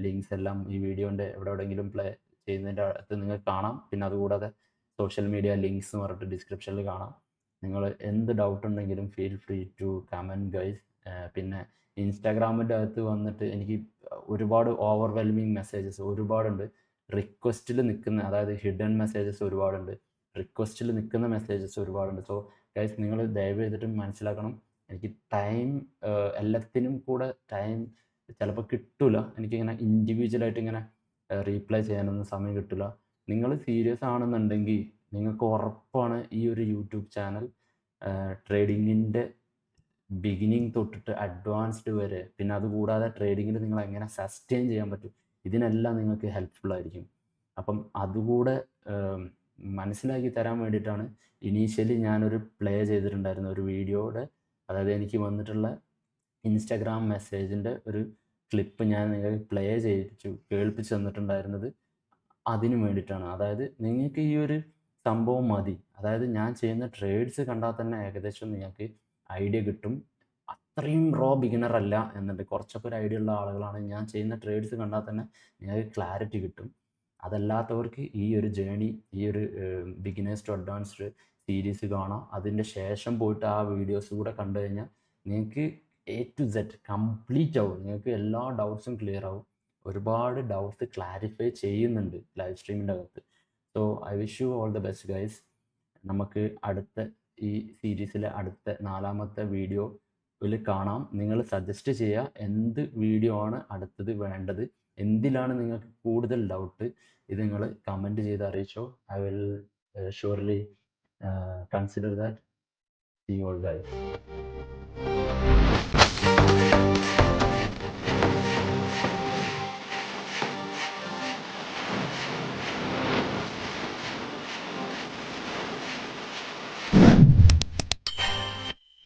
ലിങ്ക്സ് എല്ലാം ഈ വീഡിയോൻ്റെ എവിടെയെങ്കിലും പ്ലേ ചെയ്യുന്നതിൻ്റെ അടുത്ത് നിങ്ങൾക്ക് കാണാം. പിന്നെ അതുകൂടാതെ സോഷ്യൽ മീഡിയ ലിങ്ക്സ് എന്ന് പറഞ്ഞിട്ട് ഡിസ്ക്രിപ്ഷനിൽ കാണാം. നിങ്ങൾ എന്ത് ഡൗട്ട് ഉണ്ടെങ്കിലും feel free to comment guys. പിന്നെ ഇൻസ്റ്റാഗ്രാമിൻ്റെ അകത്ത് വന്നിട്ട് എനിക്ക് ഒരുപാട് ഓവർവെൽമിങ് മെസ്സേജസ് ഒരുപാടുണ്ട്. റിക്വസ്റ്റിൽ നിൽക്കുന്ന, അതായത് ഹിഡൻ മെസ്സേജസ് ഒരുപാടുണ്ട്, റിക്വസ്റ്റിൽ നിൽക്കുന്ന മെസ്സേജസ് ഒരുപാടുണ്ട്. സോ ഗൈസ് നിങ്ങൾ ദയവ് ചെയ്തിട്ട് മനസ്സിലാക്കണം, എനിക്ക് ടൈം എല്ലാത്തിനും കൂടെ ടൈം ചിലപ്പോൾ കിട്ടില്ല. എനിക്കിങ്ങനെ ഇൻഡിവിജ്വലായിട്ട് ഇങ്ങനെ റീപ്ലൈ ചെയ്യാനൊന്നും സമയം കിട്ടില്ല. നിങ്ങൾ സീരിയസ് ആണെന്നുണ്ടെങ്കിൽ നിങ്ങൾക്ക് ഉറപ്പാണ് ഈ ഒരു യൂട്യൂബ് ചാനൽ ട്രേഡിങ്ങിൻ്റെ ബിഗിനിങ് തൊട്ടിട്ട് അഡ്വാൻസ്ഡ് വരെ, പിന്നെ അതുകൂടാതെ ട്രേഡിങ്ങിൽ നിങ്ങൾ എങ്ങനെ സസ്റ്റെയിൻ ചെയ്യാൻ പറ്റും, ഇതിനെല്ലാം നിങ്ങൾക്ക് ഹെൽപ്ഫുൾ ആയിരിക്കും. അപ്പം അതുകൂടെ മനസ്സിലാക്കി തരാൻ വേണ്ടിയിട്ടാണ് ഇനീഷ്യലി ഞാനൊരു പ്ലേ ചെയ്തിട്ടുണ്ടായിരുന്ന ഒരു വീഡിയോയുടെ, അതായത് എനിക്ക് വന്നിട്ടുള്ള ഇൻസ്റ്റാഗ്രാം മെസ്സേജിൻ്റെ ഒരു ക്ലിപ്പ് ഞാൻ നിങ്ങൾക്ക് പ്ലേ കേൾപ്പിച്ച് തന്നിട്ടുണ്ടായിരുന്നത് അതിന് വേണ്ടിയിട്ടാണ്. അതായത് നിങ്ങൾക്ക് ഈ ഒരു സംഭവം മതി. അതായത് ഞാൻ ചെയ്യുന്ന ട്രേഡ്സ് കണ്ടാൽ തന്നെ ഏകദേശം നിങ്ങൾക്ക് ഐഡിയ കിട്ടും. അത്രയും ബിഗിനർ അല്ല എന്നുണ്ട്. കുറച്ചൊക്കെ ഒരു ഐഡിയ ഉള്ള ആളുകളാണ്. ഞാൻ ചെയ്യുന്ന ട്രേഡ്സ് കണ്ടാൽ തന്നെ നിങ്ങൾക്ക് ക്ലാരിറ്റി കിട്ടും. അതല്ലാത്തവർക്ക് ഈ ഒരു ജേണി, ഈ ഒരു ബിഗിനേഴ്സ് ടു അഡ്വാൻസ്ഡ് സീരീസ് കാണാം. അതിൻ്റെ ശേഷം പോയിട്ട് ആ വീഡിയോസ് കൂടെ കണ്ടു കഴിഞ്ഞാൽ നിങ്ങൾക്ക് എ ടു സെഡ് കംപ്ലീറ്റ് ആവും. നിങ്ങൾക്ക് എല്ലാ ഡൗട്ട്സും ക്ലിയർ ആവും. ഒരുപാട് ഡൗട്ട്സ് ക്ലാരിഫൈ ചെയ്യുന്നുണ്ട് ലൈവ് സ്ട്രീമിൻ്റെ അകത്ത്. So I wish you all the best guys. നമുക്ക് അടുത്ത ഈ സീരീസിലെ അടുത്ത 4ാമത്തെ വീഡിയോയിൽ കാണാം. നിങ്ങൾ സജസ്റ്റ് ചെയ്യുക എന്ത് വീഡിയോ ആണ് അടുത്തത് വേണ്ടത്, എന്തിലാണ് നിങ്ങൾക്ക് കൂടുതൽ ഡൗട്ട്. ഇത് നിങ്ങൾ കമൻറ്റ് ചെയ്ത് അറിയിച്ചോ. I will surely consider that. See you all guys.